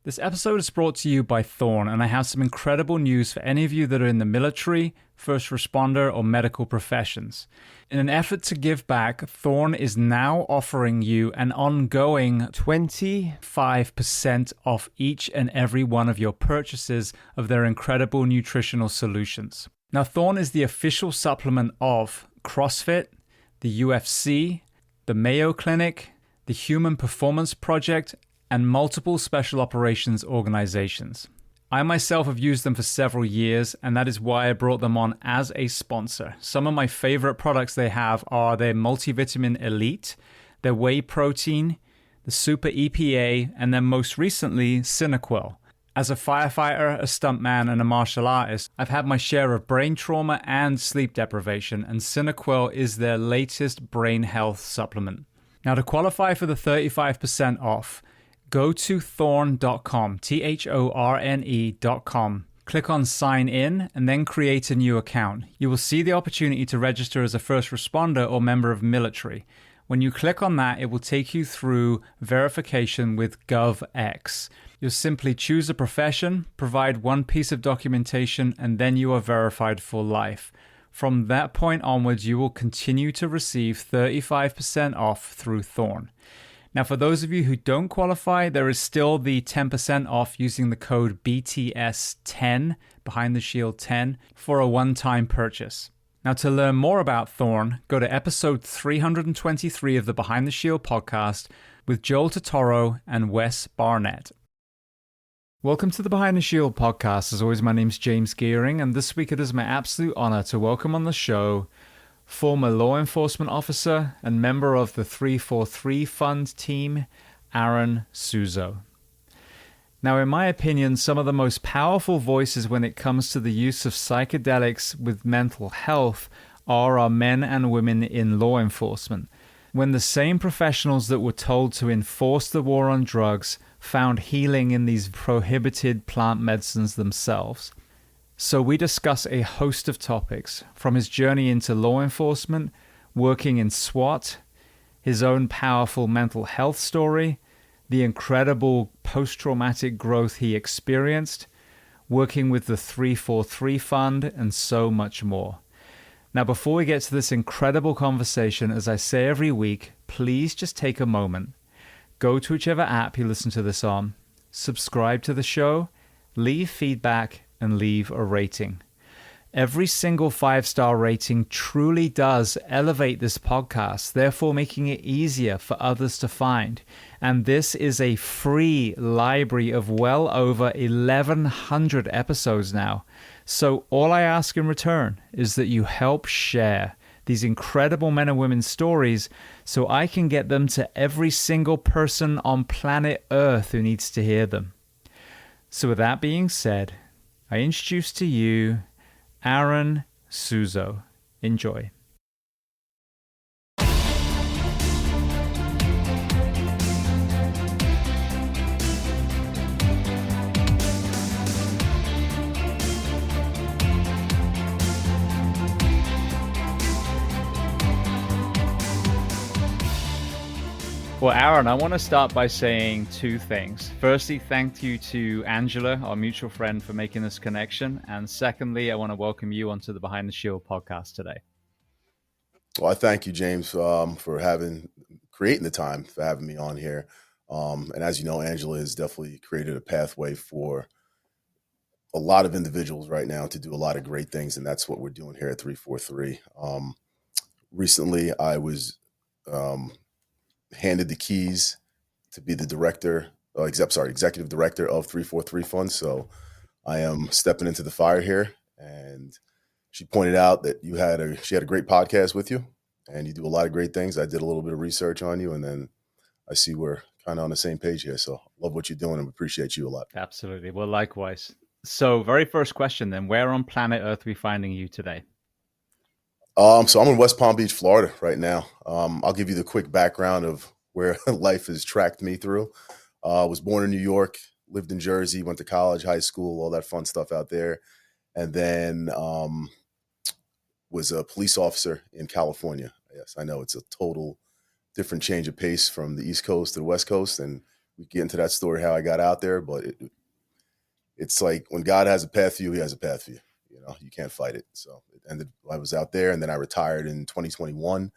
This episode is brought to you by Thorn, and I have some incredible news for any of you that are in the military, first responder, or medical professions. In an effort to give back, Thorn is now offering you an ongoing 25% off each and every one of your purchases of their incredible nutritional solutions. Now, Thorn is the official supplement of CrossFit, the UFC, the Mayo Clinic, the Human Performance Project, and multiple special operations organizations. I myself have used them for several years, and that is why I brought them on as a sponsor. Some of my favorite products they have are their Multivitamin Elite, their Whey Protein, the Super EPA, and then most recently, Cinequil. As a firefighter, a stuntman, and a martial artist, I've had my share of brain trauma and sleep deprivation, and Cinequil is their latest brain health supplement. Now, to qualify for the 35% off, go to thorn.com, thorne.com. Click on sign in and then create a new account. You will see the opportunity to register as a first responder or member of military. When you click on that, it will take you through verification with GovX. You'll simply choose a profession, provide one piece of documentation, and then you are verified for life. From that point onwards, you will continue to receive 35% off through Thorn. Now, for those of you who don't qualify, there is still the 10% off using the code BTS10, Behind the Shield 10, for a one-time purchase. Now, to learn more about Thorn, go to episode 323 of the Behind the Shield podcast with Joel Totoro and Wes Barnett. Welcome to the Behind the Shield podcast. As always, my name's James Gearing, and this week it is my absolute honor to welcome on the show former law enforcement officer and member of the 343 Fund team, Aaron Souzzo. Now, in my opinion, some of the most powerful voices when it comes to the use of psychedelics with mental health are our men and women in law enforcement. When the same professionals that were told to enforce the war on drugs found healing in these prohibited plant medicines themselves. So we discuss a host of topics, from his journey into law enforcement, working in SWAT, his own powerful mental health story, the incredible post-traumatic growth he experienced, working with the 343 Fund, and so much more. Now, before we get to this incredible conversation, as I say every week, please just take a moment. Go to whichever app you listen to this on, subscribe to the show, leave feedback, and leave a rating. Every single 5-star rating truly does elevate this podcast, therefore making it easier for others to find. And this is a free library of well over 1,100 episodes now. So all I ask in return is that you help share these incredible men and women's stories so I can get them to every single person on planet Earth who needs to hear them. So with that being said, I introduce to you Aaron Souzzo. Enjoy. Well, Aaron, I want to start by saying two things. Firstly, thank you to Angela, our mutual friend, for making this connection. And secondly, I want to welcome you onto the Behind the Shield podcast today. Well, I thank you, James, for creating the time for having me on here. And as you know, Angela has definitely created a pathway for a lot of individuals right now to do a lot of great things. And that's what we're doing here at 343. Recently, I was handed the keys to be the executive director of 343 Fund. So I am stepping into the fire here. And she pointed out that she had a great podcast with you and you do a lot of great things. I did a little bit of research on you, and then I see we're kind of on the same page here. So love what you're doing and appreciate you a lot. Absolutely. Well, likewise. So very first question then, where on planet Earth are we finding you today? So I'm in West Palm Beach, Florida right now. I'll give you the quick background of where life has tracked me through. I was born in New York, lived in Jersey, went to college, high school, all that fun stuff out there. And then was a police officer in California. Yes, I know it's a total different change of pace from the East Coast to the West Coast. And we get into that story, how I got out there, but it's like when God has a path for you, he has a path for you. You know, you can't fight it. So it ended, I was out there, and then I retired in 2021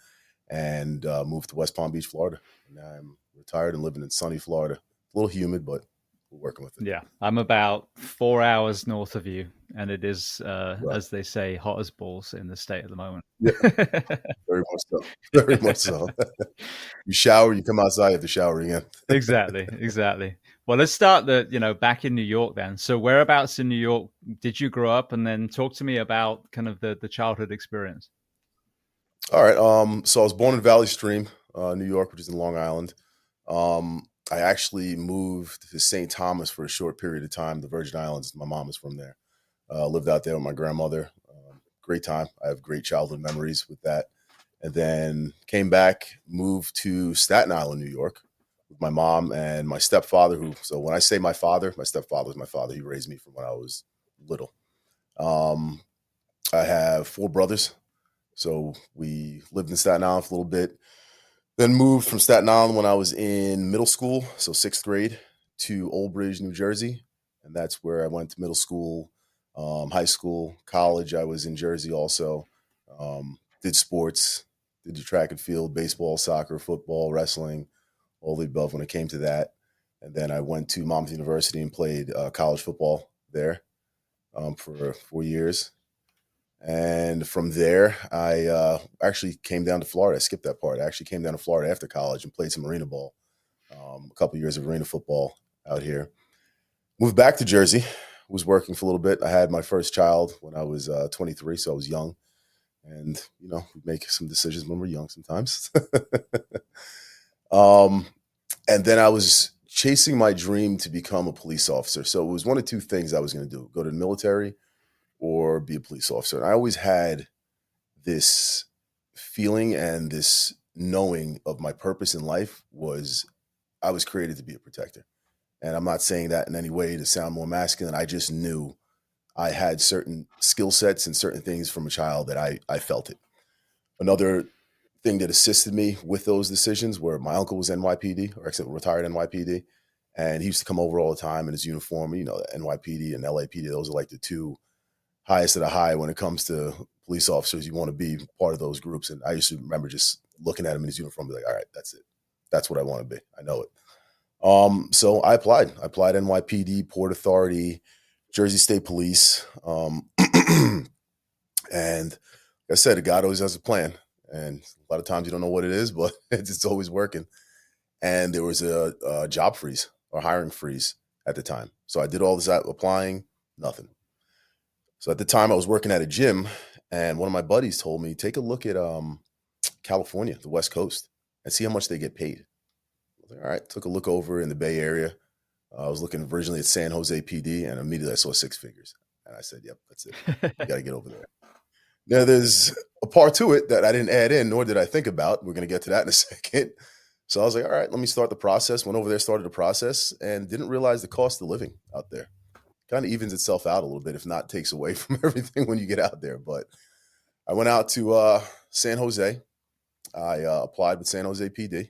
and moved to West Palm Beach, Florida. And now I'm retired and living in sunny Florida. A little humid, but we're working with it. Yeah, I'm about 4 hours north of you, and it is, Right. as they say, hot as balls in the state at the moment. Yeah, very much so. Very much so. You shower, you come outside, you have to shower again. Exactly. Well, let's start back in New York then. So whereabouts in New York did you grow up? And then talk to me about kind of the childhood experience. All right. So I was born in Valley Stream, New York, which is in Long Island. I actually moved to St. Thomas for a short period of time, the Virgin Islands. My mom is from there. Lived out there with my grandmother. Great time. I have great childhood memories with that. And then came back, moved to Staten Island, New York, with my mom and my stepfather. So when I say my father, my stepfather was my father. He raised me from when I was little. I have 4 brothers. So we lived in Staten Island for a little bit. Then moved from Staten Island when I was in middle school, so 6th grade, to Old Bridge, New Jersey. And that's where I went to middle school, high school, college. I was in Jersey also. Did sports, did the track and field, baseball, soccer, football, wrestling, all the above when it came to that. And then I went to Monmouth University and played college football there for 4 years. And from there, I actually came down to Florida. I skipped that part. I actually came down to Florida after college and played some arena ball, a couple of years of arena football out here. Moved back to Jersey, was working for a little bit. I had my first child when I was 23, so I was young. And, we make some decisions when we're young sometimes. And then I was chasing my dream to become a police officer. So it was one of 2 things I was going to do, go to the military or be a police officer. And I always had this feeling and this knowing of my purpose in life was I was created to be a protector. And I'm not saying that in any way to sound more masculine. I just knew I had certain skill sets and certain things from a child that I felt it. Another thing that assisted me with those decisions were my uncle was NYPD, or except retired NYPD. And he used to come over all the time in his uniform. NYPD and LAPD, those are like the 2 highest of the high when it comes to police officers. You want to be part of those groups. And I used to remember just looking at him in his uniform, be like, all right, that's it. That's what I want to be. I know it. So I applied NYPD, Port Authority, Jersey State Police. And like I said, God always has a plan. And a lot of times you don't know what it is, but it's always working. And there was a job freeze or hiring freeze at the time. So I did all this applying, nothing. So at the time I was working at a gym, and one of my buddies told me, take a look at California, the West Coast, and see how much they get paid. I was like, all right, took a look over in the Bay Area. I was looking originally at San Jose PD, and immediately I saw 6 figures. And I said, yep, that's it. You got to get over there. Now, there's a part to it that I didn't add in, nor did I think about. We're going to get to that in a second. So I was like, all right, let me start the process. Went over there, started the process, and didn't realize the cost of living out there. Kind of evens itself out a little bit, if not takes away from everything when you get out there. But I went out to San Jose. I applied with San Jose PD.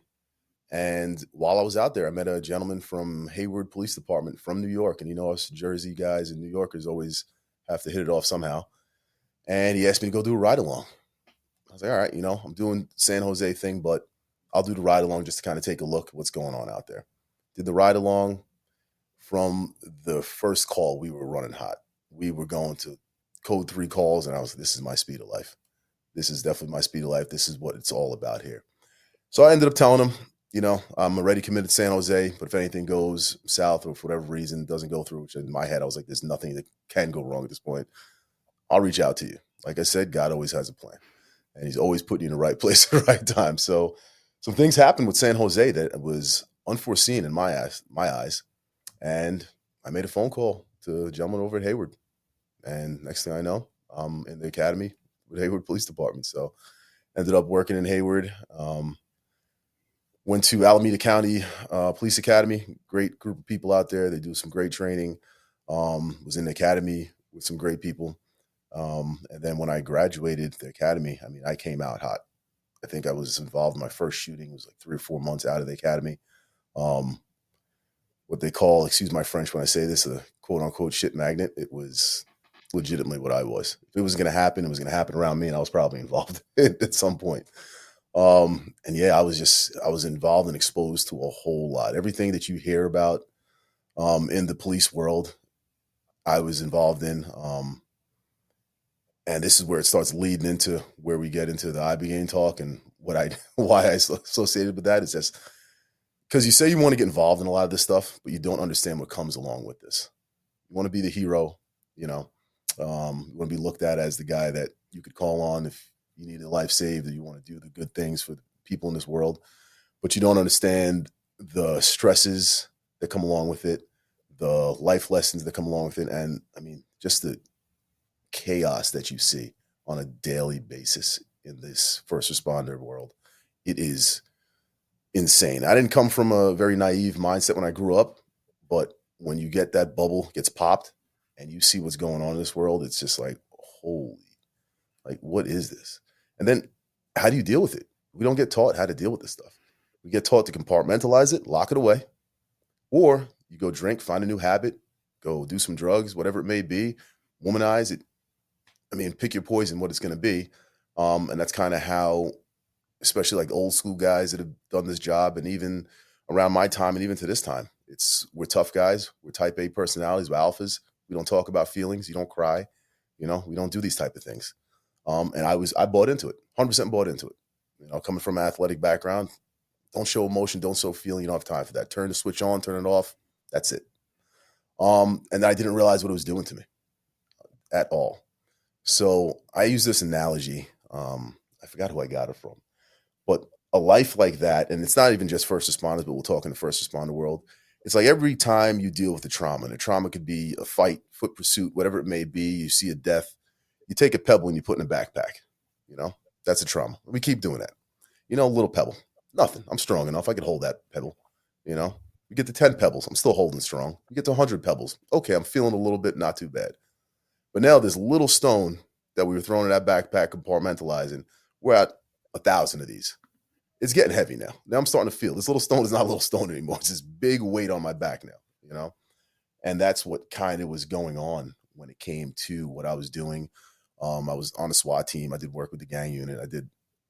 And while I was out there, I met a gentleman from Hayward Police Department from New York. And us Jersey guys and New Yorkers always have to hit it off somehow. And he asked me to go do a ride along. I was like, all right, I'm doing San Jose thing, but I'll do the ride along just to kind of take a look at what's going on out there. Did the ride along. From the first call, we were running hot. We were going to code 3 calls, and I was like, this is my speed of life. This is definitely my speed of life. This is what it's all about here. So I ended up telling him, I'm already committed to San Jose, but if anything goes south or for whatever reason doesn't go through, which in my head, I was like, there's nothing that can go wrong at this point. I'll reach out to you. Like I said, God always has a plan, and he's always putting you in the right place at the right time. So some things happened with San Jose that was unforeseen in my eyes. And I made a phone call to a gentleman over at Hayward. And next thing I know, I'm in the academy with Hayward Police Department. So ended up working in Hayward. Went to Alameda County Police Academy. Great group of people out there. They do some great training. Was in the academy with some great people. And then when I graduated the academy, I came out hot. I think I was involved in my first shooting. It was like 3 or 4 months out of the academy. what they call, excuse my French when I say this, a quote unquote shit magnet. It was legitimately what I was. If it was going to happen, it was going to happen around me, and I was probably involved at some point. And yeah, I was involved and exposed to a whole lot. Everything that you hear about in the police world, I was involved in. And this is where it starts leading into where we get into the ibogaine talk, and why I associated with that is just because you say you want to get involved in a lot of this stuff, but you don't understand what comes along with this. You want to be the hero, you know. You want to be looked at as the guy that you could call on if you need a life saved, or you want to do the good things for the people in this world, but you don't understand the stresses that come along with it, the life lessons that come along with it, and I mean, just the chaos that you see on a daily basis in this first responder world. It is insane. I didn't come from a very naive mindset when I grew up, but when you get that bubble gets popped and you see what's going on in this world, it's just like, holy, like, what is this? And then how do you deal with it? We don't get taught how to deal with this stuff. We get taught to compartmentalize it, lock it away, or you go drink, find a new habit, go do some drugs, whatever it may be, womanize it. I mean, pick your poison, what it's going to be. And that's kind of how, especially like old school guys that have done this job, and even around my time and even to this time, we're tough guys. We're type A personalities, we're alphas. We don't talk about feelings. You don't cry. You know, we don't do these type of things. And I bought into it, 100% bought into it. You know, coming from an athletic background, don't show emotion, don't show feeling. You don't have time for that. Turn the switch on, turn it off. That's it. And I didn't realize what it was doing to me at all. So I use this analogy. I forgot who I got it from, but a life like that, and it's not even just first responders, but we'll talk in the first responder world. It's like every time you deal with a trauma, and a trauma could be a fight, foot pursuit, whatever it may be, you see a death, you take a pebble and you put in a backpack. You know, that's a trauma. We keep doing that. You know, a little pebble, nothing. I'm strong enough. I could hold that pebble. You know, we get to 10 pebbles. I'm still holding strong. We get to 100 pebbles. Okay, I'm feeling a little bit, not too bad. But now this little stone that we were throwing in that backpack, compartmentalizing, we're at 1,000 of these. It's getting heavy now. Now I'm starting to feel this little stone is not a little stone anymore. It's this big weight on my back now, you know? And that's what kind of was going on when it came to what I was doing. I was on a SWAT team. I did work with the gang unit.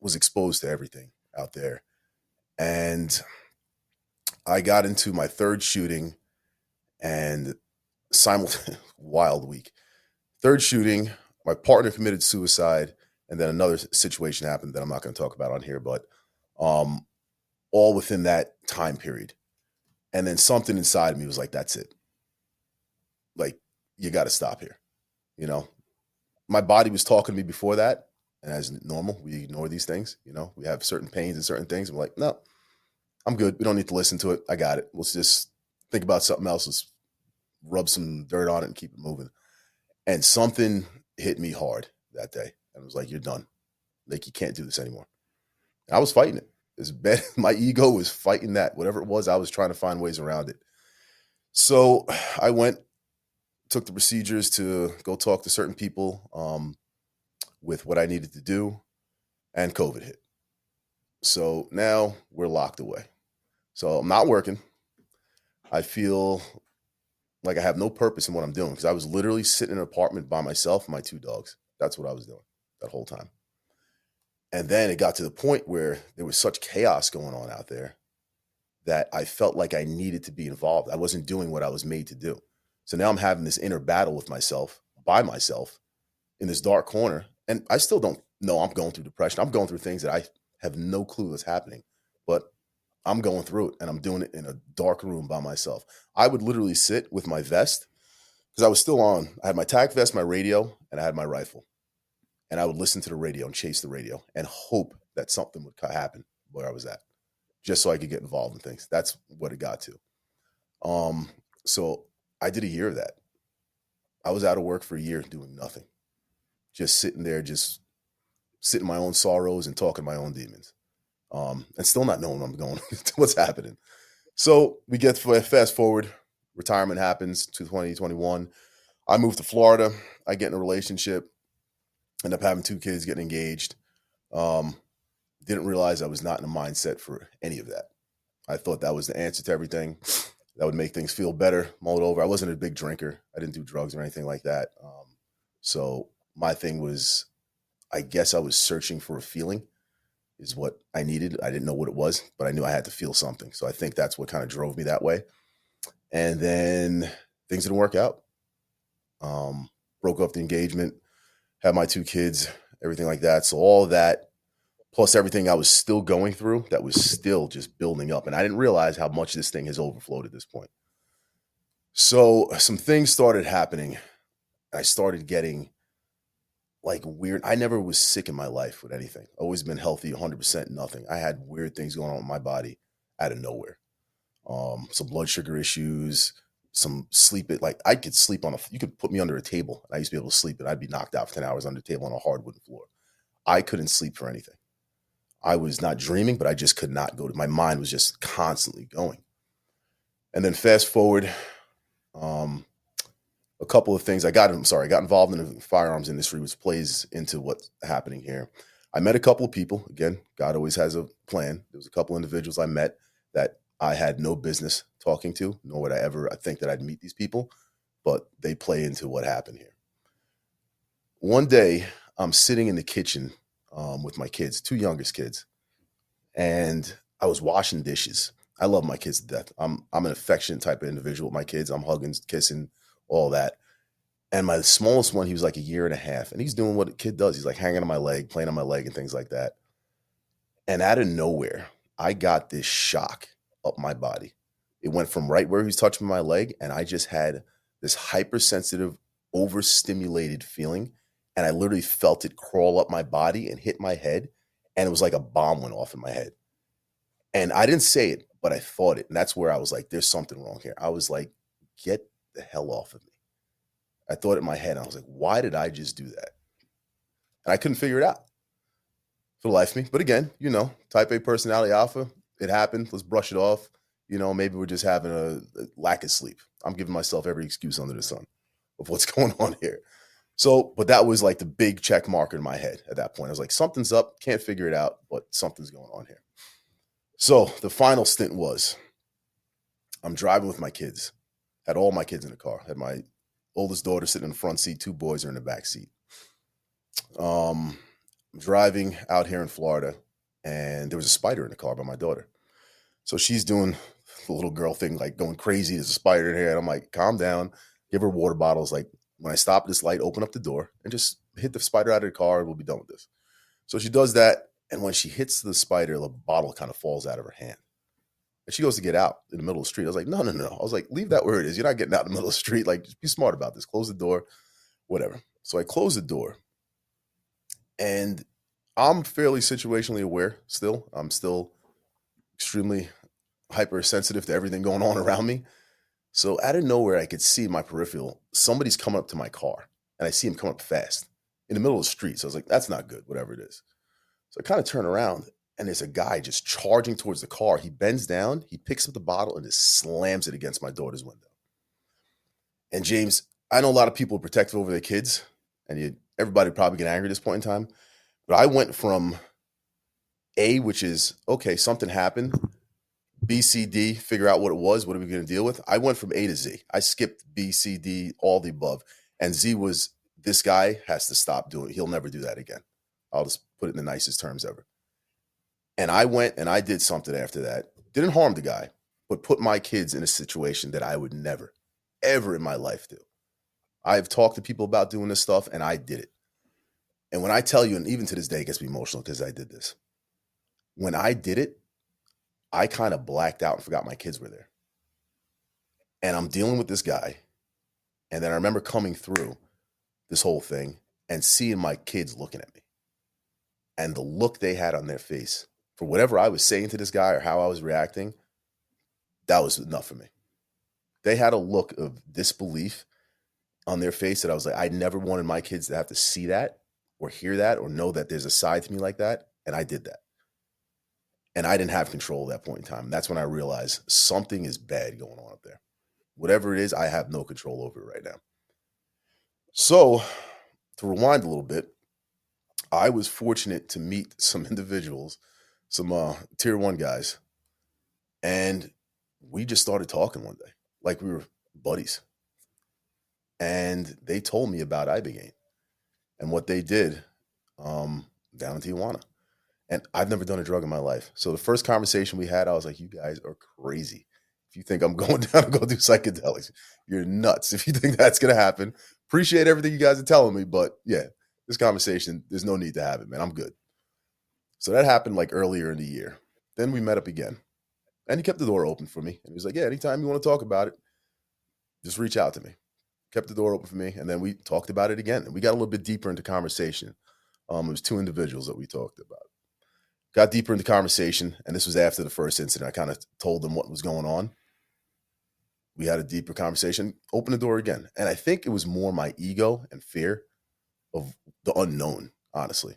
Was exposed to everything out there. And I got into my third shooting and wild week. Third shooting, my partner committed suicide, and then another situation happened that I'm not going to talk about on here, but all within that time period. And then something inside of me was like, that's it. Like, you got to stop here. You know, my body was talking to me before that. And as normal, we ignore these things. You know, we have certain pains and certain things. I'm like, no, I'm good. We don't need to listen to it. I got it. Let's just think about something else. Let's rub some dirt on it and keep it moving. And something hit me hard that day. And it was like, you're done. Like, you can't do this anymore. And I was fighting it. It's bad. My ego was fighting that. Whatever it was, I was trying to find ways around it. So I took the procedures to go talk to certain people with what I needed to do, and COVID hit. So now we're locked away. So I'm not working. I feel like I have no purpose in what I'm doing, because I was literally sitting in an apartment by myself and my 2 dogs. That's what I was doing that whole time. And then it got to the point where there was such chaos going on out there that I felt like I needed to be involved. I wasn't doing what I was made to do. So now I'm having this inner battle with myself, by myself, in this dark corner. And I still don't know I'm going through depression. I'm going through things that I have no clue that's happening. But I'm going through it, and I'm doing it in a dark room by myself. I would literally sit with my vest, because I was still on. I had my tac vest, my radio, and I had my rifle. And I would listen to the radio and chase the radio and hope that something would happen where I was at, just so I could get involved in things. That's what it got to. So I did a year of that. I was out of work for a year doing nothing, just sitting there, just sitting in my own sorrows and talking to my own demons. And still not knowing where I'm going, what's happening. So we get fast forward, retirement happens to 2021. I moved to Florida. I get in a relationship, end up having 2 kids, getting engaged. Didn't realize I was not in a mindset for any of that. I thought that was the answer to everything. that would make things feel better, mull it over. I wasn't a big drinker. I didn't do drugs or anything like that. So my thing was, I guess I was searching for a feeling is what I needed. I didn't know what it was, but I knew I had to feel something. So I think that's what kind of drove me that way. And then things didn't work out. Broke up the engagement, had my 2 kids, everything like that. So all of that, plus everything I was still going through, that was still just building up. And I didn't realize how much this thing has overflowed at this point. So some things started happening. I started getting like weird. I never was sick in my life with anything. Always been healthy, 100%, nothing. I had weird things going on in my body out of nowhere. Some blood sugar issues, some sleep. Like I could sleep you could put me under a table. And I used to be able to sleep, and I'd be knocked out for 10 hours under the table on a hard wooden floor. I couldn't sleep for anything. I was not dreaming, but I just could not my mind was just constantly going. And then fast forward, a couple of things. I got involved in the firearms industry, which plays into what's happening here. I met a couple of people. Again, God always has a plan. There was a couple of individuals I met that I had no business talking to, nor would I think that I'd meet these people, but they play into what happened here. One day, I'm sitting in the kitchen with my kids, 2 youngest kids, and I was washing dishes. I love my kids to death. I'm an affectionate type of individual with my kids. I'm hugging, kissing, all that. And my smallest one, he was like 1.5 years, and he's doing what a kid does. He's like hanging on my leg, playing on my leg and things like that. And out of nowhere, I got this shock up my body. It went from right where he was touching my leg, and I just had this hypersensitive, overstimulated feeling. And I literally felt it crawl up my body and hit my head. And it was like a bomb went off in my head. And I didn't say it, but I thought it. And that's where I was like, there's something wrong here. I was like, get the hell off of me. I thought in my head, I was like, why did I just do that? And I couldn't figure it out for the life of me. But again, type A personality alpha, it happened. Let's brush it off. Maybe we're just having a lack of sleep. I'm giving myself every excuse under the sun of what's going on here. So, but that was like the big check marker in my head at that point. I was like, something's up, can't figure it out, but something's going on here. So the final stint was, I'm driving with my kids, had all my kids in the car, had my oldest daughter sitting in the front seat, 2 boys are in the back seat. I'm driving out here in Florida, and there was a spider in the car by my daughter. So she's doing the little girl thing, like going crazy. There's a spider in here. And I'm like, calm down, give her water bottles. Like, when I stop at this light, open up the door and just hit the spider out of the car, and we'll be done with this. So she does that. And when she hits the spider, the bottle kind of falls out of her hand. And she goes to get out in the middle of the street. I was like, no. I was like, leave that where it is. You're not getting out in the middle of the street. Like, just be smart about this. Close the door, whatever. So I close the door, and I'm fairly situationally aware still. I'm still extremely hypersensitive to everything going on around me. So out of nowhere, I could see my peripheral, somebody's coming up to my car, and I see him come up fast in the middle of the street. So I was like, that's not good, whatever it is. So I kind of turn around, and there's a guy just charging towards the car. He bends down, he picks up the bottle, and just slams it against my daughter's window. And James, I know a lot of people are protective over their kids, and everybody probably get angry at this point in time. But I went from A, which is, okay, something happened, B, C, D, figure out what it was. What are we going to deal with? I went from A to Z. I skipped B, C, D, all the above. And Z was, this guy has to stop doing it. He'll never do that again. I'll just put it in the nicest terms ever. And I went and I did something after that. Didn't harm the guy, but put my kids in a situation that I would never, ever in my life do. I've talked to people about doing this stuff, and I did it. And when I tell you, and even to this day, it gets me emotional because I did this. When I did it, I kind of blacked out and forgot my kids were there. And I'm dealing with this guy. And then I remember coming through this whole thing and seeing my kids looking at me. And the look they had on their face for whatever I was saying to this guy or how I was reacting, that was enough for me. They had a look of disbelief on their face that I was like, I never wanted my kids to have to see that or hear that or know that there's a side to me like that. And I did that. And I didn't have control at that point in time. And that's when I realized something is bad going on up there. Whatever it is, I have no control over it right now. So to rewind a little bit, I was fortunate to meet some individuals, some tier 1 guys. And we just started talking one day, like we were buddies. And they told me about Ibogaine and what they did down in Tijuana. And I've never done a drug in my life. So the first conversation we had, I was like, you guys are crazy. If you think I'm going down to go do psychedelics, you're nuts. If you think that's going to happen, appreciate everything you guys are telling me. But yeah, this conversation, there's no need to have it, man. I'm good. So that happened like earlier in the year. Then we met up again. And he kept the door open for me. And he was like, yeah, anytime you want to talk about it, just reach out to me. Kept the door open for me. And then we talked about it again. And we got a little bit deeper into conversation. It was 2 individuals that we talked about. Got deeper into conversation. And this was after the first incident. I kind of told them what was going on. We had a deeper conversation, opened the door again. And I think it was more my ego and fear of the unknown, honestly.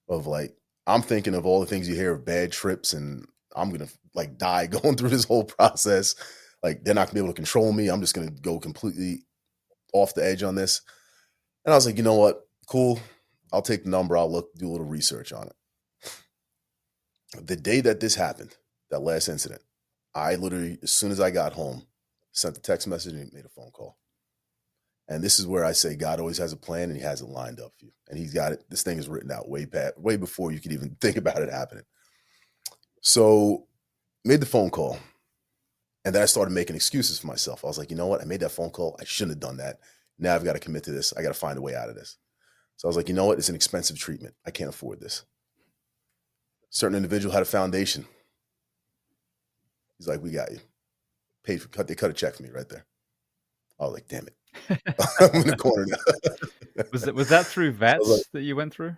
Of like, I'm thinking of all the things you hear of bad trips and I'm going to like die going through this whole process. Like they're not gonna be able to control me. I'm just going to go completely off the edge on this. And I was like, you know what? Cool. I'll take the number. I'll do a little research on it. The day that this happened, that last incident, I literally, as soon as I got home, sent a text message and made a phone call. And this is where I say God always has a plan and he has it lined up for you. And he's got it. This thing is written out way before you could even think about it happening. So made the phone call. And then I started making excuses for myself. I was like, you know what? I made that phone call. I shouldn't have done that. Now I've got to commit to this. I got to find a way out of this. So I was like, you know what? It's an expensive treatment. I can't afford this. Certain individual had a foundation. He's like, we got you. They cut a check for me right there. I was like, damn it. I'm in the corner now. Was that through vets that you went through?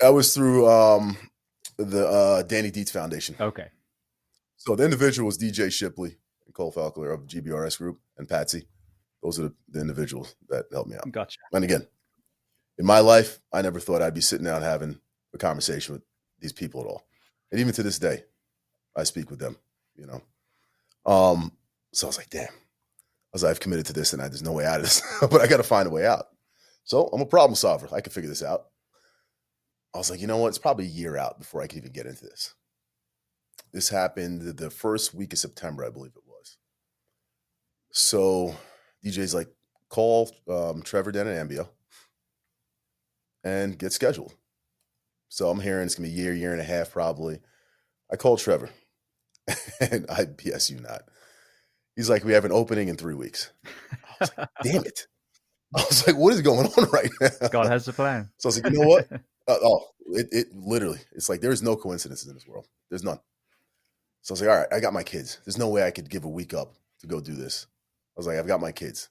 That was through the Danny Dietz Foundation. Okay. So the individual was DJ Shipley and Cole Falkler of GBRS Group and Patsy. Those are the individuals that helped me out. Gotcha. And again, in my life, I never thought I'd be sitting down having a conversation with these people at all. And even to this day, I speak with them, you know. So I was like, damn. I was like, I've committed to this and there's no way out of this, but I got to find a way out. So I'm a problem solver. I can figure this out. I was like, you know what? It's probably a year out before I can even get into this. This happened the first week of September, I believe it was. So DJ's like, call Trevor Den and Ambio and get scheduled. So I'm hearing it's going to be a year and a half probably. I called Trevor and I BS you not. He's like, we have an opening in 3 weeks. I was like, damn it. I was like, what is going on right now? God has a plan. So I was like, you know what? It literally, it's like, there's no coincidences in this world. There's none. So I was like, all right, I got my kids. There's no way I could give a week up to go do this. I was like, I've got my kids.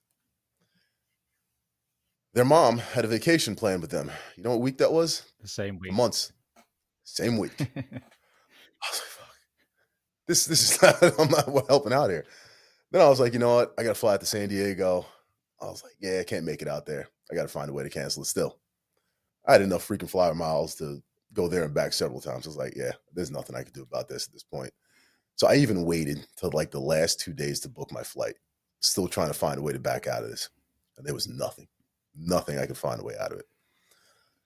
Their mom had a vacation planned with them. You know what week that was? The same week. Months. Same week. I was like, fuck. This is not, I'm not helping out here. Then I was like, you know what? I got to fly out to San Diego. I was like, yeah, I can't make it out there. I got to find a way to cancel it still. I had enough freaking flyer miles to go there and back several times. I was like, yeah, there's nothing I could do about this at this point. So I even waited till like the last 2 days to book my flight, still trying to find a way to back out of this. And there was nothing I could find a way out of it.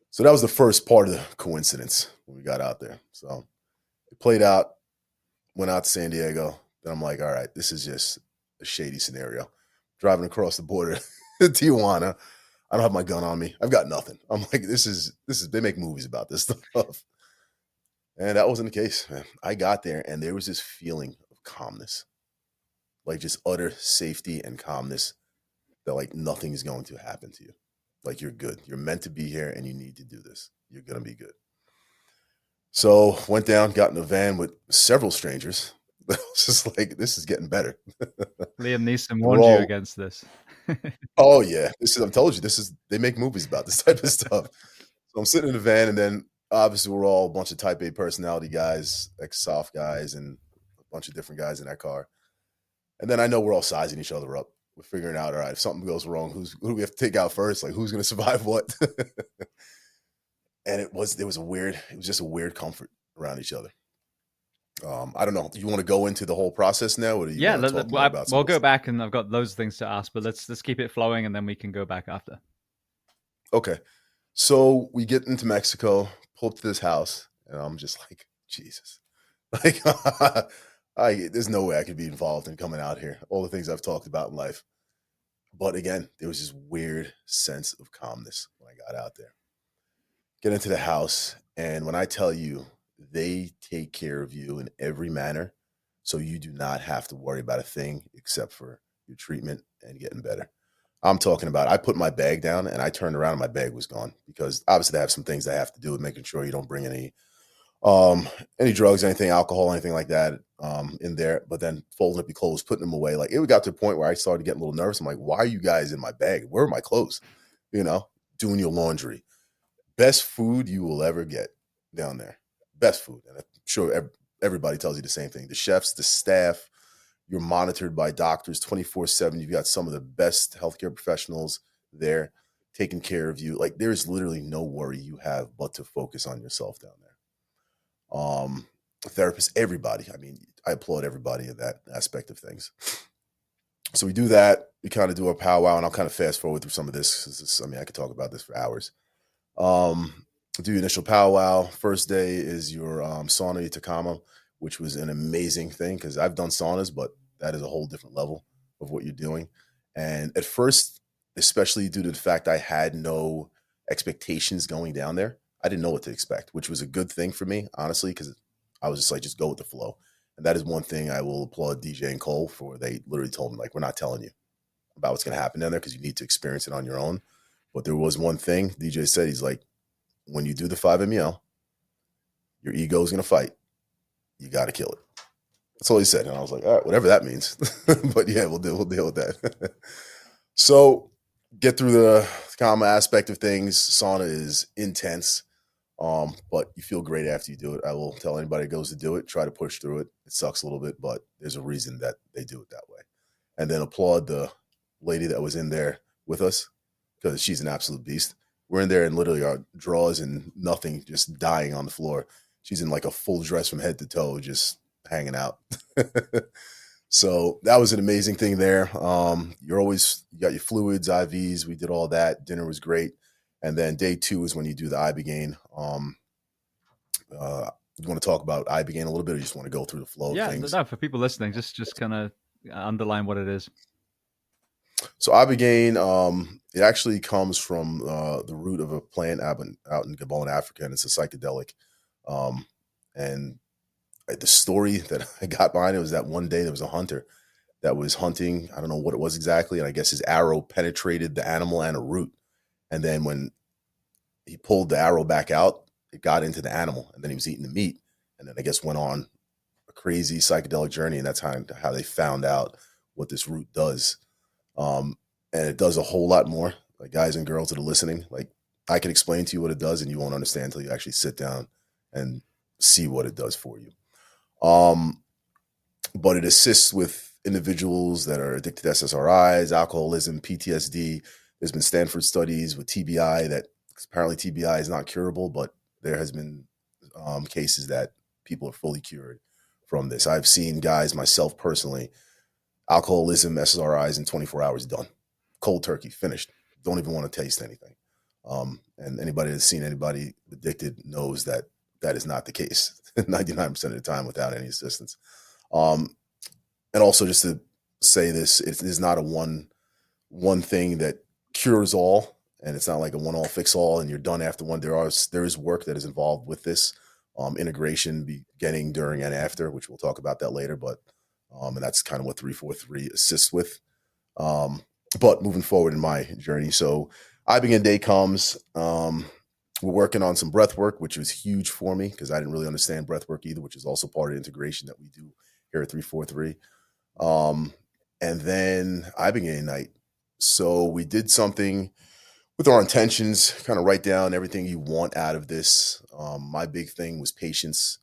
So that was the first part of the coincidence when we got out there. So it played out, went out to San Diego. Then I'm like, all right, this is just a shady scenario. Driving across the border to Tijuana. I don't have my gun on me. I've got nothing. I'm like, this is, they make movies about this stuff. And that wasn't the case, man. I got there and there was this feeling of calmness, like just utter safety and calmness that like nothing is going to happen to you. Like you're good. You're meant to be here and you need to do this. You're going to be good. So went down, got in a van with several strangers. I was just like, this is getting better. Liam Neeson warned you against this. Oh yeah. I told you, they make movies about this type of stuff. So I'm sitting in the van and then obviously we're all a bunch of type A personality guys, ex-soft guys and a bunch of different guys in that car. And then I know we're all sizing each other up. We're figuring out, all right, if something goes wrong, who do we have to take out first? Like who's going to survive what? And it was just a weird comfort around each other. I don't know. Do you want to go into the whole process now? Or do you want to talk more about we'll go back and I've got loads of things to ask, but let's keep it flowing and then we can go back after. Okay. So we get into Mexico, pull up to this house, and I'm just like, Jesus. Like, I There's no way I could be involved in coming out here. All the things I've talked about in life. But again, there was this weird sense of calmness when I got out there. Get into the house, and when I tell you, they take care of you in every manner, so you do not have to worry about a thing except for your treatment and getting better. I'm talking about, I put my bag down and I turned around and my bag was gone, because obviously I have some things I have to do with making sure you don't bring any drugs, anything, alcohol, anything like that in there. But then folding up your clothes, putting them away. Like, it got to the point where I started getting a little nervous. I'm like, why are you guys in my bag? Where are my clothes? Doing your laundry. Best food you will ever get down there. Best food. And I'm sure everybody tells you the same thing. The chefs, the staff, you're monitored by doctors 24/7. You've got some of the best healthcare professionals there taking care of you. Like, there's literally no worry you have but to focus on yourself down there. Therapists, everybody. I mean, I applaud everybody in that aspect of things. So we do that. We kind of do a powwow, and I'll kind of fast forward through some of this. I could talk about this for hours. Do your initial powwow. First day is your sauna itakama, which was an amazing thing, because I've done saunas, but that is a whole different level of what you're doing. And at first, especially due to the fact I had no expectations going down there, I didn't know what to expect, which was a good thing for me, honestly, because I was just like, just go with the flow. And that is one thing I will applaud DJ and Cole for. They literally told me, like, we're not telling you about what's going to happen down there because you need to experience it on your own. But there was one thing DJ said. He's like, when you do the 5-MEO, your ego is going to fight. You got to kill it. That's all he said. And I was like, all right, whatever that means. But yeah, we'll deal with that. So get through the calm aspect of things. Sauna is intense, but you feel great after you do it. I will tell anybody who goes to do it, try to push through it. It sucks a little bit, but there's a reason that they do it that way. And then applaud the lady that was in there with us, because she's an absolute beast. We're in there and literally our drawers and nothing, just dying on the floor. She's in like a full dress from head to toe, just hanging out. So that was an amazing thing there. You got your fluids, IVs. We did all that. Dinner was great. And then day 2 is when you do the ibogaine. You want to talk about ibogaine a little bit, or you just want to go through the flow of things? No, for people listening, just kind of underline what it is. So ibogaine, it actually comes from the root of a plant out in Gabon, Africa, and it's a psychedelic. And the story that I got behind it was that one day there was a hunter that was hunting. I don't know what it was exactly, and I guess his arrow penetrated the animal and a root. And then when he pulled the arrow back out, it got into the animal, and then he was eating the meat. And then I guess went on a crazy psychedelic journey, and that's how they found out what this root does. And it does a whole lot more. Like, guys and girls that are listening, like, I can explain to you what it does, and you won't understand until you actually sit down and see what it does for you. But it assists with individuals that are addicted to SSRIs, alcoholism, PTSD. There's been Stanford studies with TBI that apparently TBI is not curable, but there has been cases that people are fully cured from this. I've seen guys, myself personally, alcoholism, SSRIs in 24 hours, done. Cold turkey, finished. Don't even want to taste anything. And anybody that's seen anybody addicted knows that that is not the case 99% of the time without any assistance. And also, just to say this, it is not a one thing that cures all, and it's not like a one-all fix-all and you're done after one. There is work that is involved with this integration beginning, during, and after, which we'll talk about that later. But and that's kind of what 343 assists with. But moving forward in my journey, so ibogaine day comes. We're working on some breath work, which was huge for me because I didn't really understand breath work either, which is also part of the integration that we do here at 343. And then ibogaine night. So we did something with our intentions, kind of write down everything you want out of this. My big thing was patience.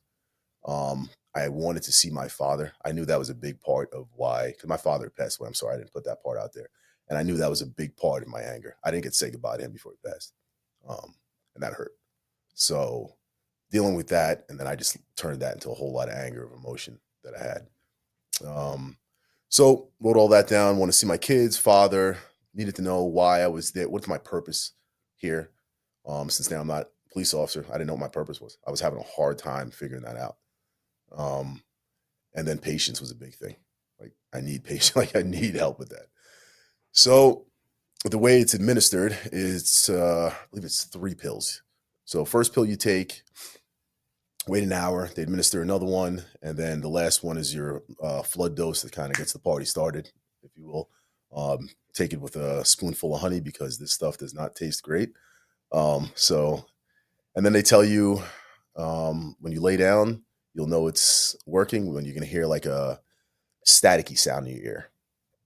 I wanted to see my father. I knew that was a big part of why, because my father passed away. I'm sorry, I didn't put that part out there. And I knew that was a big part of my anger. I didn't get to say goodbye to him before he passed. And that hurt. So dealing with that, and then I just turned that into a whole lot of anger, of emotion that I had. So wrote all that down, want to see my kids, father, needed to know why I was there. What's my purpose here? Since now I'm not a police officer, I didn't know what my purpose was. I was having a hard time figuring that out. And then patience was a big thing. Like I need patience, like I need help with that. So the way it's administered is, I believe it's 3 pills. So first pill you take, wait an hour, they administer another one, and then the last one is your flood dose that kind of gets the party started, if you will. Take it with a spoonful of honey because this stuff does not taste great. And then they tell you when you lay down, you'll know it's working when you're going to hear like a staticky sound in your ear.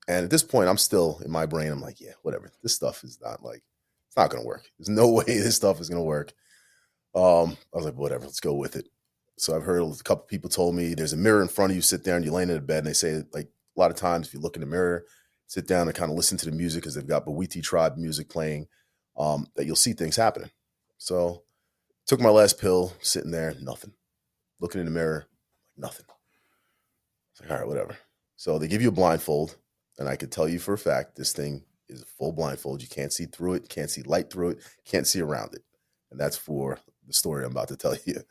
And at this point, I'm still in my brain. I'm like, yeah, whatever. This stuff is not like, it's not going to work. There's no way this stuff is going to work. I was like, whatever, let's go with it. So I've heard a couple people told me there's a mirror in front of you, sit there and you're laying in a bed. And they say like a lot of times if you look in the mirror, sit down and kind of listen to the music because they've got Bawiti tribe music playing, that you'll see things happening. So took my last pill, sitting there, nothing. Looking in the mirror, nothing. It's like, all right, whatever. So they give you a blindfold, and I could tell you for a fact this thing is a full blindfold. You can't see through it, can't see light through it, can't see around it. And that's for the story I'm about to tell you.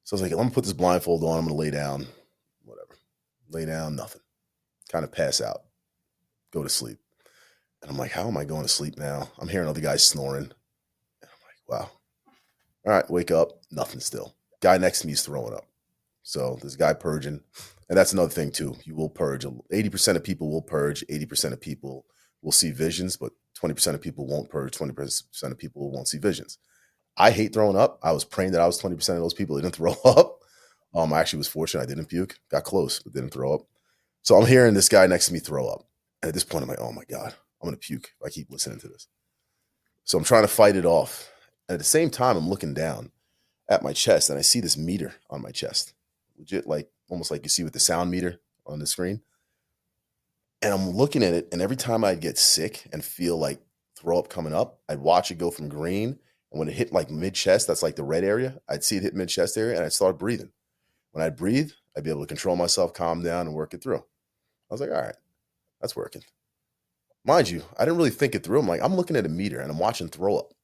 So I was like, let me put this blindfold on. I'm going to lay down, whatever. Lay down, nothing. Kind of pass out. Go to sleep. And I'm like, how am I going to sleep now? I'm hearing other guys snoring. And I'm like, wow. All right, wake up. Nothing still. Guy next to me is throwing up. So this guy purging. And that's another thing too. You will purge. 80% of people will purge. 80% of people will see visions, but 20% of people won't purge. 20% of people won't see visions. I hate throwing up. I was praying that I was 20% of those people that didn't throw up. I actually was fortunate. I didn't puke. Got close, but didn't throw up. So I'm hearing this guy next to me throw up. And at this point, I'm like, oh my God, I'm going to puke if I keep listening to this. So I'm trying to fight it off. And at the same time, I'm looking down at my chest and I see this meter on my chest. Legit, like almost like you see with the sound meter on the screen. And I'm looking at it. And every time I'd get sick and feel like throw up coming up, I'd watch it go from green. And when it hit like mid chest, that's like the red area, I'd see it hit mid chest area and I'd start breathing. When I'd breathe, I'd be able to control myself, calm down and work it through. I was like, all right, that's working. Mind you, I didn't really think it through. I'm looking at a meter and I'm watching throw up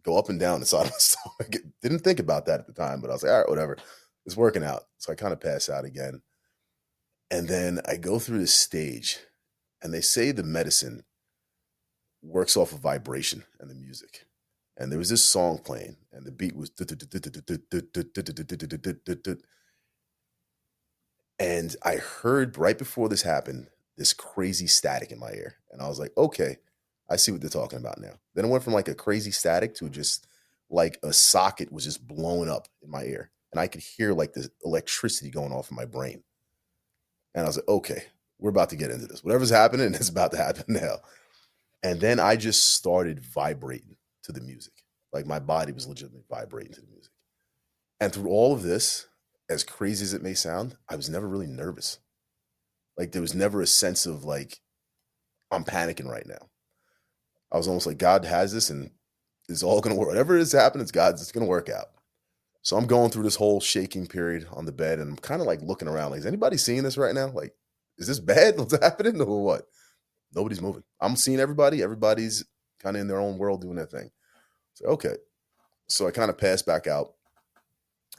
go up and down inside of my stomach. Didn't think about that at the time, but I was like, all right, whatever. It's working out. So I kind of pass out again. And then I go through this stage and they say the medicine works off of vibration and the music. And there was this song playing and the beat was and I heard right before this happened, this crazy static in my ear. And I was like, okay, I see what they're talking about now. Then it went from like a crazy static to just like a socket was just blowing up in my ear. And I could hear like this electricity going off in my brain. And I was like, okay, we're about to get into this. Whatever's happening is about to happen now. And then I just started vibrating to the music. Like my body was legitimately vibrating to the music. And through all of this, as crazy as it may sound, I was never really nervous. Like there was never a sense of like, I'm panicking right now. I was almost like, God has this and it's all going to work. Whatever is happening, it's God's, it's going to work out. So I'm going through this whole shaking period on the bed and I'm kind of like looking around. Like, is anybody seeing this right now? Like, is this bad? What's happening or what? Nobody's moving. I'm seeing everybody. Everybody's kind of in their own world doing their thing. So, okay. So I kind of pass back out,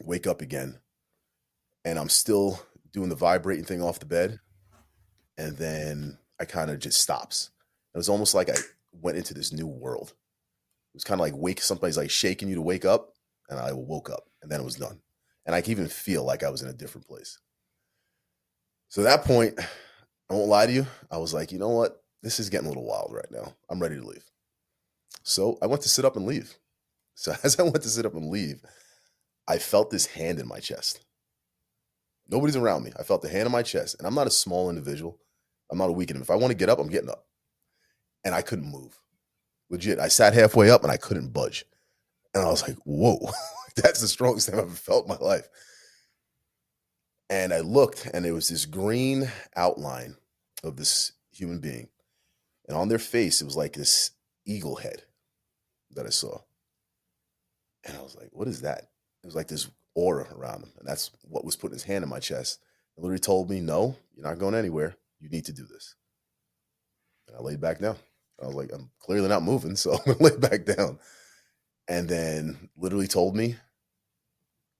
wake up again, and I'm still doing the vibrating thing off the bed. And then I kind of just stops. It was almost like I went into this new world. It was kind of like somebody's like shaking you to wake up. And I woke up and then it was done. And I could even feel like I was in a different place. So at that point, I won't lie to you. I was like, you know what? This is getting a little wild right now. I'm ready to leave. So I went to sit up and leave. So as I went to sit up and leave, I felt this hand in my chest. Nobody's around me. I felt the hand in my chest. And I'm not a small individual. I'm not a weak individual. If I want to get up, I'm getting up. And I couldn't move. Legit. I sat halfway up and I couldn't budge. And I was like, whoa, that's the strongest thing I've ever felt in my life. And I looked and there was this green outline of this human being. And on their face, it was like this eagle head that I saw. And I was like, what is that? It was like this aura around him. And that's what was putting his hand in my chest. And literally told me, no, you're not going anywhere. You need to do this. And I laid back down. I was like, I'm clearly not moving, so I'm going to lay back down. And then literally told me,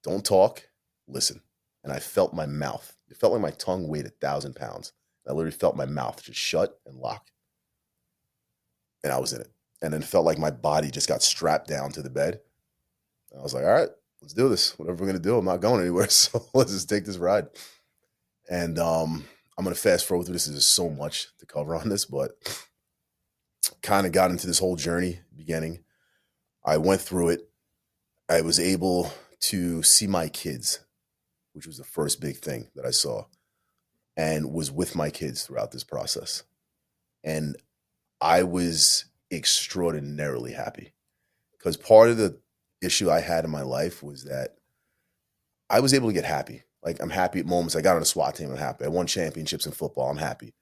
don't talk, listen. And I felt my mouth It felt like my tongue weighed 1,000 pounds. I literally felt my mouth just shut and lock. And I was in it. And then it felt like my body just got strapped down to the bed. I was like, all right, let's do this. Whatever we're going to do, I'm not going anywhere. So let's just take this ride. And I'm going to fast forward through this. There's so much to cover on this, but kind of got into this whole journey beginning. I went through it. I was able to see my kids, which was the first big thing that I saw, and was with my kids throughout this process. And I was extraordinarily happy because part of the issue I had in my life was that I was able to get happy. Like, I'm happy at moments. I got on a SWAT team, I'm happy. I won championships in football, I'm happy.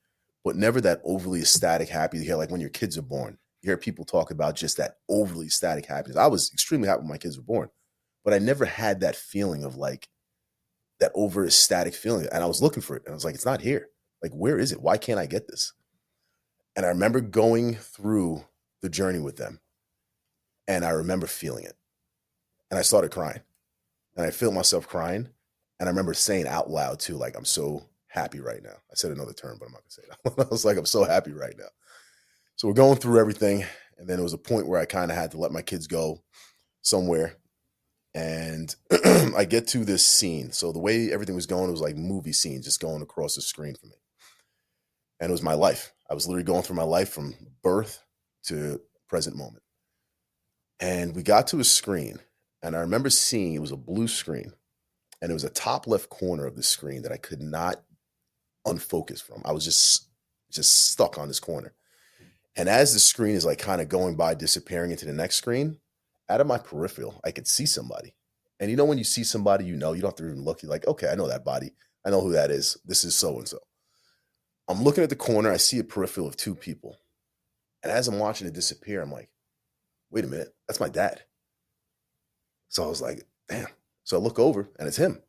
But never that overly ecstatic happy to hear, like when your kids are born. You hear people talk about just that overly ecstatic happiness. I was extremely happy when my kids were born, but I never had that feeling of like that over ecstatic feeling. And I was looking for it. And I was like, it's not here. Like, where is it? Why can't I get this? And I remember going through the journey with them. And I remember feeling it. And I started crying. And I felt myself crying. And I remember saying out loud too, like, I'm so happy right now. I said another term, but I'm not going to say that. I was like, I'm so happy right now. So we're going through everything. And then there was a point where I kind of had to let my kids go somewhere. And I get to this scene. So the way everything was going, it was like movie scenes just going across the screen for me. And it was my life. I was literally going through my life from birth to present moment. And we got to a screen. And I remember seeing, it was a blue screen. And it was a top left corner of the screen that I could not unfocus from. I was just stuck on this corner. And as the screen is like kind of going by, disappearing into the next screen, out of my peripheral, I could see somebody. And you know, when you see somebody, you don't have to even look. You're like, okay, I know that body. I know who that is. This is so-and-so. I'm looking at the corner. I see a peripheral of two people. And as I'm watching it disappear, I'm like, wait a minute, that's my dad. So I was like, damn. So I look over and it's him.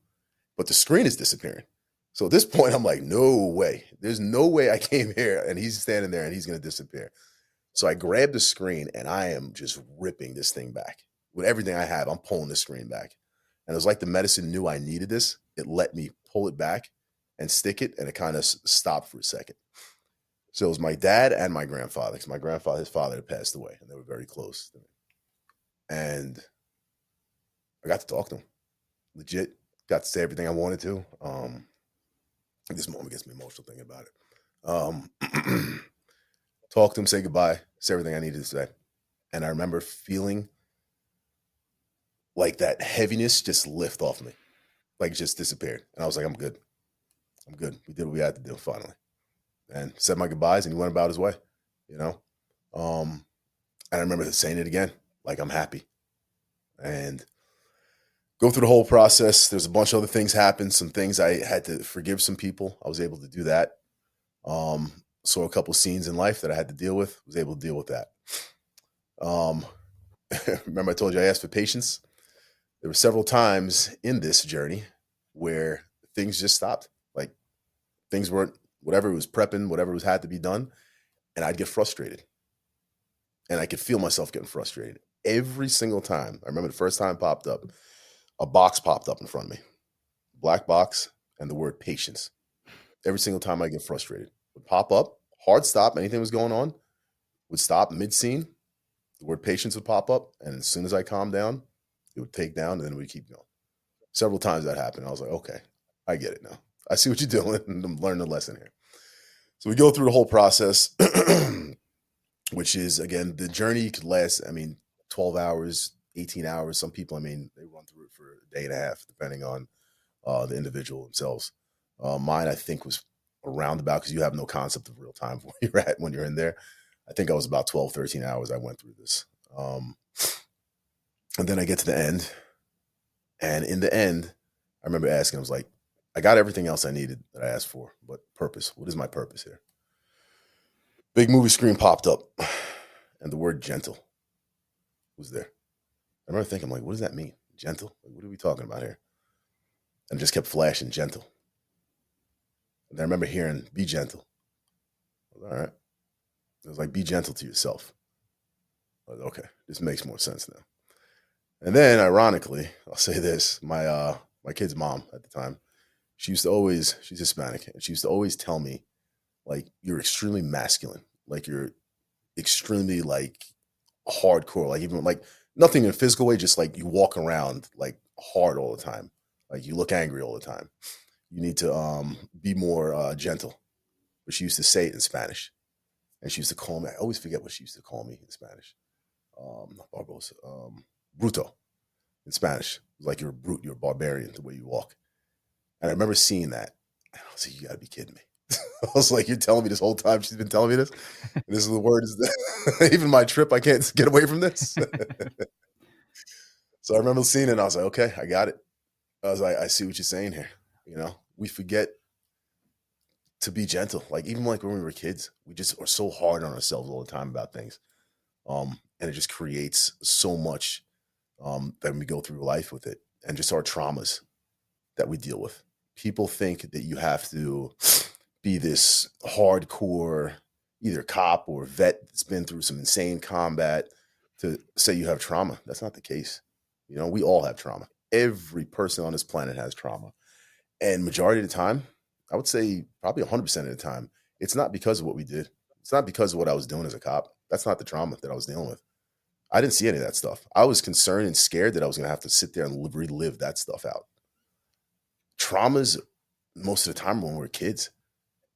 But the screen is disappearing. So at this point, I'm like, no way. There's no way I came here and he's standing there and he's going to disappear. So I grabbed the screen and I am just ripping this thing back. With everything I have, I'm pulling the screen back. And it was like the medicine knew I needed this. It let me pull it back and stick it, and it kind of stopped for a second. So it was my dad and my grandfather, because my grandfather, his father had passed away, and they were very close to me. And I got to talk to him. Legit, got to say everything I wanted to. This moment gets me emotional thinking about it. Talk to him, say goodbye, say everything I needed to say. And I remember feeling like that heaviness just lift off me, like it just disappeared. And I was like, I'm good. I'm good. We did what we had to do finally. And said my goodbyes and he went about his way, you know? And I remember saying it again, like, I'm happy. And go through the whole process. There's a bunch of other things happened. Some things I had to forgive some people. I was able to do that. Saw a couple scenes in life that I had to deal with. Was able to deal with that. Remember I told you I asked for patience? There were several times in this journey where things just stopped. Like, things weren't, whatever was prepping, whatever was had to be done, and I'd get frustrated. And I could feel myself getting frustrated. Every single time. I remember the first time it popped up, a box popped up in front of me. Black box and the word patience. Every single time I get frustrated. It would pop up, hard stop, anything was going on, would stop mid-scene, the word patience would pop up, and as soon as I calmed down, it would take down, and then we'd keep going. Several times that happened. I was like, okay, I get it now. I see what you're doing, and I'm learning a lesson here. So we go through the whole process, which is, again, the journey could last, 12 hours, 18 hours. Some people, they run through it for a day and a half, depending on the individual themselves. Mine, I think, was around about, because you have no concept of real time where you're at when you're in there. I think I was about 12, 13 hours I went through this. And then I get to the end. And in the end, I remember asking, I was like, I got everything else I needed that I asked for, but purpose, what is my purpose here? Big movie screen popped up, and the word gentle was there. I remember thinking, like, what does that mean? Gentle? Like, what are we talking about here? And it just kept flashing, gentle. And I remember hearing, be gentle. I was, all right. It was like, be gentle to yourself. I was, okay, this makes more sense now. And then, ironically, I'll say this, my kid's mom at the time, she's Hispanic, and she used to always tell me, like, you're extremely masculine, like you're extremely like hardcore, like even like nothing in a physical way, just like you walk around like hard all the time, like you look angry all the time. You need to be more gentle. But she used to say it in Spanish, and she used to call me. I always forget what she used to call me in Spanish. Not Barbosa, bruto in Spanish. Like you're a brute, you're a barbarian, the way you walk. And I remember seeing that. And I was like, you got to be kidding me. I was like, you're telling me this whole time she's been telling me this? And this is the word. Even my trip, I can't get away from this. So I remember seeing it, and I was like, okay, I got it. I was like, I see what you're saying here. We forget to be gentle. Like even like when we were kids, we just are so hard on ourselves all the time about things. And it just creates so much that we go through life with it, and just our traumas that we deal with. People think that you have to be this hardcore, either cop or vet that's been through some insane combat to say you have trauma. That's not the case. We all have trauma. Every person on this planet has trauma. And majority of the time, I would say probably 100% of the time, it's not because of what we did. It's not because of what I was doing as a cop. That's not the trauma that I was dealing with. I didn't see any of that stuff. I was concerned and scared that I was going to have to sit there and relive that stuff out. Traumas, most of the time when we're kids,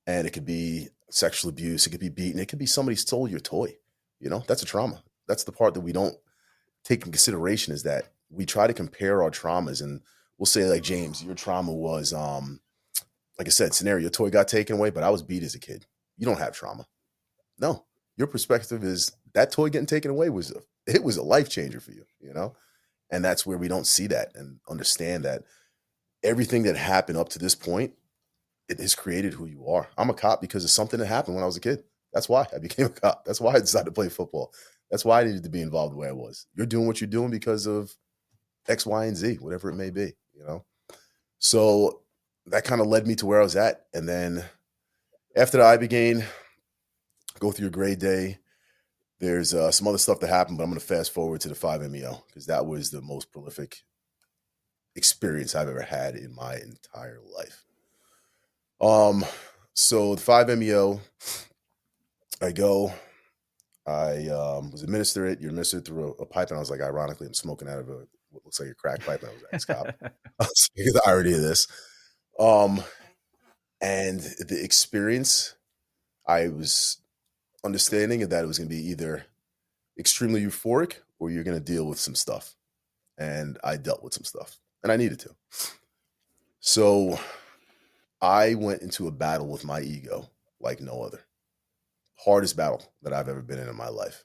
and it could be sexual abuse, it could be beaten, it could be somebody stole your toy. That's a trauma. That's the part that we don't take in consideration, is that we try to compare our traumas, and we'll say like, James, your trauma was, like I said, scenario, your toy got taken away, but I was beat as a kid. You don't have trauma. No, your perspective is that toy getting taken away was a life changer for you, and that's where we don't see that and understand that everything that happened up to this point, it has created who you are. I'm a cop because of something that happened when I was a kid. That's why I became a cop. That's why I decided to play football. That's why I needed to be involved the way I was. You're doing what you're doing because of X, Y, and Z, whatever it may be, So that kind of led me to where I was at. And then after the IB gain, go through your grade day, there's some other stuff that happened, but I'm going to fast forward to the 5-MEO because that was the most prolific experience I've ever had in my entire life. So the 5-MEO, I go, I was administered it. You're administered through a pipe, and I was like, ironically, I'm smoking out of what looks like a crack pipe, and I was ex-cop. I was thinking the irony of this. And the experience, I was understanding that it was going to be either extremely euphoric or you're going to deal with some stuff. And I dealt with some stuff, and I needed to. So I went into a battle with my ego like no other. Hardest battle that I've ever been in my life.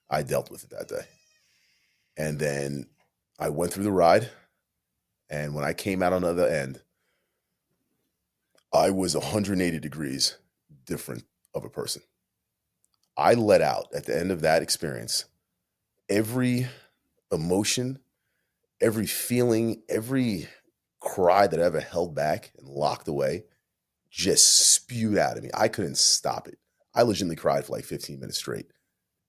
I dealt with it that day. And then I went through the ride. And when I came out on the other end, I was 180 degrees different of a person. I let out at the end of that experience every emotion, every feeling, every cry that I ever held back and locked away just spewed out of me. I couldn't stop it. I legitimately cried for like 15 minutes straight.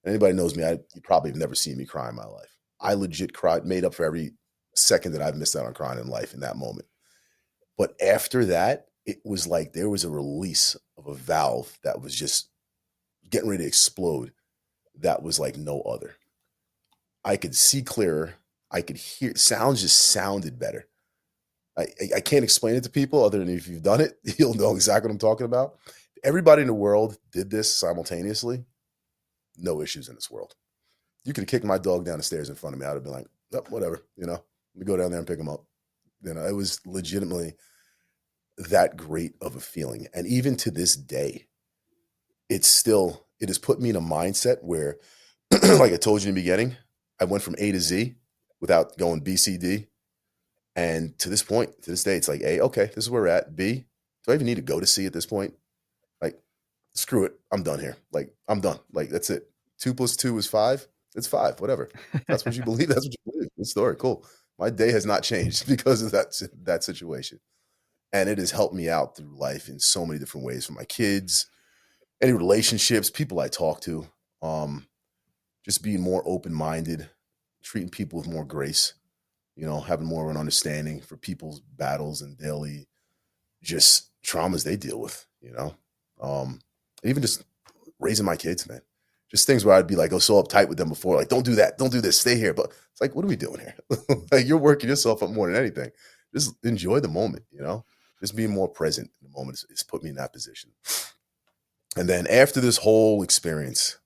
Anybody knows me, you probably have never seen me cry in my life. I legit cried, made up for every second that I've missed out on crying in life in that moment. But after that, it was like there was a release of a valve that was just getting ready to explode. That was like no other. I could see clearer. I could hear, sounds just sounded better. I can't explain it to people other than if you've done it, you'll know exactly what I'm talking about. If everybody in the world did this simultaneously, no issues in this world. You could have kicked my dog down the stairs in front of me. I would have been like, oh, whatever, let me go down there and pick him up. It was legitimately that great of a feeling. And even to this day, it has put me in a mindset where, like I told you in the beginning, I went from A to Z without going B, C, D. And to this point, to this day, it's like, A, okay, this is where we're at. B, do I even need to go to C at this point? Like, screw it. I'm done here. Like, I'm done. Like, that's it. 2 + 2 is 5. It's 5, whatever. That's what you believe. That's what you believe. Good story. Cool. My day has not changed because of that situation. And it has helped me out through life in so many different ways, for my kids, any relationships, people I talk to, just being more open-minded, treating people with more grace, having more of an understanding for people's battles and daily just traumas they deal with, even just raising my kids, man. Just things where I'd be like, so uptight with them before, like, don't do that, don't do this, stay here. But it's like, what are we doing here? Like, you're working yourself up more than anything. Just enjoy the moment, just being more present in the moment is put me in that position. And then after this whole experience,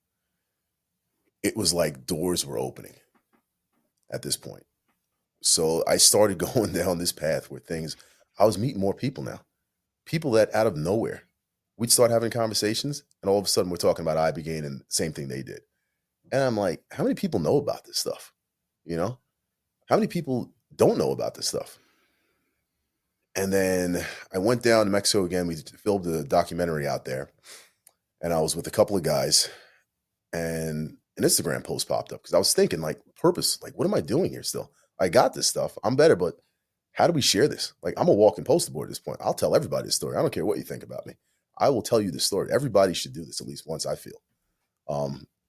it was like doors were opening at this point. So I started going down this path where I was meeting more people now, people that out of nowhere, we'd start having conversations, and all of a sudden we're talking about ibogaine and the same thing they did. And I'm like, how many people know about this stuff? How many people don't know about this stuff? And then I went down to Mexico again. We filmed a documentary out there, and I was with a couple of guys, and an Instagram post popped up because I was thinking, like, purpose, like, what am I doing here still? I got this stuff. I'm better, but how do we share this? Like, I'm a walking poster board at this point. I'll tell everybody this story. I don't care what you think about me. I will tell you the story. Everybody should do this at least once, I feel.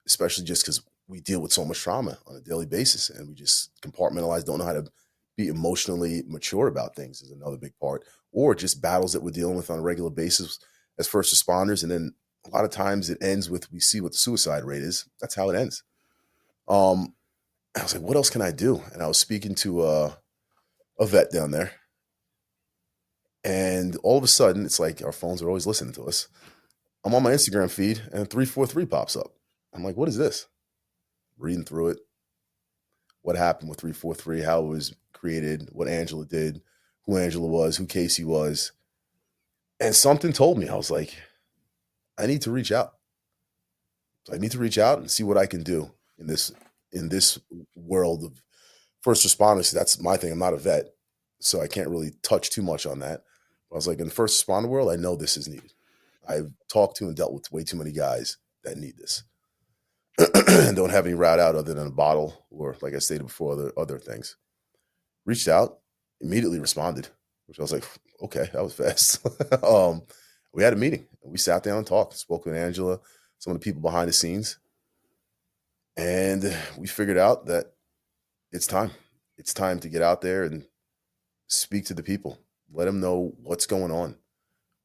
Especially just because we deal with so much trauma on a daily basis, and we just compartmentalize, don't know how to be emotionally mature about things is another big part, or just battles that we're dealing with on a regular basis as first responders. And then a lot of times it ends with, we see what the suicide rate is. That's how it ends. I was like, what else can I do? And I was speaking to a vet down there. And all of a sudden, it's like our phones are always listening to us. I'm on my Instagram feed and 343 pops up. I'm like, what is this? Reading through it. What happened with 343, how it was created, what Angela did, who Angela was, who Casey was. And something told me, I was like, I need to reach out. So I need to reach out and see what I can do in this world of first responders. That's my thing. I'm not a vet, so I can't really touch too much on that. I was like, in the first responder world, I know this is needed. I've talked to and dealt with way too many guys that need this and don't have any route out other than a bottle or, like I stated before, other things. Reached out, immediately responded, which I was like, okay, that was fast. We had a meeting. We sat down and talked, spoke with Angela, some of the people behind the scenes, and we figured out that it's time. It's time to get out there and speak to the people. Let them know what's going on,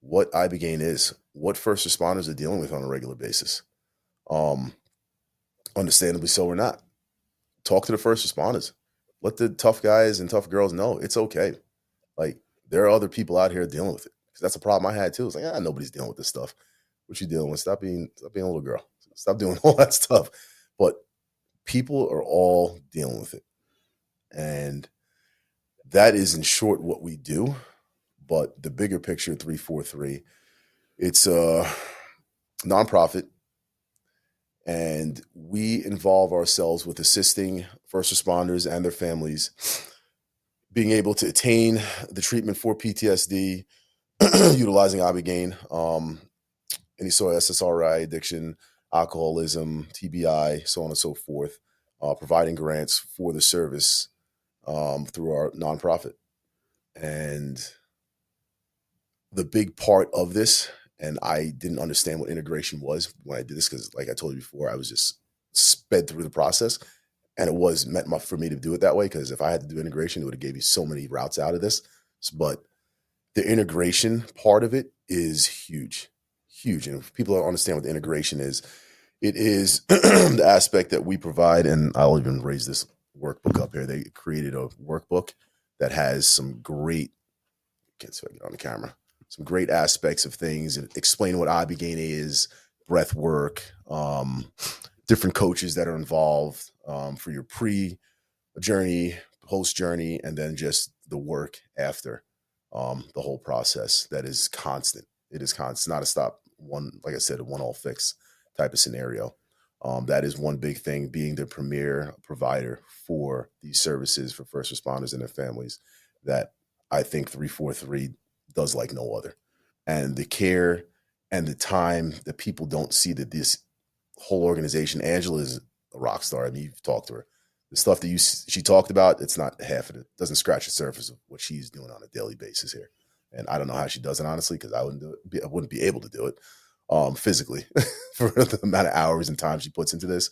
what ibogaine is, what first responders are dealing with on a regular basis. Understandably so or not. Talk to the first responders. Let the tough guys and tough girls know it's okay. Like, there are other people out here dealing with it. Because that's a problem I had too. It's like, nobody's dealing with this stuff. What you dealing with? Stop being a little girl. Stop doing all that stuff. But people are all dealing with it. And that is, in short, what we do. But the bigger picture, 343, it's a nonprofit, and we involve ourselves with assisting first responders and their families being able to attain the treatment for PTSD, utilizing ibogaine, any sort of SSRI addiction, alcoholism, TBI, so on and so forth, providing grants for the service through our nonprofit. And the big part of this, and I didn't understand what integration was when I did this, because like I told you before, I was just sped through the process, and it was meant for me to do it that way, because if I had to do integration, it would have gave you so many routes out of this. But the integration part of it is huge. And if people don't understand what the integration is, it is the aspect that we provide, and I'll even raise this workbook up here. They created a workbook that has some great, can't see if I get on the camera, some great aspects of things, and explain what ibogaine is, breath work, different coaches that are involved for your pre-journey, post-journey, and then just the work after the whole process. That is constant. It is constant. It's not a stop, like I said, a one-all fix type of scenario. That is one big thing, being the premier provider for these services for first responders and their families, that I think 343 does like no other. And the care and the time that people don't see, that this whole organization, Angela is a rock star. I mean, you've talked to her. The stuff that she talked about, it's not half of it. It doesn't scratch the surface of what she's doing on a daily basis here. And I don't know how she does it, honestly, because I wouldn't be able to do it physically for the amount of hours and time she puts into this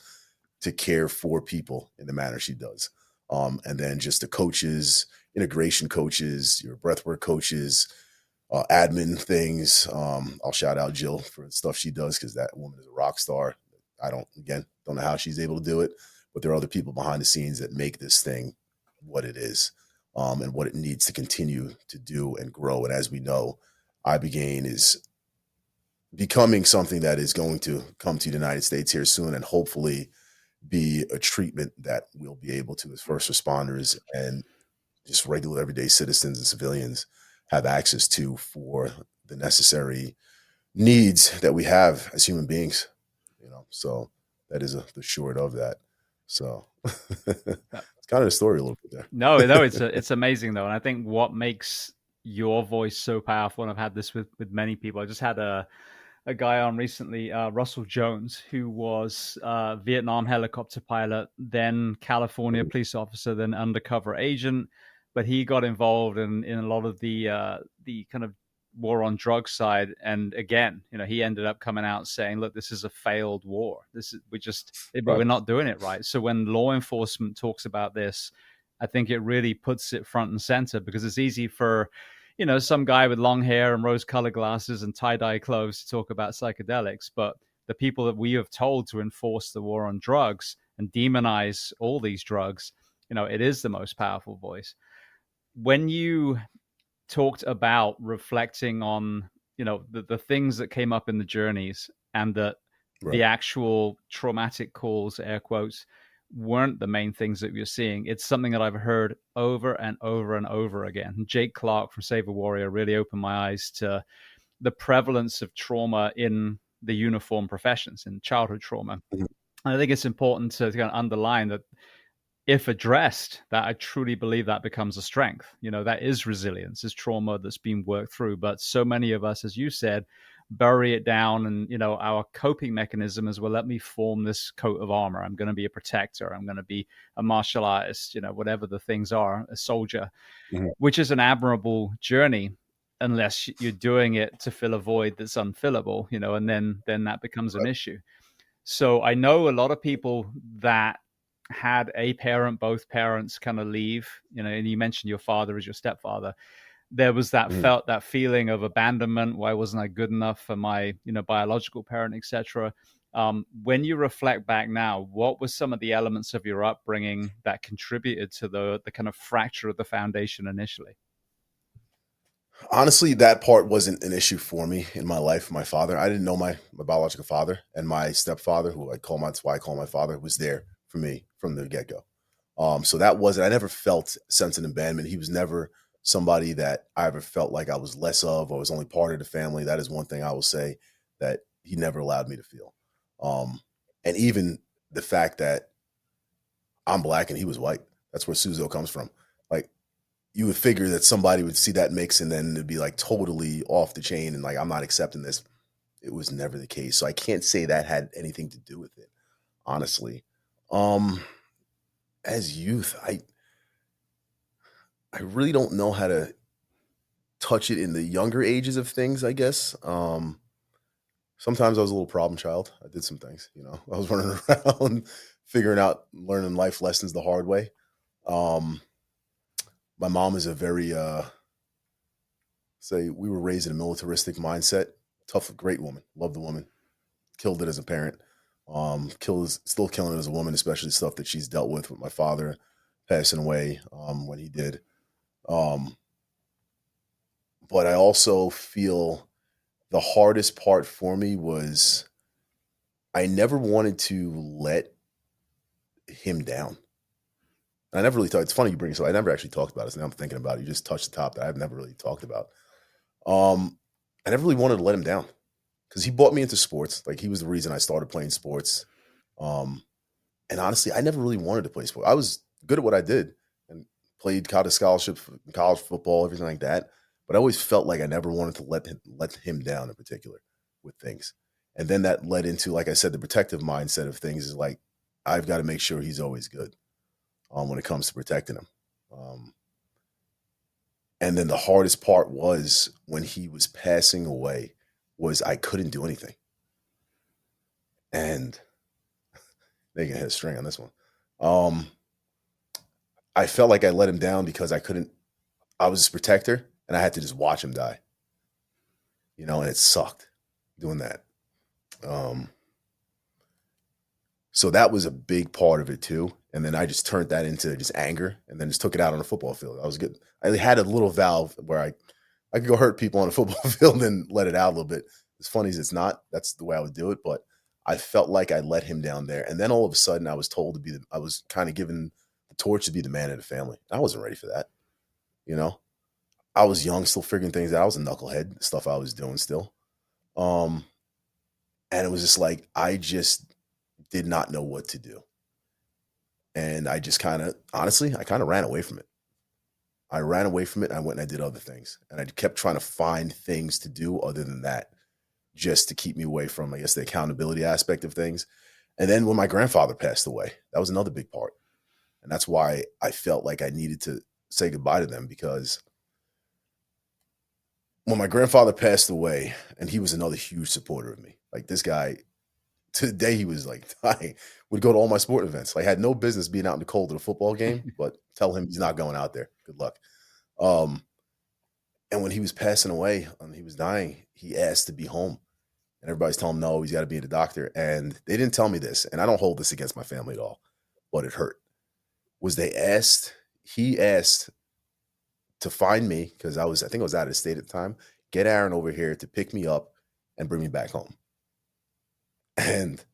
to care for people in the manner she does. And then just the coaches, integration coaches, your breathwork coaches, admin things. I'll shout out Jill for the stuff she does, because that woman is a rock star. I don't know how she's able to do it, but there are other people behind the scenes that make this thing what it is, and what it needs to continue to do and grow. And as we know, ibogaine is becoming something that is going to come to the United States here soon, and hopefully be a treatment that we'll be able to, as first responders and just regular everyday citizens and civilians, have access to for the necessary needs that we have as human beings, so that is the short of that. So it's kind of the story a little bit there. No, it's amazing though. And I think what makes your voice so powerful, and I've had this with many people. I just had a guy on recently, Russell Jones, who was a Vietnam helicopter pilot, then California police officer, then undercover agent. But he got involved in a lot of the kind of war on drugs side. And again, he ended up coming out saying, look, this is a failed war. We're not doing it right. So when law enforcement talks about this, I think it really puts it front and center, because it's easy for, some guy with long hair and rose-colored glasses and tie-dye clothes to talk about psychedelics. But the people that we have told to enforce the war on drugs and demonize all these drugs, it is the most powerful voice. When you talked about reflecting on, the things that came up in the journeys, and that the actual traumatic calls, air quotes, weren't the main things that you're seeing. It's something that I've heard over and over and over again. Jake Clark from Save a Warrior really opened my eyes to the prevalence of trauma in the uniform professions, in childhood trauma. Mm-hmm. And I think it's important to kind of underline that if addressed, that I truly believe that becomes a strength. That is resilience, is trauma that's been worked through. But so many of us, as you said, bury it down, and our coping mechanism is, well, let me form this coat of armor. I'm going to be a protector. I'm going to be a martial artist, whatever the things are, a soldier, mm-hmm. which is an admirable journey, unless you're doing it to fill a void that's unfillable, and then that becomes an issue. So I know a lot of people that had a parent, both parents kind of leave, and you mentioned your father as your stepfather. There was that that feeling of abandonment. Why wasn't I good enough for my, biological parent, etc. When you reflect back now, what were some of the elements of your upbringing that contributed to the kind of fracture of the foundation initially? Honestly, that part wasn't an issue for me in my life. My father, I didn't know my biological father, and my stepfather, who that's why I call my father, was there for me from the get-go. So that wasn't, I never felt sense of abandonment. He was never somebody that I ever felt like I was less of, or was only part of the family. That is one thing I will say that he never allowed me to feel. And even the fact that I'm Black and he was white, that's where Souzzo comes from. Like, you would figure that somebody would see that mix and then it'd be like totally off the chain and like, I'm not accepting this. It was never the case. So I can't say that had anything to do with it, honestly. As youth, I really don't know how to touch it in the younger ages of things, I guess. Sometimes I was a little problem child. I did some things, I was running around figuring out, learning life lessons the hard way. My mom is a very, we were raised in a militaristic mindset. Tough, great woman. Love the woman. Killed it as a parent. Still killing it as a woman, especially stuff that she's dealt with my father passing away when he did. But I also feel the hardest part for me was I never wanted to let him down. I never really talked. It's funny you bring it. So I never actually talked about this. Now I'm thinking about it. You just touched the top that I've never really talked about. I never really wanted to let him down because he brought me into sports. Like, he was the reason I started playing sports. And honestly, I never really wanted to play sports. I was good at what I did and played college scholarship, college football, everything like that. But I always felt like I never wanted to let him down in particular with things. And then that led into, like I said, the protective mindset of things is like, I've got to make sure he's always good when it comes to protecting him. And then the hardest part was when he was passing away was I couldn't do anything. And they can hit a string on this one. I felt like I let him down because I was his protector and I had to just watch him die. and it sucked doing that. So that was a big part of it too. And then I just turned that into just anger and then just took it out on the football field. I was good. I had a little valve where I could go hurt people on a football field and let it out a little bit. As funny as it's not, that's the way I would do it. But I felt like I let him down there. And then all of a sudden I was told I was kind of given the torch to be the man of the family. I wasn't ready for that. I was young, still figuring things out. I was a knucklehead, stuff I was doing still. And it was just like, I just did not know what to do. And I just honestly, I ran away from it. I ran away from it. And I went and I did other things. And I kept trying to find things to do other than that, just to keep me away from, I guess, the accountability aspect of things. And then when my grandfather passed away, that was another big part. And that's why I felt like I needed to say goodbye to them, because when my grandfather passed away, and he was another huge supporter of me, like this guy, to the day he was like dying, would go to all my sport events. Like, had no business being out in the cold at a football game, but tell him he's not going out there. Good luck. And when he was passing away and he was dying, he asked to be home. And everybody's telling him, no, he's got to be the doctor. And they didn't tell me this. And I don't hold this against my family at all, but it hurt. He asked to find me, because I think I was out of state at the time, get Aaron over here to pick me up and bring me back home. And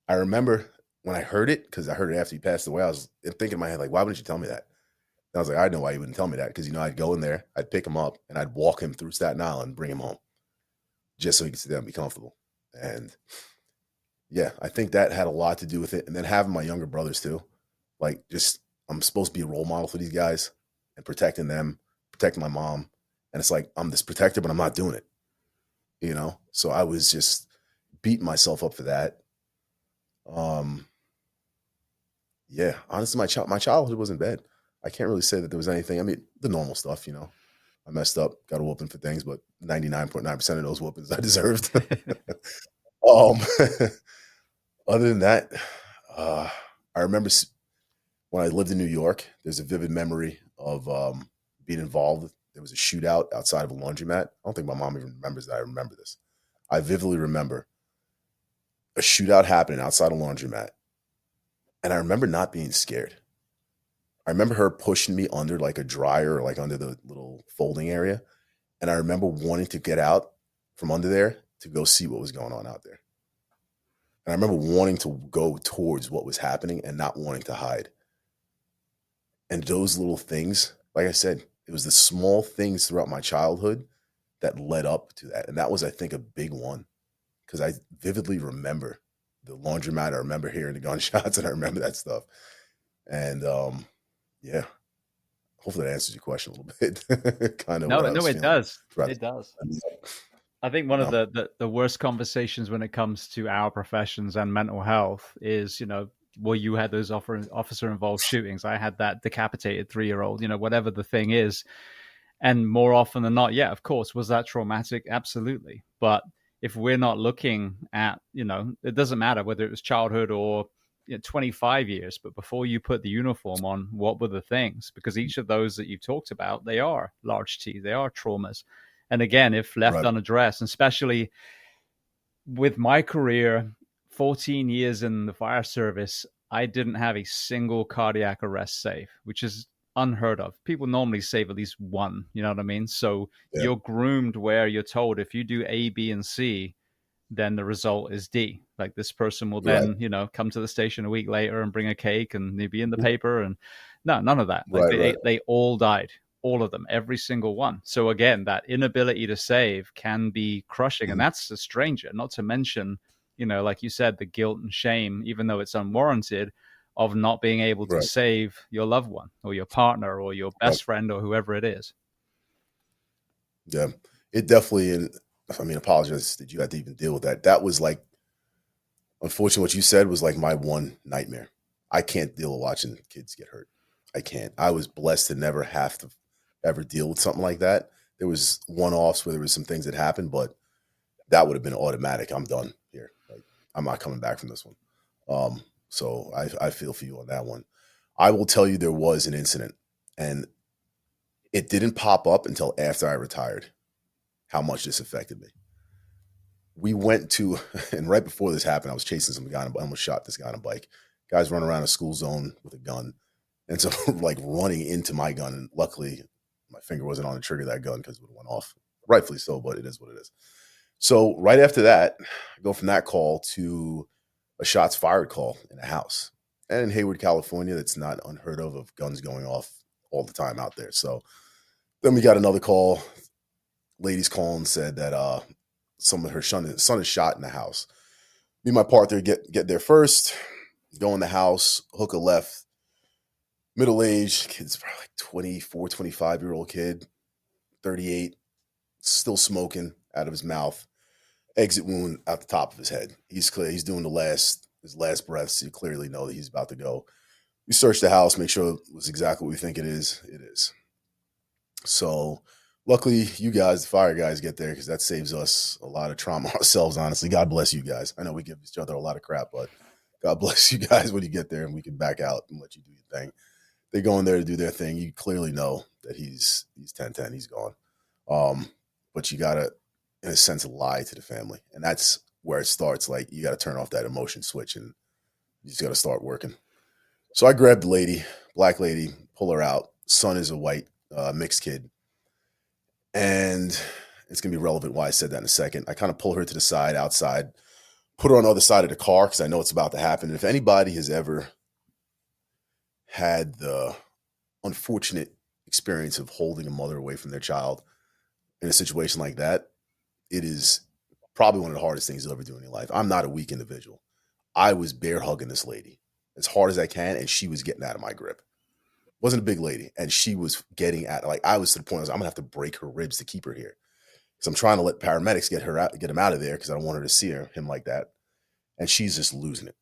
I remember when I heard it, because I heard it after he passed away, I was thinking in my head, like, why wouldn't you tell me that? And I was like, I know why you wouldn't tell me that, because, I'd go in there, I'd pick him up, and I'd walk him through Staten Island and bring him home, just so he could sit down and be comfortable. And yeah, I think that had a lot to do with it. And then having my younger brothers too, like, just, I'm supposed to be a role model for these guys and protecting them, protecting my mom. And it's like, I'm this protector, but I'm not doing it, So I was just beating myself up for that. Yeah, honestly, my childhood wasn't bad. I can't really say that there was anything. I mean, the normal stuff, I messed up, got a whooping for things, but 99.9% of those whoopings I deserved. Other than that, I remember when I lived in New York, there's a vivid memory of being involved. There was a shootout outside of a laundromat. I don't think my mom even remembers that I remember this. I vividly remember a shootout happening outside a laundromat. And I remember not being scared. I remember her pushing me under like a dryer, or like under the little folding area. And I remember wanting to get out from under there to go see what was going on out there. And I remember wanting to go towards what was happening and not wanting to hide. And those little things, like I said, it was the small things throughout my childhood that led up to that. And that was, I think, a big one, because I vividly remember the laundromat. I remember hearing the gunshots, and I remember that stuff. And yeah, hopefully that answers your question a little bit. Kind of. No, it does. It does. I think one of the worst conversations when it comes to our professions and mental health is, well, you had those officer involved shootings. I had that decapitated 3-year-old, whatever the thing is. And more often than not, yeah, of course, was that traumatic? Absolutely. But if we're not looking at, it doesn't matter whether it was childhood or 25 years, but before you put the uniform on, what were the things? Because each of those that you've talked about, they are large T, they are traumas. And again, if left unaddressed, and especially with my career, 14 years in the fire service, I didn't have a single cardiac arrest save, which is unheard of. People normally save at least one, you know what I mean? So you're groomed where you're told if you do A, B, and C, then the result is D. Like, this person will then, come to the station a week later and bring a cake and they'll be in the paper. And no, none of that. Like they all died, all of them, every single one. So again, that inability to save can be crushing. And that's a stranger, not to mention, like you said, the guilt and shame, even though it's unwarranted, of not being able to save your loved one or your partner or your best friend or whoever it is. Yeah, it definitely, and I mean, apologize that you had to even deal with that. That was like, unfortunately, what you said was like my one nightmare. I can't deal with watching kids get hurt. I can't. I was blessed to never have to ever deal with something like that. There was one-offs where there was some things that happened, but that would have been automatic. I'm done here. Like, I'm not coming back from this one. So I feel for you on that one. I will tell you there was an incident, and it didn't pop up until after I retired, how much this affected me. we went to, and right before this happened, I was chasing some guy. I almost shot this guy on a bike. Guys running around a school zone with a gun. And so like running into my gun. And luckily my finger wasn't on the trigger of that gun because it would have went off. Rightfully so, but it is what it is. So right after that, I go from that call to a shots fired call in a house. And in Hayward, California, that's not unheard of guns going off all the time out there. So then we got another call. Ladies calling said that some of her son is shot in the house. Me and my partner get there first, go in the house, hook a left, middle-aged, kid's probably like 24, 25-year-old kid, 38, still smoking out of his mouth, exit wound at the top of his head. He's clear. He's doing his last breaths. You clearly know that he's about to go. We search the house, make sure it was exactly what we think it is. It is. So luckily, you guys, the fire guys, get there because that saves us a lot of trauma ourselves, honestly. God bless you guys. I know we give each other a lot of crap, but God bless you guys when you get there and we can back out and let you do your thing. They go in there to do their thing. You clearly know that he's 10-10. He's gone. But you got to, in a sense, lie to the family. And that's where it starts. Like, you got to turn off that emotion switch and you just got to start working. So I grabbed the lady, black lady, pull her out. Son is a white mixed kid. And it's going to be relevant why I said that in a second. I kind of pull her to the side outside, put her on the other side of the car because I know it's about to happen. And if anybody has ever had the unfortunate experience of holding a mother away from their child in a situation like that, it is probably one of the hardest things you'll ever do in your life. I'm not a weak individual. I was bear hugging this lady as hard as I can, and she was getting out of my grip. Wasn't a big lady, and she was getting at, like, I was to the point, I'm gonna have to break her ribs to keep her here, because I'm trying to let paramedics get him out of there, because I don't want her to see him like that, and she's just losing it.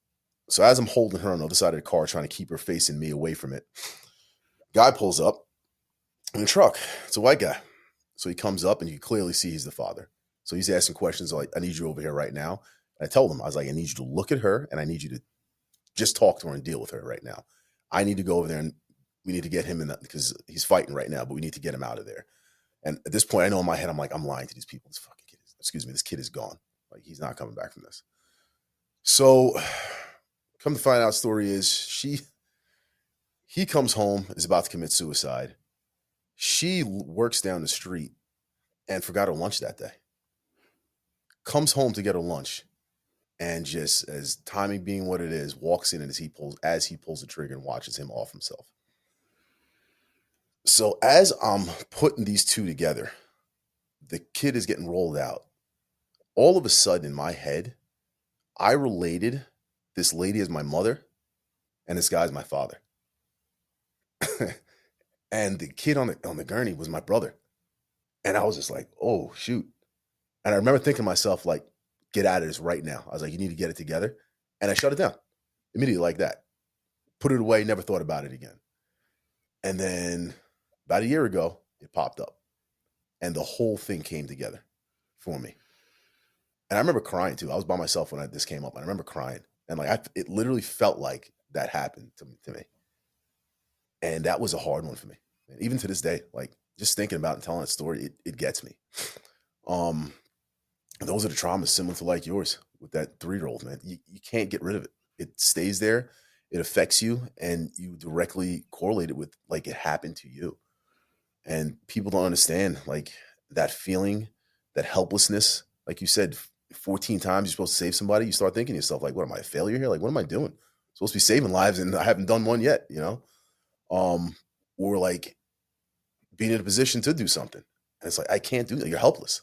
So as I'm holding her on the other side of the car, trying to keep her facing me away from it, guy pulls up in the truck. It's a white guy, so he comes up, and you can clearly see he's the father. So he's asking questions like, "I need you over here right now." And I told him, I was like, "I need you to look at her, and I need you to just talk to her and deal with her right now. I need to go over there and we need to get him in that because he's fighting right now, but we need to get him out of there." And at this point, I know in my head, I'm like, I'm lying to these people. This kid is gone. Like, he's not coming back from this. So come to find out, story is he comes home, is about to commit suicide. She works down the street and forgot her lunch that day. Comes home to get her lunch. And just, as timing being what it is, walks in and as he pulls the trigger and watches him off himself. So as I'm putting these two together, the kid is getting rolled out. All of a sudden in my head, I related this lady as my mother and this guy as my father. And the kid on the gurney was my brother. And I was just like, oh, shoot. And I remember thinking to myself, like, get out of this right now. I was like, you need to get it together. And I shut it down immediately like that. Put it away, never thought about it again. And then about a year ago, it popped up. And the whole thing came together for me. And I remember crying too. I was by myself when this came up. And I remember crying. And like, it literally felt like that happened to me. And that was a hard one for me. And even to this day, like, just thinking about and telling that story, it gets me. Those are the traumas similar to like yours with that 3-year-old, man. You can't get rid of it. It stays there. It affects you, and you directly correlate it with like it happened to you. And people don't understand like that feeling, that helplessness. Like you said, 14 times you're supposed to save somebody. You start thinking to yourself, like, what am I, a failure here? Like, what am I doing? I'm supposed to be saving lives, and I haven't done one yet, you know? Or like being in a position to do something. And it's like, I can't do that. You're helpless.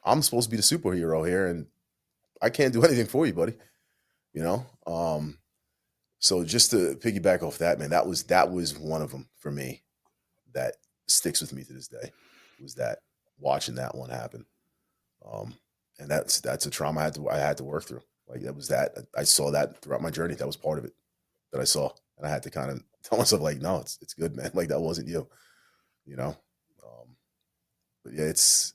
I'm supposed to be the superhero here, and I can't do anything for you, buddy. You know? So just to piggyback off that, man, that was one of them for me that sticks with me to this day, was that watching that one happen. And that's a trauma I had to work through. Like, I saw that throughout my journey. That was part of it that I saw. And I had to kind of tell myself, like, no, it's good, man. Like, that wasn't you, you know? But yeah, it's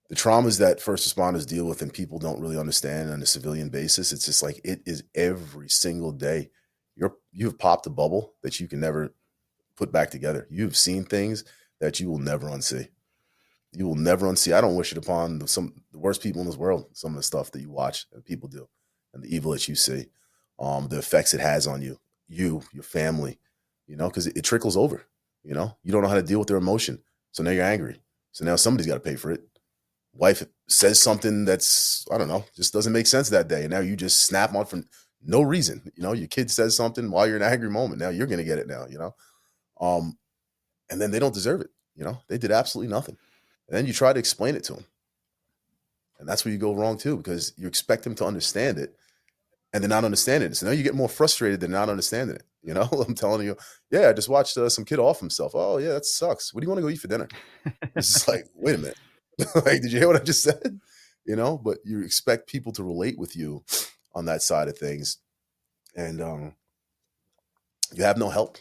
the traumas that first responders deal with and people don't really understand on a civilian basis. It's just like, it is every single day. You've popped a bubble that you can never put back together. You've seen things that you will never unsee. You will never unsee. I don't wish it upon the worst people in this world, some of the stuff that you watch and people do and the evil that you see, the effects it has on you, your family, because it trickles over, you don't know how to deal with their emotion. So now you're angry. So now somebody's got to pay for it. Wife says something that's, I don't know, just doesn't make sense that day. And now you just snap on for no reason. Your kid says something while you're in an angry moment. Now you're going to get it now, and then they don't deserve it. They did absolutely nothing. And then you try to explain it to them. And that's where you go wrong too, because you expect them to understand it and they're not understanding it. So now you get more frustrated than not understanding it. I'm telling you, yeah, I just watched some kid off himself. Oh yeah, that sucks. What do you want to go eat for dinner? It's just like, wait a minute. Like, did you hear what I just said? But you expect people to relate with you on that side of things. And you have no help.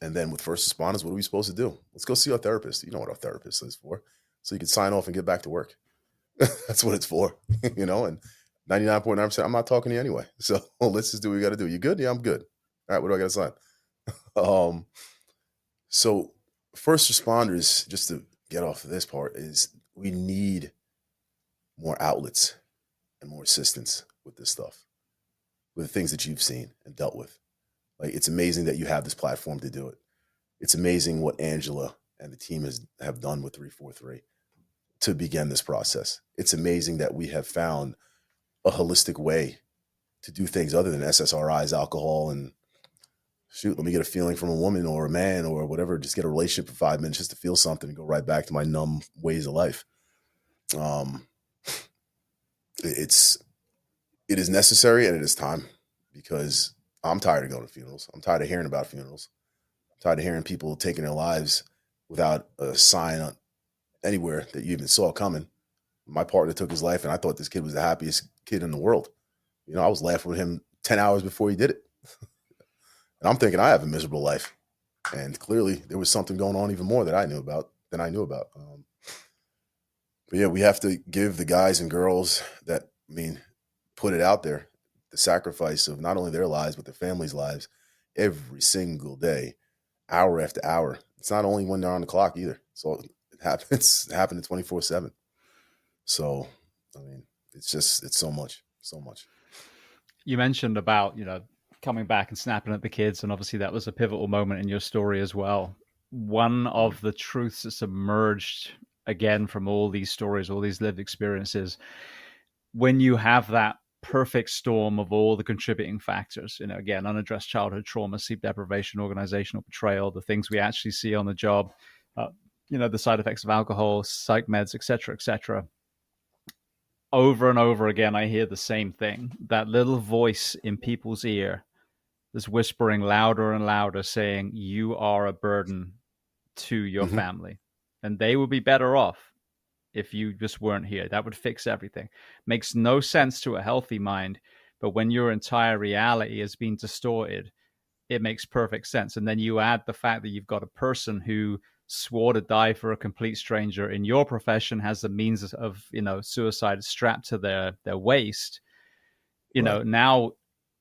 And then with first responders, what are we supposed to do? Let's go see our therapist. You know what our therapist is for. So you can sign off and get back to work. That's what it's for, and 99.9%, I'm not talking to you anyway. So let's just do what we got to do. You good? Yeah, I'm good. All right, what do I got to sign? So first responders, just to get off of this part, is we need more outlets and more assistance with this stuff, with the things that you've seen and dealt with. Like, it's amazing that you have this platform to do it. It's amazing what Angela and the team have done with 343 to begin this process. It's amazing that we have found a holistic way to do things other than SSRIs, alcohol, and shoot, let me get a feeling from a woman or a man or whatever, just get a relationship for 5 minutes just to feel something and go right back to my numb ways of life. It is necessary and it is time, because I'm tired of going to funerals. I'm tired of hearing about funerals. I'm tired of hearing people taking their lives without a sign on anywhere that you even saw coming. My partner took his life and I thought this kid was the happiest kid in the world. I was laughing with him 10 hours before he did it. And I'm thinking I have a miserable life. And clearly there was something going on even more that I knew about than I knew about. But yeah, we have to give the guys and girls that, put it out there, the sacrifice of not only their lives, but their families' lives every single day, hour after hour. It's not only when they're on the clock either. So it happens, happening 24/7. So, it's so much. You mentioned about, coming back and snapping at the kids. And obviously that was a pivotal moment in your story as well. One of the truths that's emerged again from all these stories, all these lived experiences, when you have that perfect storm of all the contributing factors, again, unaddressed childhood trauma, sleep deprivation, organizational betrayal, the things we actually see on the job, the side effects of alcohol, psych meds, et cetera, over and over again, I hear the same thing. That little voice in people's ear is whispering louder and louder saying, you are a burden to your family. And they would be better off if you just weren't here. That would fix everything. Makes no sense to a healthy mind. But when your entire reality has been distorted, it makes perfect sense. And then you add the fact that you've got a person who swore to die for a complete stranger in your profession, has the means of suicide strapped to their waist. Right. Now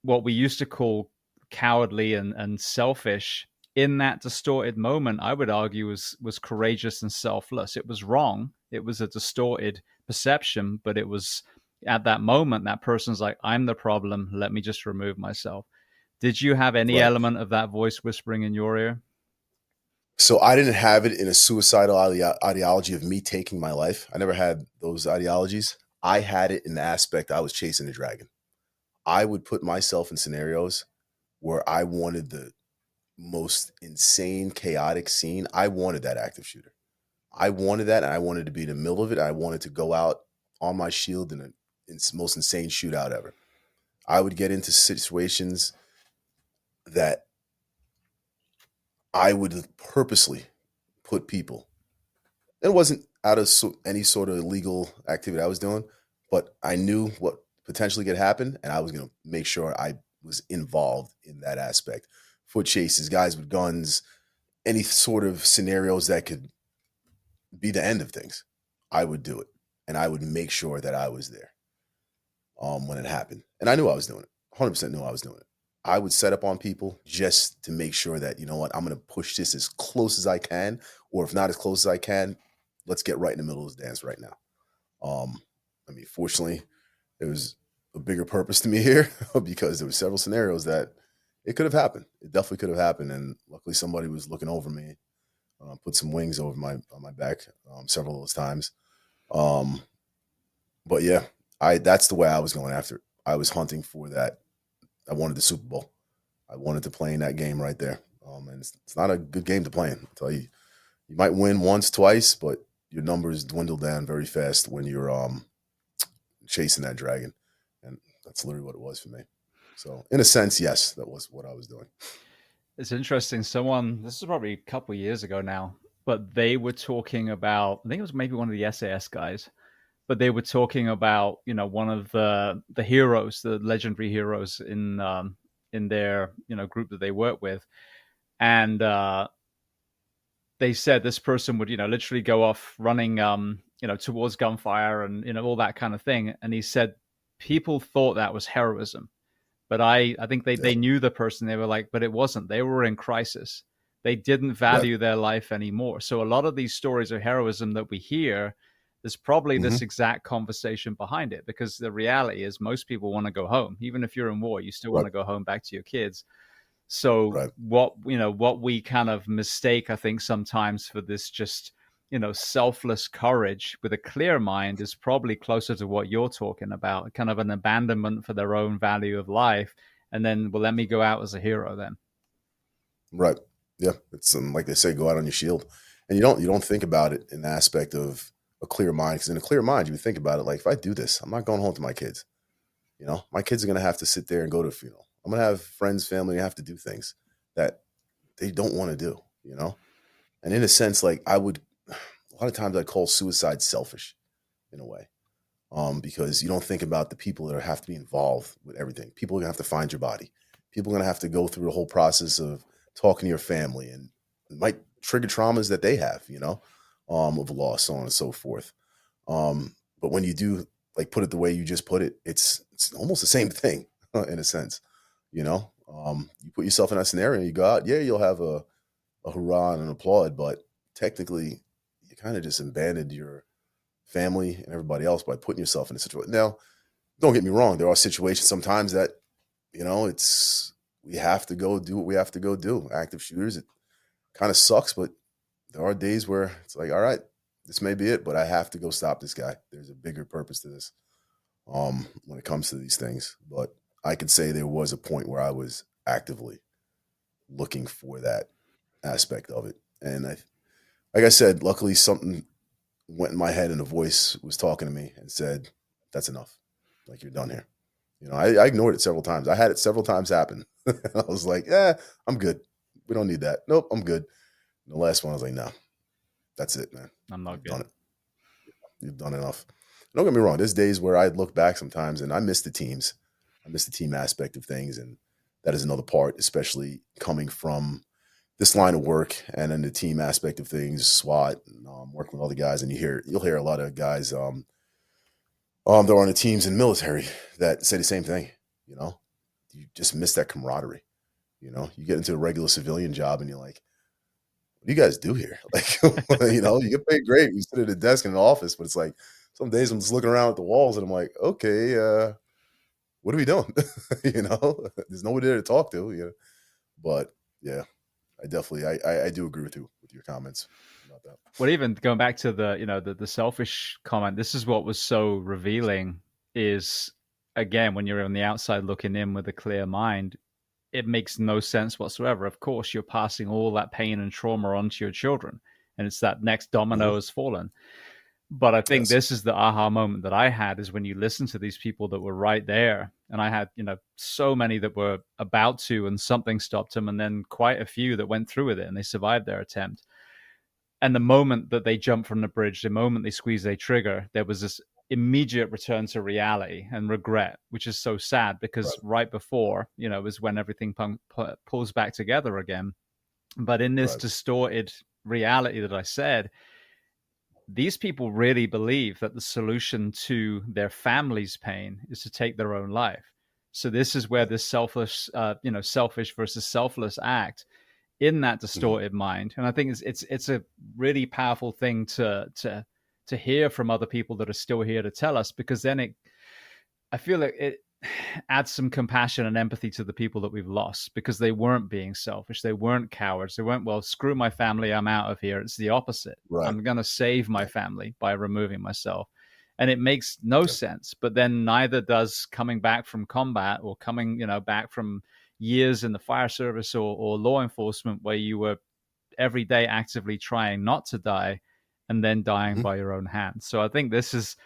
what we used to call cowardly and selfish, in that distorted moment, I would argue was courageous and selfless. It was wrong. It was a distorted perception, but it was at that moment that person's like, I'm the problem. Let me just remove myself. Did you have any element of that voice whispering in your ear? So I didn't have it in a suicidal ideology of me taking my life. I never had those ideologies. I had it in the aspect I was chasing a dragon. I would put myself in scenarios where I wanted the most insane, chaotic scene. I wanted that active shooter. I wanted that, and I wanted to be in the middle of it. I wanted to go out on my shield in the most insane shootout ever. I would get into situations that I would purposely put people. It wasn't out of any sort of illegal activity I was doing, but I knew what potentially could happen, and I was going to make sure I was involved in that aspect. Foot chases, guys with guns, any sort of scenarios that could be the end of things, I would do it. And I would make sure that I was there when it happened. And I knew I was doing it. 100% knew I was doing it. I would set up on people just to make sure that, I'm going to push this as close as I can, or if not as close as I can, let's get right in the middle of this dance right now. Fortunately, there was a bigger purpose to me here because there were several scenarios that it could have happened. It definitely could have happened. And luckily somebody was looking over me, put some wings over on my back several of those times. But yeah, that's the way I was going after it. I was hunting for that. I wanted the Super Bowl. I wanted to play in that game right there. And it's not a good game to play in. I'll tell you, you might win once, twice, but your numbers dwindle down very fast when you're chasing that dragon. And that's literally what it was for me. So in a sense, yes, that was what I was doing. It's interesting. This is probably a couple of years ago now, but they were talking about, I think it was maybe one of the SAS guys, but they were talking about, one of the heroes, the legendary heroes in their, group that they work with. And they said this person would, literally go off running, towards gunfire and, all that kind of thing. And he said people thought that was heroism. But I think they knew the person. They were like, but it wasn't. They were in crisis. They didn't value their life anymore. So a lot of these stories of heroism that we hear, there's probably this exact conversation behind it, because the reality is most people want to go home. Even if you're in war, you still want to go home back to your kids. So what we kind of mistake, I think, sometimes for this just, selfless courage with a clear mind is probably closer to what you're talking about, kind of an abandonment for their own value of life. And then, well, let me go out as a hero then. Right. Yeah. It's like they say, go out on your shield. And you don't think about it in the aspect of a clear mind, because in a clear mind, you would think about it like, if I do this, I'm not going home to my kids. My kids are going to have to sit there and go to a funeral. I'm going to have friends, family, have to do things that they don't want to do, And in a sense, like a lot of times I call suicide selfish in a way, because you don't think about the people that have to be involved with everything. People are going to have to find your body. People are going to have to go through the whole process of talking to your family, and it might trigger traumas that they have, of loss, so on and so forth. But when you do, like, put it the way you just put it, it's almost the same thing in a sense, you put yourself in that scenario, you go out, you'll have a hurrah and an applaud, but technically you kind of just abandoned your family and everybody else by putting yourself in a situation. Now, don't get me wrong. There are situations sometimes that, we have to go do what we have to go do. Active shooters, it kind of sucks, but there are days where it's like, all right, this may be it, but I have to go stop this guy. There's a bigger purpose to this when it comes to these things. But I could say there was a point where I was actively looking for that aspect of it. And like I said, luckily something went in my head and a voice was talking to me and said, that's enough. Like, you're done here. I ignored it several times. I had it several times happen. I was like, I'm good. We don't need that. Nope, I'm good. And the last one, I was like, no, that's it, man. I'm not good. Done it. You've done enough. Don't get me wrong. There's days where I'd look back sometimes and I miss the teams. I miss the team aspect of things. And that is another part, especially coming from this line of work and then the team aspect of things, SWAT, and, working with other guys. And you'll hear a lot of guys that are on the teams in military that say the same thing. You just miss that camaraderie. You get into a regular civilian job and you're like, what do you guys do here? Like, you get paid great. You sit at a desk in an office, but it's like, some days I'm just looking around at the walls and I'm like, okay, what are we doing? There's nobody there to talk to. But yeah, I definitely, I do agree with your comments about that. Well, even going back to the selfish comment, this is what was so revealing is, again, when you're on the outside looking in with a clear mind, it makes no sense whatsoever. Of course, you're passing all that pain and trauma onto your children, and it's that next domino has fallen. But I think this is the aha moment that I had, is when you listen to these people that were right there. And I had, so many that were about to, and something stopped them. And then quite a few that went through with it and they survived their attempt. And the moment that they jumped from the bridge, the moment they squeezed their trigger, there was this immediate return to reality and regret, which is so sad, because right before, is when everything pulls back together again. But in this distorted reality that I said, these people really believe that the solution to their family's pain is to take their own life. So this is where this selfish versus selfless act in that distorted mind. And I think it's a really powerful thing to hear from other people that are still here to tell us, because then I feel like it adds some compassion and empathy to the people that we've lost, because they weren't being selfish. They weren't cowards. They weren't, well, screw my family, I'm out of here. It's the opposite. Right. I'm going to save my family by removing myself. And it makes no sense. But then neither does coming back from combat, or coming, back from years in the fire service or law enforcement, where you were every day actively trying not to die and then dying by your own hands. So I think this is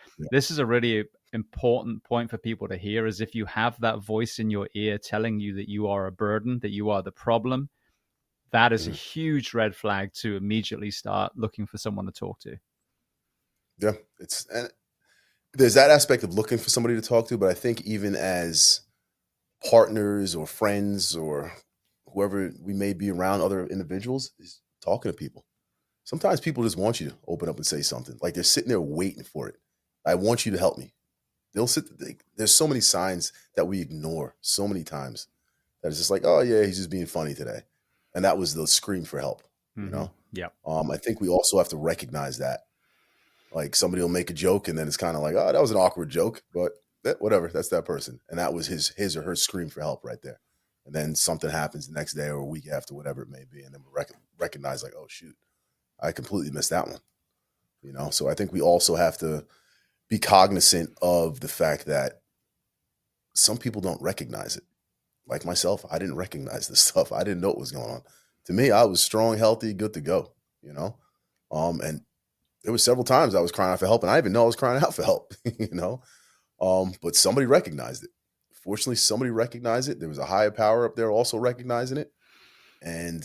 a really important point for people to hear, is if you have that voice in your ear telling you that you are a burden, that you are the problem, that is a huge red flag to immediately start looking for someone to talk to. Yeah, and there's that aspect of looking for somebody to talk to, but I think even as partners or friends or whoever we may be around other individuals, is talking to people. Sometimes people just want you to open up and say something. Like they're sitting there waiting for it. I want you to help me. There's so many signs that we ignore so many times that it's just like, oh yeah, he's just being funny today. And that was the scream for help, Yeah. I think we also have to recognize that. Like somebody will make a joke and then it's kind of like, oh, that was an awkward joke, but whatever, that's that person. And that was his or her scream for help right there. And then something happens the next day or a week after, whatever it may be. And then we recognize like, oh shoot, I completely missed that one. So I think we also have to be cognizant of the fact that some people don't recognize it. Like myself, I didn't recognize this stuff. I didn't know what was going on. To me, I was strong, healthy, good to go, and there were several times I was crying out for help, and I didn't even know I was crying out for help, but somebody recognized it. Fortunately, somebody recognized it. There was a higher power up there also recognizing it. And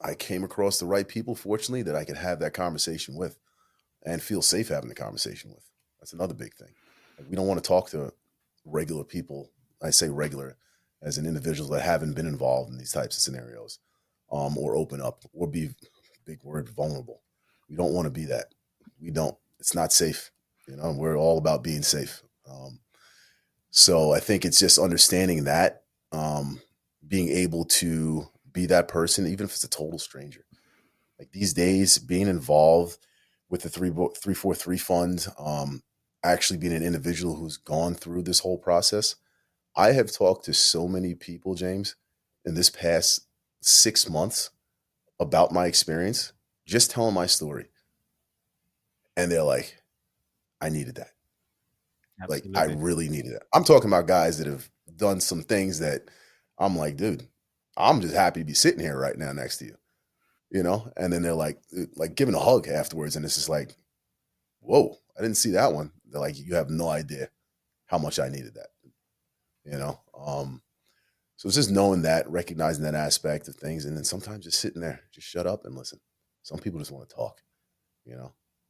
I came across the right people, fortunately, that I could have that conversation with and feel safe having the conversation with. That's another big thing. Like, we don't want to talk to regular people. I say regular as an individual that haven't been involved in these types of scenarios, or open up, or be, big word, vulnerable. We don't want to be that. We don't. It's not safe. We're all about being safe. So I think it's just understanding that, being able to be that person, even if it's a total stranger. Like these days, being involved with the 343 fund, actually being an individual who's gone through this whole process. I have talked to so many people, James, in this past 6 months about my experience, just telling my story. And they're like, I needed that. Absolutely. Like, I really needed it. I'm talking about guys that have done some things that I'm like, dude, I'm just happy to be sitting here right now next to you, And then they're like giving a hug afterwards. And it's just like, whoa, I didn't see that one. They're like, you have no idea how much I needed that, So it's just knowing that, recognizing that aspect of things. And then sometimes just sitting there, just shut up and listen. Some people just want to talk,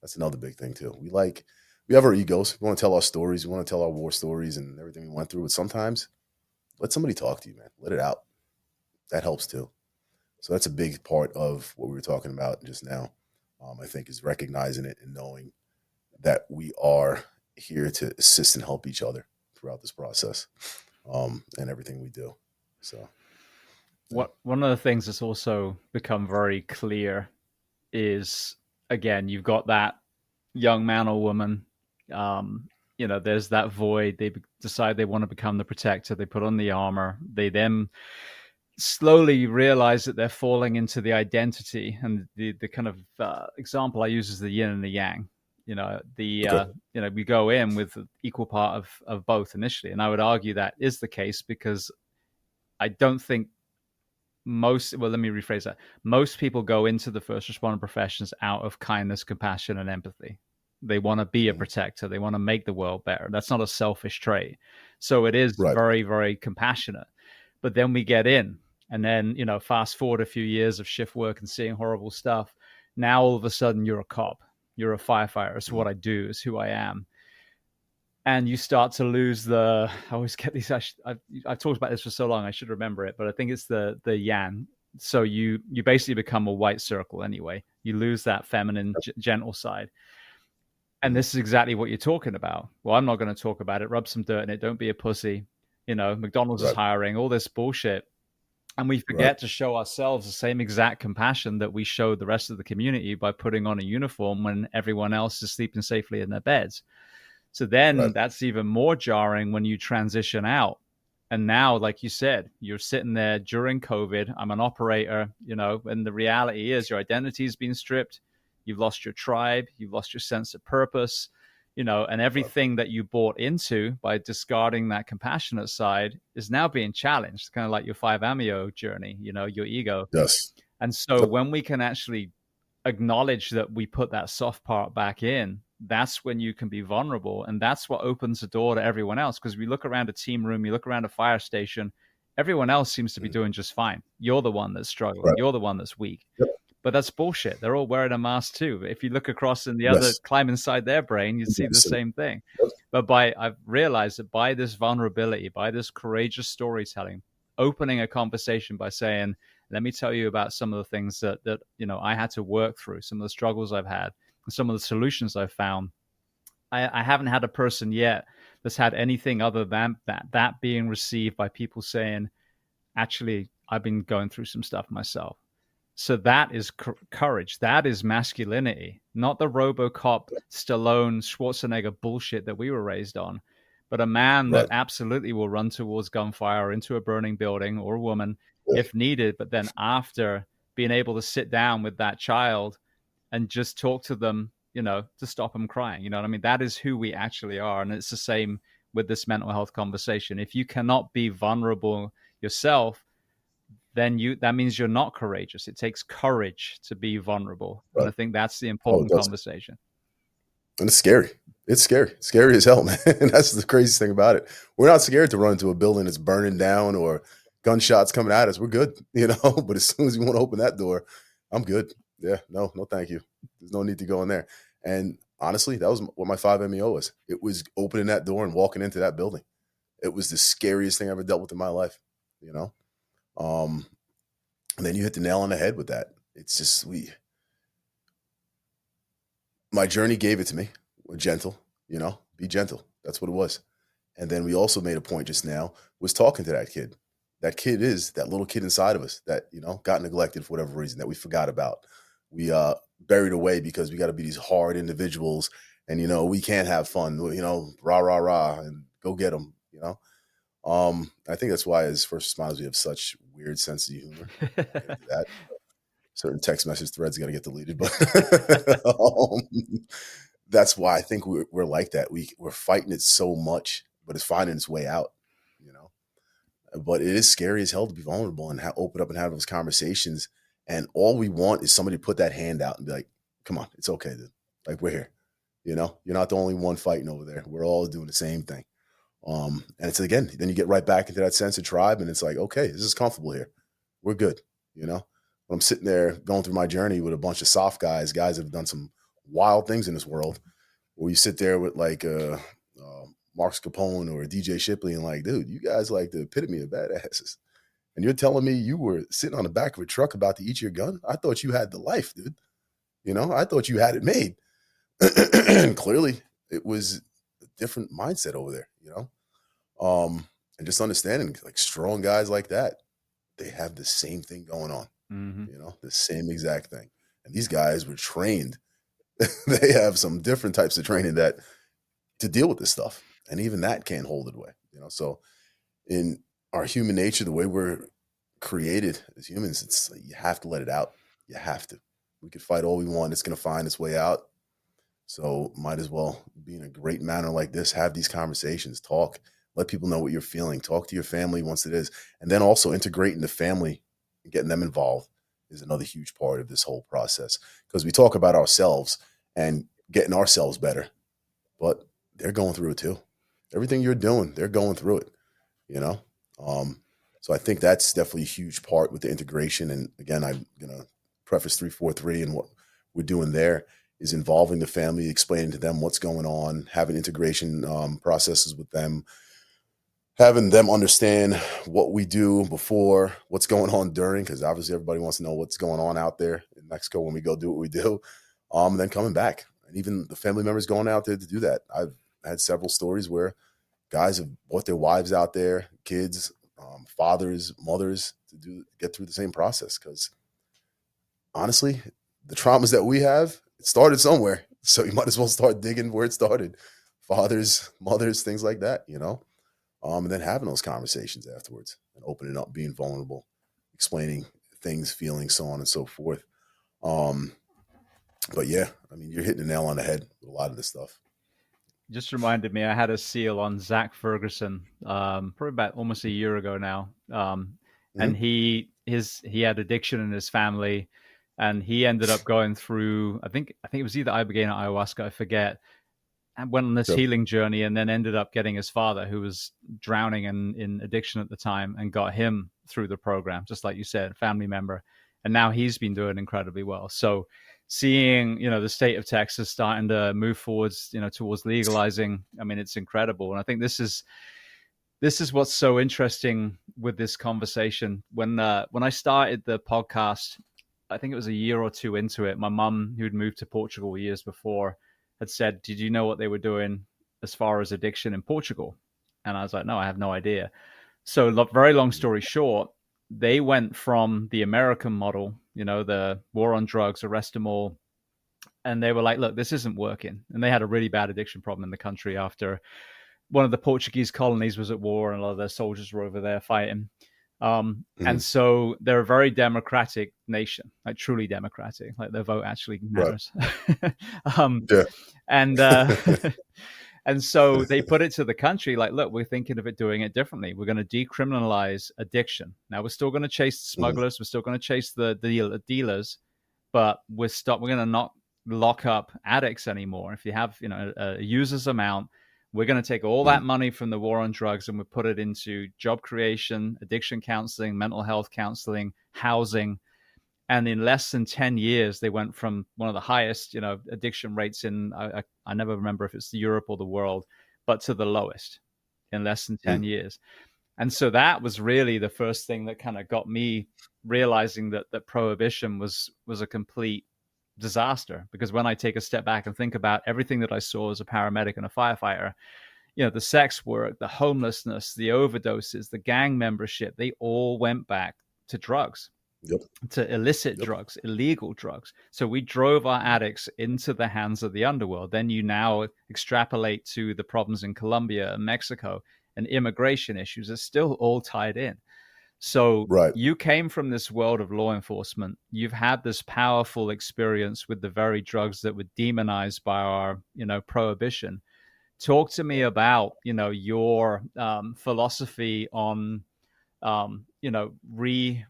That's another big thing too. We have our egos. We want to tell our stories. We want to tell our war stories and everything we went through. But sometimes let somebody talk to you, man. Let it out. That helps too. So that's a big part of what we were talking about just now. I think is recognizing it and knowing that we are here to assist and help each other throughout this process, and everything we do. So one of the things that's also become very clear is, again, you've got that young man or woman, there's that void. They decide they want to become the protector. They put on the armor. They then slowly realize that they're falling into the identity, and the kind of example I use is the yin and the yang. We go in with an equal part of both initially, and I would argue that is the case because I don't think let me rephrase that. Most people go into the first responder professions out of kindness, compassion, and empathy. They want to be a protector. They want to make the world better. That's not a selfish trait. So it is very, very compassionate. But then we get in, and then, fast forward a few years of shift work and seeing horrible stuff. Now, all of a sudden, you're a cop. You're a firefighter. It's what I do. It's who I am. And you start to lose I always get these, I've talked about this for so long, I should remember it, but I think it's the yang. So you basically become a white circle anyway. You lose that feminine, gentle side. And this is exactly what you're talking about. Well, I'm not going to talk about it. Rub some dirt in it. Don't be a pussy. McDonald's is hiring, all this bullshit. And we forget to show ourselves the same exact compassion that we show the rest of the community by putting on a uniform when everyone else is sleeping safely in their beds. So then that's even more jarring when you transition out. And now, like you said, you're sitting there during COVID. I'm an operator, and the reality is your identity has been stripped. You've lost your tribe. You've lost your sense of purpose, and everything that you bought into by discarding that compassionate side is now being challenged, kind of like your 5-AMEO journey, your ego. Yes. And so when we can actually acknowledge that we put that soft part back in, that's when you can be vulnerable. And that's what opens the door to everyone else. Because we look around a team room, you look around a fire station, everyone else seems to be doing just fine. You're the one that's struggling. You're the one that's weak. But that's bullshit. They're all wearing a mask too. If you look across in the other, climb inside their brain, you'd see the same thing. But I've realized that by this vulnerability, by this courageous storytelling, opening a conversation by saying, let me tell you about some of the things that I had to work through, some of the struggles I've had, and some of the solutions I've found. I haven't had a person yet that's had anything other than that being received by people saying, actually, I've been going through some stuff myself. So that is courage. That is masculinity, not the RoboCop, Stallone, Schwarzenegger bullshit that we were raised on, but a man that absolutely will run towards gunfire or into a burning building, or a woman if needed. But then after being able to sit down with that child and just talk to them, to stop them crying, you know what I mean? That is who we actually are. And it's the same with this mental health conversation. If you cannot be vulnerable yourself, then that means you're not courageous. It takes courage to be vulnerable. And I think that's the important conversation. And it's scary. It's scary. It's scary as hell, man. And that's the craziest thing about it. We're not scared to run into a building that's burning down or gunshots coming at us. We're good, but as soon as you want to open that door, I'm good. Yeah, no, thank you. There's no need to go in there. And honestly, that was what my 5-MEO was. It was opening that door and walking into that building. It was the scariest thing I ever dealt with in my life, And then you hit the nail on the head with that. It's just, my journey gave it to me. Gentle, be gentle. That's what it was. And then we also made a point just now, was talking to that kid. That kid is that little kid inside of us that, got neglected for whatever reason, that we forgot about. We buried away because we got to be these hard individuals and, we can't have fun, rah, rah, rah, and go get them, I think that's why as first responders, we have such weird sense of humor. That certain text message threads got to get deleted, but that's why I think we're like that. We're fighting it so much, but it's finding its way out, But it is scary as hell to be vulnerable and open up and have those conversations. And all we want is somebody to put that hand out and be like, "Come on, it's okay, dude. Like, we're here. You're not the only one fighting over there. We're all doing the same thing." And it's, again, then you get right back into that sense of tribe, and it's like, okay, this is comfortable here. We're good. When I'm sitting there going through my journey with a bunch of soft guys that have done some wild things in this world, where you sit there with like Marcus Capone or DJ Shipley and like, dude, you guys like the epitome of badasses. And you're telling me you were sitting on the back of a truck about to eat your gun? I thought you had the life, dude. I thought you had it made. And clearly it was a different mindset over there, and just understanding, like, strong guys like that, they have the same thing going on, the same exact thing. And these guys were trained. They have some different types of training to deal with this stuff. And even that can't hold it away, So in our human nature, the way we're created as humans, it's like, you have to let it out. You have to. We could fight all we want. It's going to find its way out. So might as well be in a great manner like this, have these conversations, talk, let people know what you're feeling, talk to your family once it is. And then also integrating the family and getting them involved is another huge part of this whole process. Because we talk about ourselves and getting ourselves better, but they're going through it too. Everything you're doing, they're going through it, So I think that's definitely a huge part with the integration. And again, I'm going to preface 343 and what we're doing there is involving the family, explaining to them what's going on, having integration processes with them, having them understand what we do before, what's going on during, because obviously everybody wants to know what's going on out there in Mexico when we go do what we do, and then coming back. And even the family members going out there to do that. I've had several stories where guys have brought their wives out there, kids, fathers, mothers to get through the same process. Because honestly, the traumas that we have, it started somewhere. So you might as well start digging where it started. Fathers, mothers, things like that, and then having those conversations afterwards and opening up, being vulnerable, explaining things, feelings, so on and so forth. But yeah, I mean, you're hitting the nail on the head with a lot of this stuff. Just reminded me, I had a seal on Zach Ferguson, probably about almost a year ago now. And he had addiction in his family, and he ended up going through, I think it was either Ibogaine or ayahuasca, I forget, and went on this healing journey, and then ended up getting his father, who was drowning in addiction at the time, and got him through the program, just like you said, family member. And now he's been doing incredibly well. So seeing, the state of Texas starting to move forwards, towards legalizing, I mean, it's incredible. And I think this is what's so interesting with this conversation. When I started the podcast, I think it was a year or two into it, my mum, who'd moved to Portugal years before, had said, did you know what they were doing as far as addiction in Portugal? And I was like, no, I have no idea. So very long story short, they went from the American model, the war on drugs, arrest them all. And they were like, look, this isn't working. And they had a really bad addiction problem in the country after one of the Portuguese colonies was at war and a lot of their soldiers were over there fighting. And so they're a very democratic nation, like truly democratic, like their vote actually matters. Right. And so they put it to the country like, look, we're thinking of doing it differently. We're going to decriminalize addiction. Now we're still going to chase the smugglers. We're still going to chase the dealers, but we're going to not lock up addicts anymore. If you have, a user's amount, we're going to take all that money from the war on drugs and we put it into job creation, addiction counseling, mental health counseling, housing. And in less than 10 years, they went from one of the highest, addiction rates in, I never remember if it's Europe or the world, but to the lowest in less than 10 years. And so that was really the first thing that kind of got me realizing that prohibition was a complete disaster. Because when I take a step back and think about everything that I saw as a paramedic and a firefighter, the sex work, the homelessness, the overdoses, the gang membership, they all went back to drugs. To illicit drugs, illegal drugs. So we drove our addicts into the hands of the underworld. Then you now extrapolate to the problems in Colombia and Mexico and immigration issues are still all tied in. So you came from this world of law enforcement. You've had this powerful experience with the very drugs that were demonized by our, prohibition. Talk to me about, your philosophy on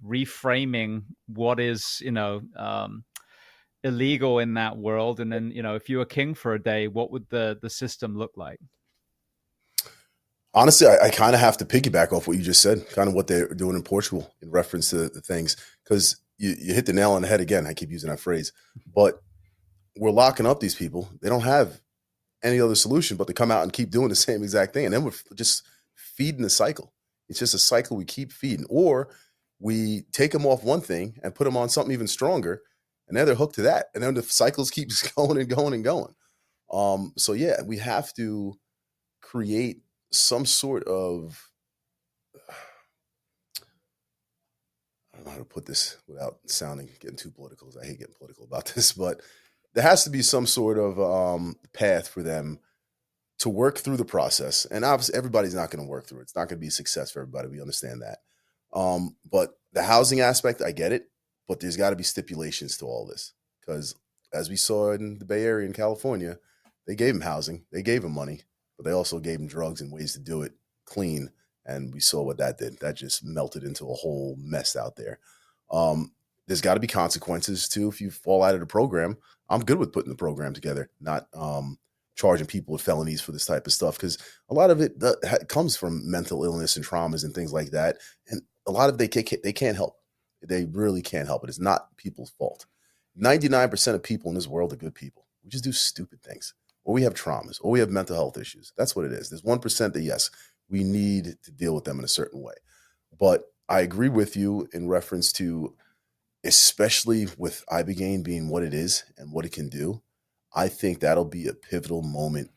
reframing what is, illegal in that world. And then, if you were king for a day, what would the system look like? Honestly, I kind of have to piggyback off what you just said, kind of what they're doing in Portugal in reference to the things, because you hit the nail on the head again. I keep using that phrase, but we're locking up these people. They don't have any other solution but to come out and keep doing the same exact thing. And then we're just feeding the cycle. It's just a cycle we keep feeding, or we take them off one thing and put them on something even stronger, and then they're hooked to that, and then the cycles keeps going and going and going. So yeah, we have to create some sort of, I don't know how to put this without getting too political, because I hate getting political about this, but there has to be some sort of path for them to work through the process. And obviously everybody's not going to work through it. It's not going to be a success for everybody. We understand that. But the housing aspect, I get it, but there's got to be stipulations to all this, because as we saw in the Bay Area in California, they gave them housing, they gave them money, but they also gave them drugs and ways to do it clean. And we saw what that did. That just melted into a whole mess out there. There's got to be consequences too. If you fall out of the program, I'm good with putting the program together, not charging people with felonies for this type of stuff, because a lot of it comes from mental illness and traumas and things like that. And a lot of they can't help. They really can't help it. It's not people's fault. 99% of people in this world are good people. We just do stupid things, or we have traumas, or we have mental health issues. That's what it is. There's 1% that, yes, we need to deal with them in a certain way. But I agree with you in reference to, especially with Ibogaine being what it is and what it can do, I think that'll be a pivotal moment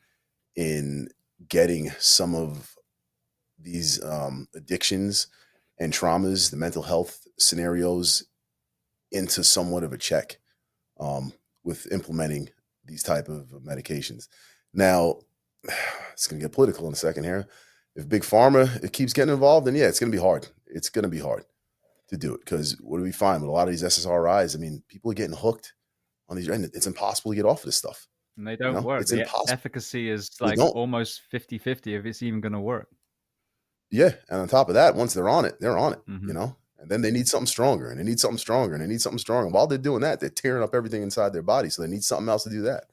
in getting some of these addictions and traumas, the mental health scenarios into somewhat of a check with implementing these type of medications. Now, it's going to get political in a second here. If Big Pharma it keeps getting involved, then yeah, it's going to be hard. It's going to be hard to do it because what do we find with a lot of these SSRIs? I mean, people are getting hooked on these, and it's impossible to get off of this stuff. And they don't work. It's the impossible. Efficacy is like almost 50-50 if it's even going to work. Yeah, and on top of that, once they're on it, mm-hmm. And then they need something stronger, and they need something stronger, and they need something stronger. While they're doing that, they're tearing up everything inside their body, so they need something else to do that.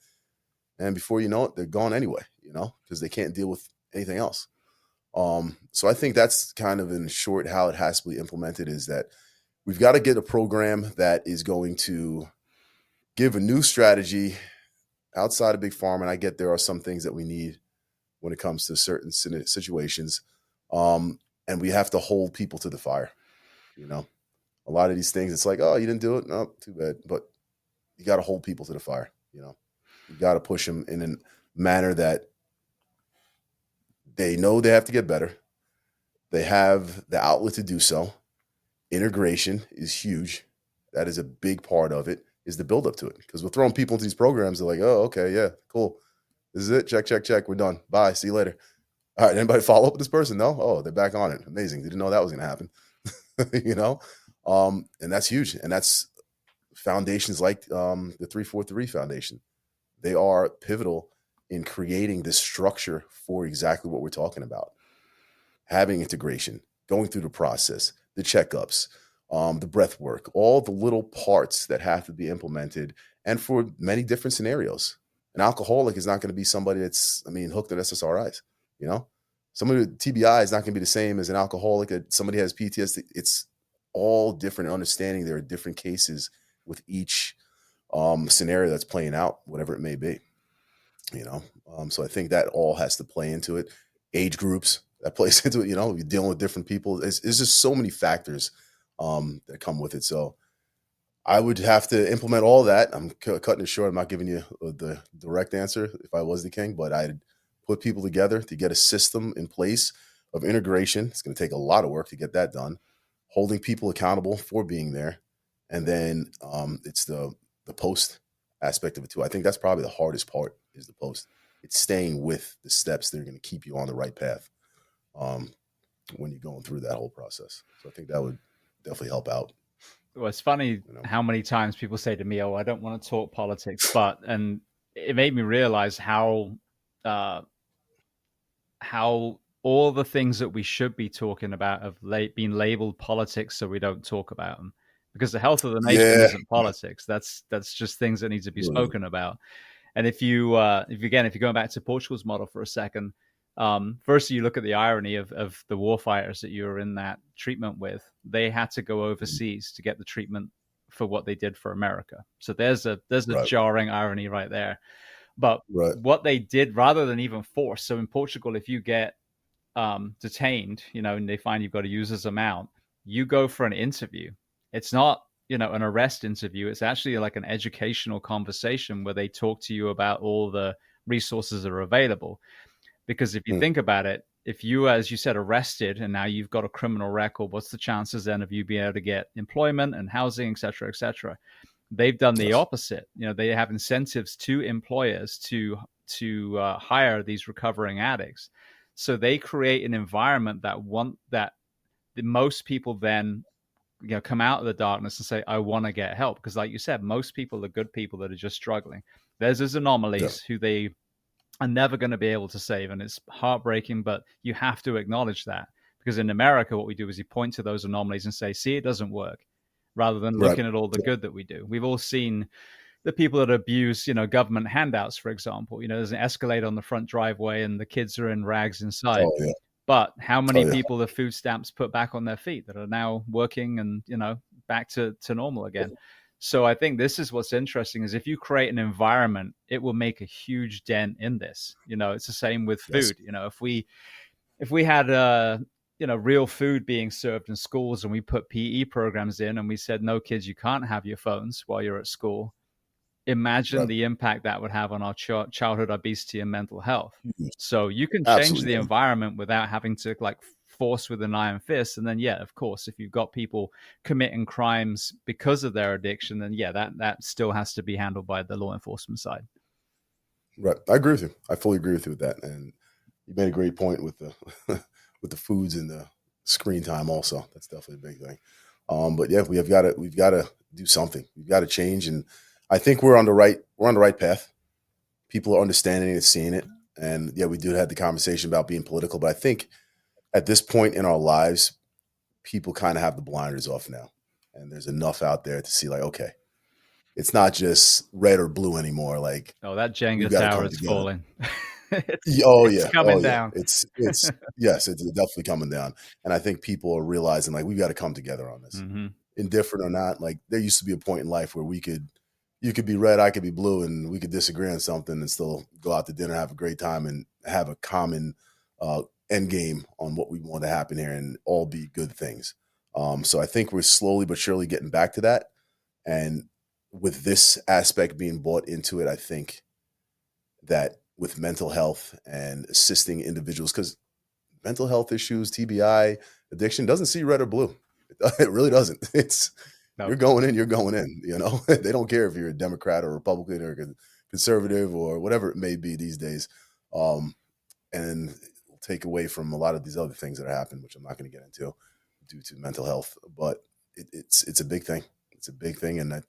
And before you know it, they're gone anyway, because they can't deal with anything else. So I think that's kind of in short how it has to be implemented is that we've got to get a program that is going to give a new strategy outside of Big Pharma. And I get there are some things that we need when it comes to certain situations. And we have to hold people to the fire. A lot of these things, it's like, oh, you didn't do it. No, too bad. But you got to hold people to the fire. You got to push them in a manner that they know they have to get better. They have the outlet to do so. Integration is huge. That is a big part of it, is the build up to it. Because we're throwing people into these programs. They're like, oh, okay, yeah, cool. This is it. Check. We're done. Bye. See you later. All right. Anybody follow up with this person? No? Oh, they're back on it. Amazing. Didn't know that was going to happen. And that's huge. And that's foundations like the 343 Foundation. They are pivotal in creating this structure for exactly what we're talking about. Having integration, going through the process, the checkups, the breath work, all the little parts that have to be implemented, and for many different scenarios. An alcoholic is not going to be somebody that's, hooked on SSRIs. Somebody with TBI is not going to be the same as an alcoholic. Somebody has PTSD. It's all different. Understanding there are different cases with each scenario that's playing out, whatever it may be. So I think that all has to play into it. Age groups that plays into it. You're dealing with different people. It's just so many factors that come with it. So I would have to implement all that. I'm cutting it short. I'm not giving you the direct answer if I was the king, but I'd put people together to get a system in place of integration. It's going to take a lot of work to get that done. Holding people accountable for being there. And then it's the post aspect of it too. I think that's probably the hardest part is the post. It's staying with the steps that are going to keep you on the right path when you're going through that whole process. So I think that would definitely help out. Well, it's funny how many times people say to me, oh, I don't want to talk politics, and it made me realize how all the things that we should be talking about have been labeled politics, so we don't talk about them. Because the health of the nation isn't politics. That's just things that need to be spoken about. And if you're going back to Portugal's model for a second, firstly, you look at the irony of the warfighters that you were in that treatment with. They had to go overseas to get the treatment for what they did for America. So there's a jarring irony right there. But what they did, rather than even force. So in Portugal, if you get detained, and they find you've got a user's amount, you go for an interview. It's not, an arrest interview. It's actually like an educational conversation where they talk to you about all the resources that are available. Because if you think about it, if you, as you said, arrested and now you've got a criminal record, what's the chances then of you being able to get employment and housing, et cetera, et cetera? They've done the opposite. They have incentives to employers to hire these recovering addicts. So they create an environment that most people then come out of the darkness and say, I want to get help. Because like you said, most people are good people that are just struggling. There's those anomalies who they are never going to be able to save. And it's heartbreaking, but you have to acknowledge that. Because in America, what we do is you point to those anomalies and say, see, it doesn't work, rather than looking at all the good that we do. We've all seen the people that abuse, government handouts, for example. There's an escalator on the front driveway and the kids are in rags inside. Oh, yeah. But how many people the food stamps put back on their feet that are now working and, back to normal again? So I think this is what's interesting is if you create an environment, it will make a huge dent in this. It's the same with food. If we had, real food being served in schools and we put PE programs in and we said, no, kids, you can't have your phones while you're at school. Imagine the impact that would have on our childhood obesity and mental health. So you can change the environment without having to force with an iron fist. And then, yeah, of course, if you've got people committing crimes because of their addiction, then yeah, that still has to be handled by the law enforcement side. Right. I agree with you. I fully agree with you with that. And you made a great point with the with the foods and the screen time also. That's definitely a big thing. But yeah, we've got to do something. We've got to change. And I think we're on the right path. People are understanding it, seeing it. And yeah, we did have the conversation about being political, but I think at this point in our lives, people kind of have the blinders off now. And there's enough out there to see like, okay, it's not just red or blue anymore. Like, that Jenga tower is falling. It's coming down. It's yes, it's definitely coming down. And I think people are realizing like we've got to come together on this. Mm-hmm. Indifferent or not, like there used to be a point in life where you could be red, I could be blue, and we could disagree on something and still go out to dinner, have a great time, and have a common end game on what we want to happen here, and all be good things. So I think we're slowly but surely getting back to that. And with this aspect being brought into it, I think that with mental health and assisting individuals, because mental health issues, TBI, addiction doesn't see red or blue. It really doesn't. You're going in, you know, they don't care if you're a Democrat or Republican or conservative or whatever it may be these days. And it'll take away from a lot of these other things that are happening, which I'm not going to get into due to mental health, but it's a big thing. It's a big thing. And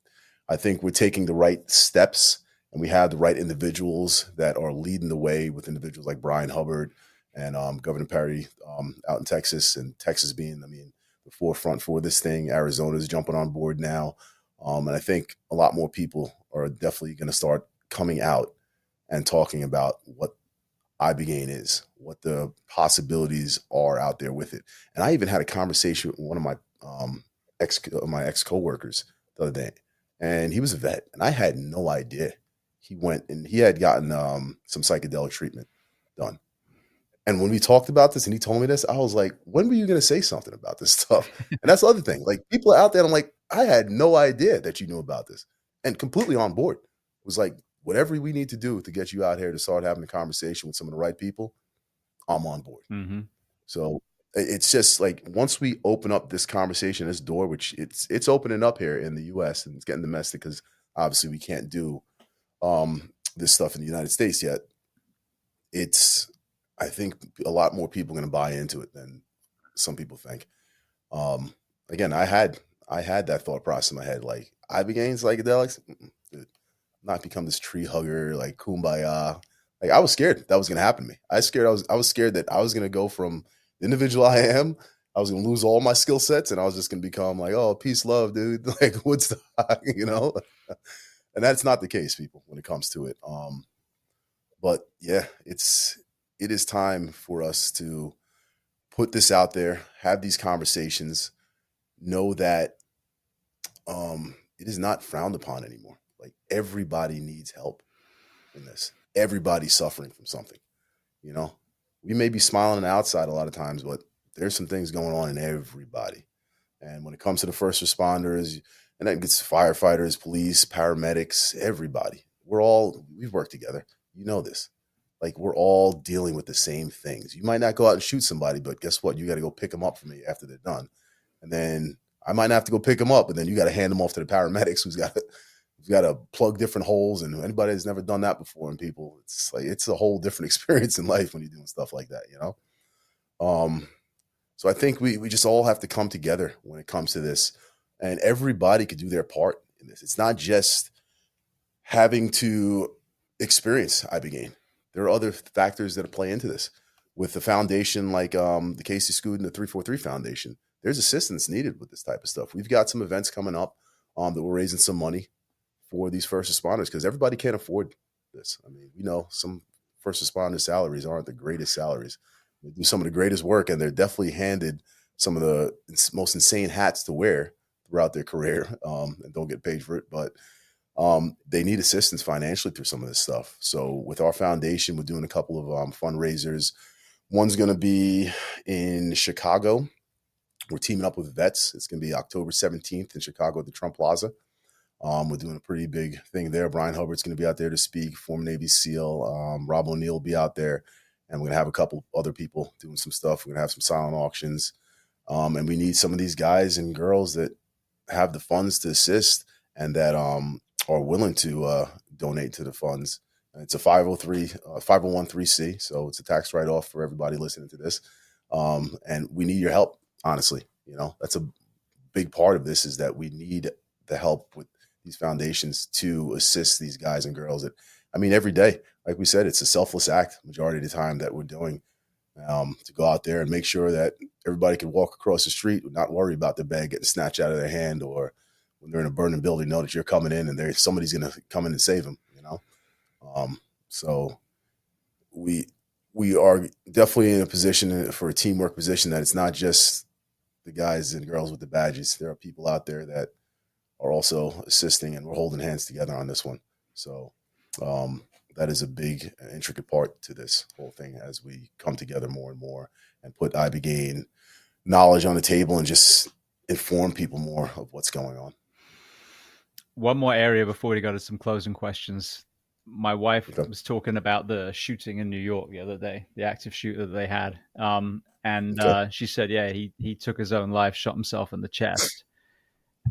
I think we're taking the right steps, and we have the right individuals that are leading the way, with individuals like Brian Hubbard and Governor Perry out in Texas, and Texas being, the forefront for this thing. Arizona is jumping on board now. And I think a lot more people are definitely going to start coming out and talking about what ibogaine is, what the possibilities are out there with it. And I even had a conversation with one of my ex coworkers the other day, and he was a vet, and I had no idea. He went and he had gotten some psychedelic treatment done. And when we talked about this and he told me this, I was like, when were you going to say something about this stuff? And that's the other thing. Like, people are out there, I'm like, I had no idea that you knew about this, and completely on board. It was like, whatever we need to do to get you out here to start having a conversation with some of the right people, I'm on board. Mm-hmm. So it's just like, once we open up this conversation, this door, which it's opening up here in the US, and it's getting domestic, because obviously we can't do this stuff in the United States yet. I think a lot more people are going to buy into it than some people think. Again, I had that thought process in my head, like, ibogaine, psychedelics, dude, not become this tree hugger, like kumbaya. Like, I was scared that was going to happen to me. I was scared that I was going to go from the individual I am, I was going to lose all my skill sets, and I was just going to become like, oh, peace, love, dude, like Woodstock, you know? And that's not the case, people, when it comes to it. But yeah, it is time for us to put this out there, have these conversations, know that it is not frowned upon anymore. Like, everybody needs help in this. Everybody's suffering from something, you know? We may be smiling on the outside a lot of times, but there's some things going on in everybody. And when it comes to the first responders, and that gets firefighters, police, paramedics, everybody, we've worked together. You know this. Like, we're all dealing with the same things. You might not go out and shoot somebody, but guess what? You got to go pick them up for me after they're done. And then I might not have to go pick them up, and then you got to hand them off to the paramedics who's got to plug different holes. And anybody that's never done that before, and people, it's like, it's a whole different experience in life when you're doing stuff like that, you know? So I think we just all have to come together when it comes to this, and everybody could do their part in this. It's not just having to experience ibogaine. There are other factors that play into this. With the foundation like the Casey Scuden, the 343 Foundation, there's assistance needed with this type of stuff. We've got some events coming up that we're raising some money for these first responders, because everybody can't afford this. I mean, we know some first responder salaries aren't the greatest salaries. They do some of the greatest work, and they're definitely handed some of the most insane hats to wear throughout their career, and don't get paid for it. But they need assistance financially through some of this stuff. So with our foundation, we're doing a couple of fundraisers. One's going to be in Chicago. We're teaming up with vets. It's going to be October 17th in Chicago at the Trump Plaza. We're doing a pretty big thing there. Brian Hubbard's going to be out there to speak, former Navy SEAL. Rob O'Neill will be out there. and we're going to have a couple other people doing some stuff. We're going to have some silent auctions. And we need some of these guys and girls that have the funds to assist and that are willing to donate to the funds. And it's a 501(c), so it's a tax write-off for everybody listening to this. And we need your help, honestly. That's a big part of this, is that we need the help with these foundations to assist these guys and girls that, every day, like we said, it's a selfless act majority of the time that we're doing, to go out there and make sure that everybody can walk across the street and not worry about their bag getting snatched out of their hand, or when they're in a burning building, know that you're coming in and somebody's going to come in and save them, So we are definitely in a position, for a teamwork position, that it's not just the guys and girls with the badges. There are people out there that are also assisting, and we're holding hands together on this one. So that is a big, intricate part to this whole thing as we come together more and more and put ibogaine knowledge on the table and just inform people more of what's going on. One more area before we go to some closing questions. My wife was talking about the shooting in New York the other day, the active shooter that they had. She said, he took his own life, shot himself in the chest.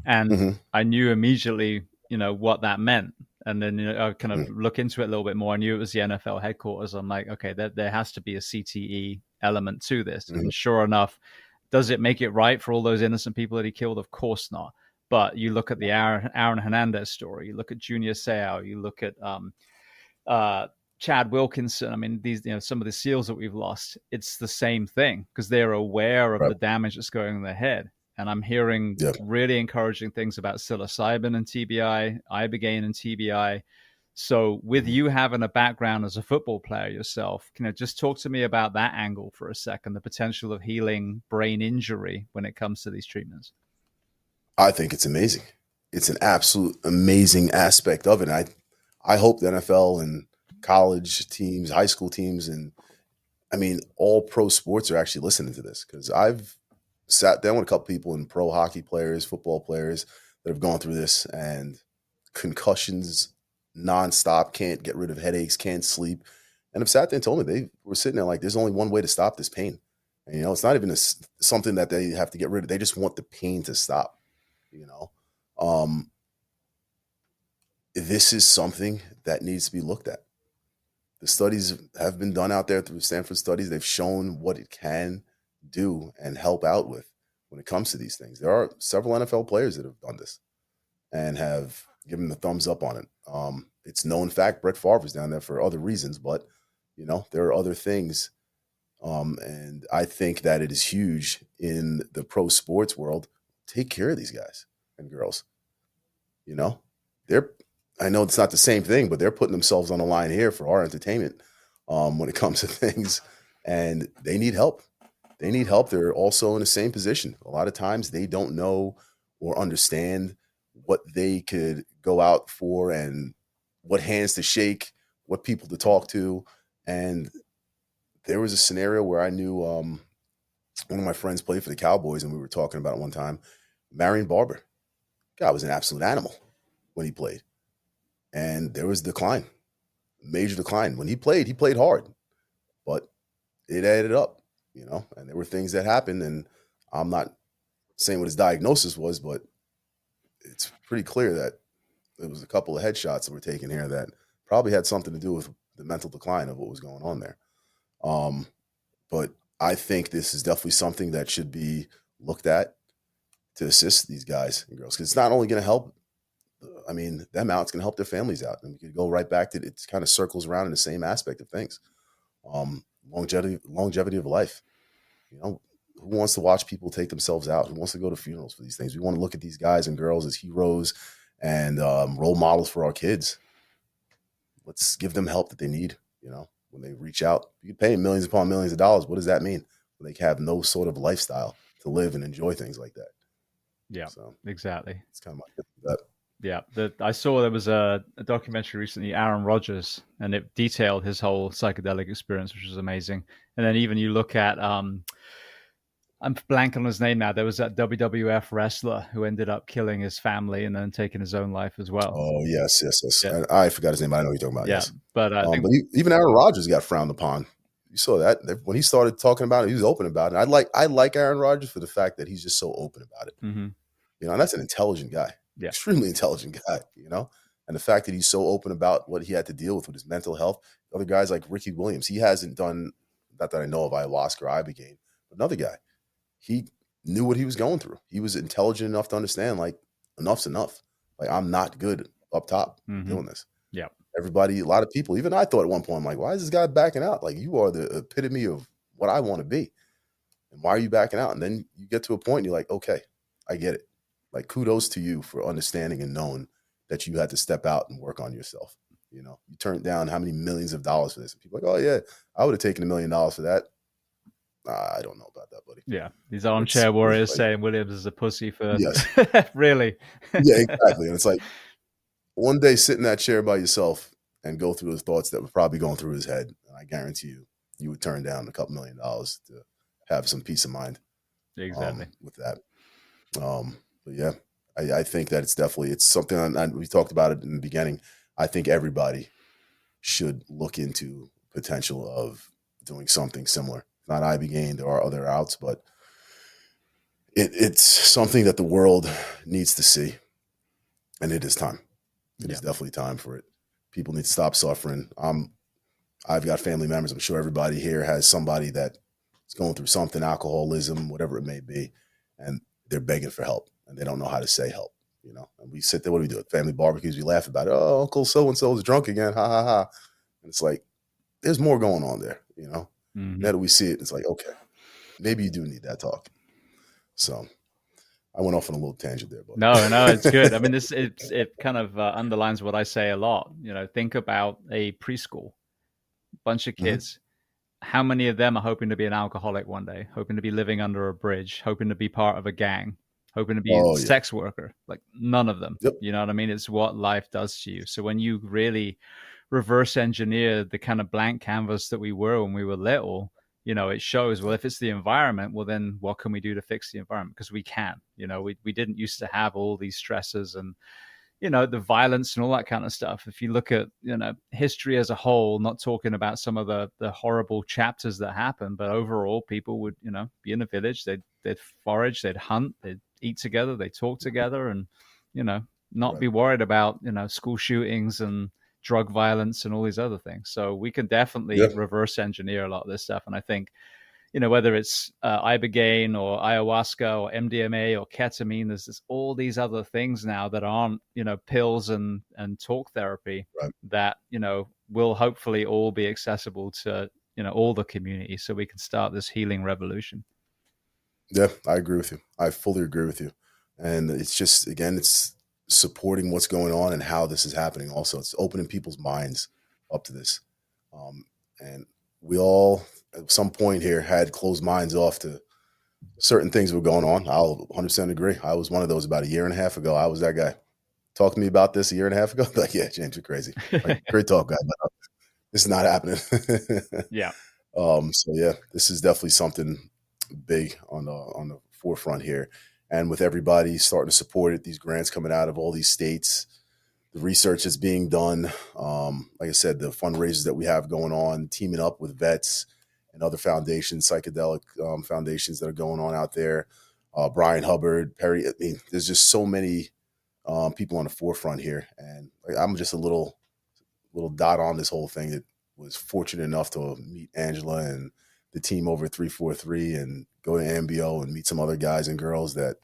And I knew immediately, what that meant. And then I kind of look into it a little bit more. I knew it was the NFL headquarters. I'm like, okay, there has to be a CTE element to this. And sure enough, does it make it right for all those innocent people that he killed? Of course not. But you look at the Aaron Hernandez story, you look at Junior Seau, you look at Chad Wilkinson. These, some of the SEALs that we've lost, it's the same thing, because they're aware of the damage that's going on in their head. And I'm hearing really encouraging things about psilocybin and TBI, ibogaine and TBI. So with you having a background as a football player yourself, just talk to me about that angle for a second, the potential of healing brain injury when it comes to these treatments. I think it's amazing. It's an absolute amazing aspect of it. And I hope the NFL and college teams, high school teams, and all pro sports are actually listening to this, because I've sat down with a couple people, and pro hockey players, football players, that have gone through this, and concussions nonstop, can't get rid of headaches, can't sleep. And have sat there and told me they were sitting there like, there's only one way to stop this pain. And, it's not even something that they have to get rid of. They just want the pain to stop, This is something that needs to be looked at. The studies have been done out there through Stanford studies. They've shown what it can do and help out with when it comes to these things. There are several NFL players that have done this and have given the thumbs up on it. It's known fact Brett Favre was down there for other reasons, but there are other things. And I think that it is huge in the pro sports world. Take care of these guys and girls. I know it's not the same thing, but they're putting themselves on the line here for our entertainment when it comes to things, and they need help. They need help. They're also in the same position. A lot of times they don't know or understand what they could go out for and what hands to shake, what people to talk to. And there was a scenario where I knew one of my friends played for the Cowboys, and we were talking about it one time. Marion Barber. God was an absolute animal when he played. And there was decline, major decline. When he played hard, but it added up, and there were things that happened, and I'm not saying what his diagnosis was, but it's pretty clear that there was a couple of headshots that were taken here that probably had something to do with the mental decline of what was going on there. But I think this is definitely something that should be looked at to assist these guys and girls, because it's not only going to help them out, it's going to help their families out. And we could go right back to it kind of circles around in the same aspect of things. Longevity of life. Who wants to watch people take themselves out? Who wants to go to funerals for these things? We want to look at these guys and girls as heroes and role models for our kids. Let's give them help that they need. When they reach out, you can pay them millions upon millions of dollars. What does that mean? When they have no sort of lifestyle to live and enjoy things like that. Yeah, exactly. It's kind of that. Yeah, I saw there was a documentary recently, Aaron Rodgers, and it detailed his whole psychedelic experience, which was amazing. And then even you look at, I'm blanking on his name now. There was that WWF wrestler who ended up killing his family and then taking his own life as well. Oh, yes. Yeah. I forgot his name, but I know who you're talking about. Yeah, yes. But I think even Aaron Rodgers got frowned upon. You saw that when he started talking about it, he was open about it. I like Aaron Rodgers for the fact that he's just so open about it. Mm-hmm. You know, and that's an intelligent guy, extremely intelligent guy, you know, and the fact that he's so open about what he had to deal with his mental health. Other guys like Ricky Williams, he hasn't done, not that I know of, ayahuasca or ibogaine, but another guy, he knew what he was going through. He was intelligent enough to understand, like, enough's enough. Like, I'm not good up top doing this. Yeah. Everybody, a lot of people, even I thought at one point, I'm like, why is this guy backing out? Like, you are the epitome of what I want to be. And why are you backing out? And then you get to a point and you're like, okay, I get it. Like, kudos to you for understanding and knowing that you had to step out and work on yourself. You know, you turned down how many millions of dollars for this? And people are like, oh yeah, I would have taken $1 million for that. I don't know about that, buddy. Yeah. These armchair warriors like, saying Williams is a pussy for really. Yeah, exactly. And it's like, one day sit in that chair by yourself and go through the thoughts that were probably going through his head. And I guarantee you would turn down a couple $1 million to have some peace of mind. Exactly. With that. But yeah, I think that it's something we talked about it in the beginning. I think everybody should look into potential of doing something similar. Not ibogaine, there are other routes, but it's something that the world needs to see. And it is time. It is definitely time for it. People need to stop suffering. I've got family members. I'm sure everybody here has somebody that is going through something, alcoholism, whatever it may be, and they're begging for help, and they don't know how to say help. You know, and we sit there. What do we do at family barbecues? We laugh about it. Oh, Uncle so and so is drunk again. Ha ha ha. And it's like, there's more going on there. You know, now that we see it, it's like, okay, maybe you do need that talk. So. I went off on a little tangent there, but no, it's good. I mean, it kind of underlines what I say a lot. You know, think about a preschool, bunch of kids. How many of them are hoping to be an alcoholic one day, hoping to be living under a bridge, hoping to be part of a gang, hoping to be a sex worker? Like, none of them. You know what I mean? It's what life does to you. So when you really reverse engineer the kind of blank canvas that we were when we were little, you know, it shows, well, if it's the environment, well, then what can we do to fix the environment? Because we can. You know, we didn't used to have all these stresses and, you know, the violence and all that kind of stuff. If you look at, you know, history as a whole, not talking about some of the horrible chapters that happened, but overall people would, you know, be in a village, they'd forage, they'd hunt, they'd eat together, they'd talk together, and, you know, not be worried about, you know, school shootings and drug violence and all these other things. So we can definitely reverse engineer a lot of this stuff. And I think, you know, whether it's ibogaine or ayahuasca or MDMA or ketamine, there's all these other things now that aren't, you know, pills and talk therapy that, you know, will hopefully all be accessible to, you know, all the community, so we can start this healing revolution. Yeah, I agree with you. I fully agree with you. And it's just, again, it's supporting what's going on and how this is happening. Also, it's opening people's minds up to this. And we all, at some point here, had closed minds off to certain things that were going on. I'll 100% agree. I was one of those about a year and a half ago. I was that guy. Talk to me about this a year and a half ago. Like, yeah, James, you're crazy. Like, great talk, guy. But this is not happening. Yeah. So yeah, this is definitely something big on the forefront here. And with everybody starting to support it, these grants coming out of all these states, the research that's being done, like I said, the fundraisers that we have going on, teaming up with vets and other foundations, psychedelic foundations that are going on out there. Brian Hubbard, Perry. I mean, there's just so many people on the forefront here. And I'm just a little dot on this whole thing that was fortunate enough to meet Angela and the team over at 343 and go to MBO and meet some other guys and girls that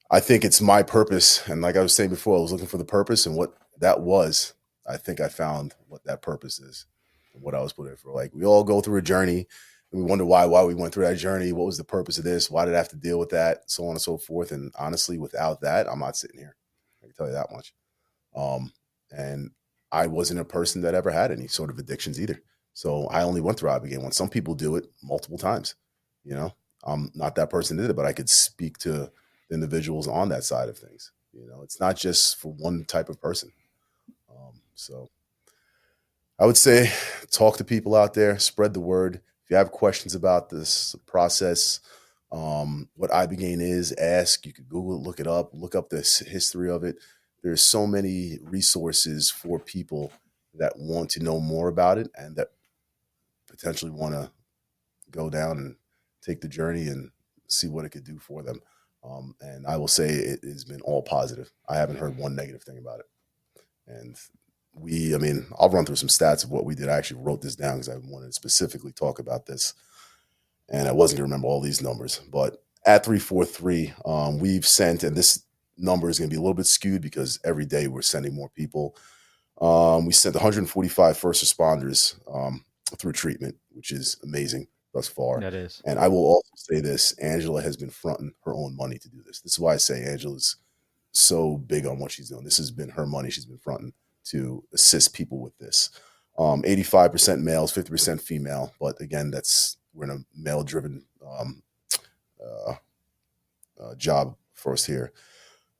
I think it's my purpose. And like I was saying before, I was looking for the purpose, and what that was, I think I found what that purpose is and what I was put in for. Like, we all go through a journey and we wonder why we went through that journey. What was the purpose of this? Why did I have to deal with that? So on and so forth. And honestly, without that, I'm not sitting here. I can tell you that much. And I wasn't a person that ever had any sort of addictions either. So I only went through ibogaine once. Some people do it multiple times. You know, I'm not that person that did it, but I could speak to individuals on that side of things. You know, it's not just for one type of person. So I would say talk to people out there, spread the word. If you have questions about this process, what ibogaine is, ask. You could Google it, look it up, look up the history of it. There's so many resources for people that want to know more about it and that potentially want to go down and take the journey and see what it could do for them. And I will say it has been all positive. I haven't heard one negative thing about it. And I'll run through some stats of what we did. I actually wrote this down because I wanted to specifically talk about this. And I wasn't going to remember all these numbers. But at 343, we've sent, and this number is going to be a little bit skewed because every day we're sending more people. We sent 145 first responders through treatment, which is amazing thus far. That is. And I will also say this, Angela has been fronting her own money to do this. This is why I say Angela's so big on what she's doing. This has been her money she's been fronting to assist people with this. 85% males, 50% female. But again, we're in a male-driven job first here.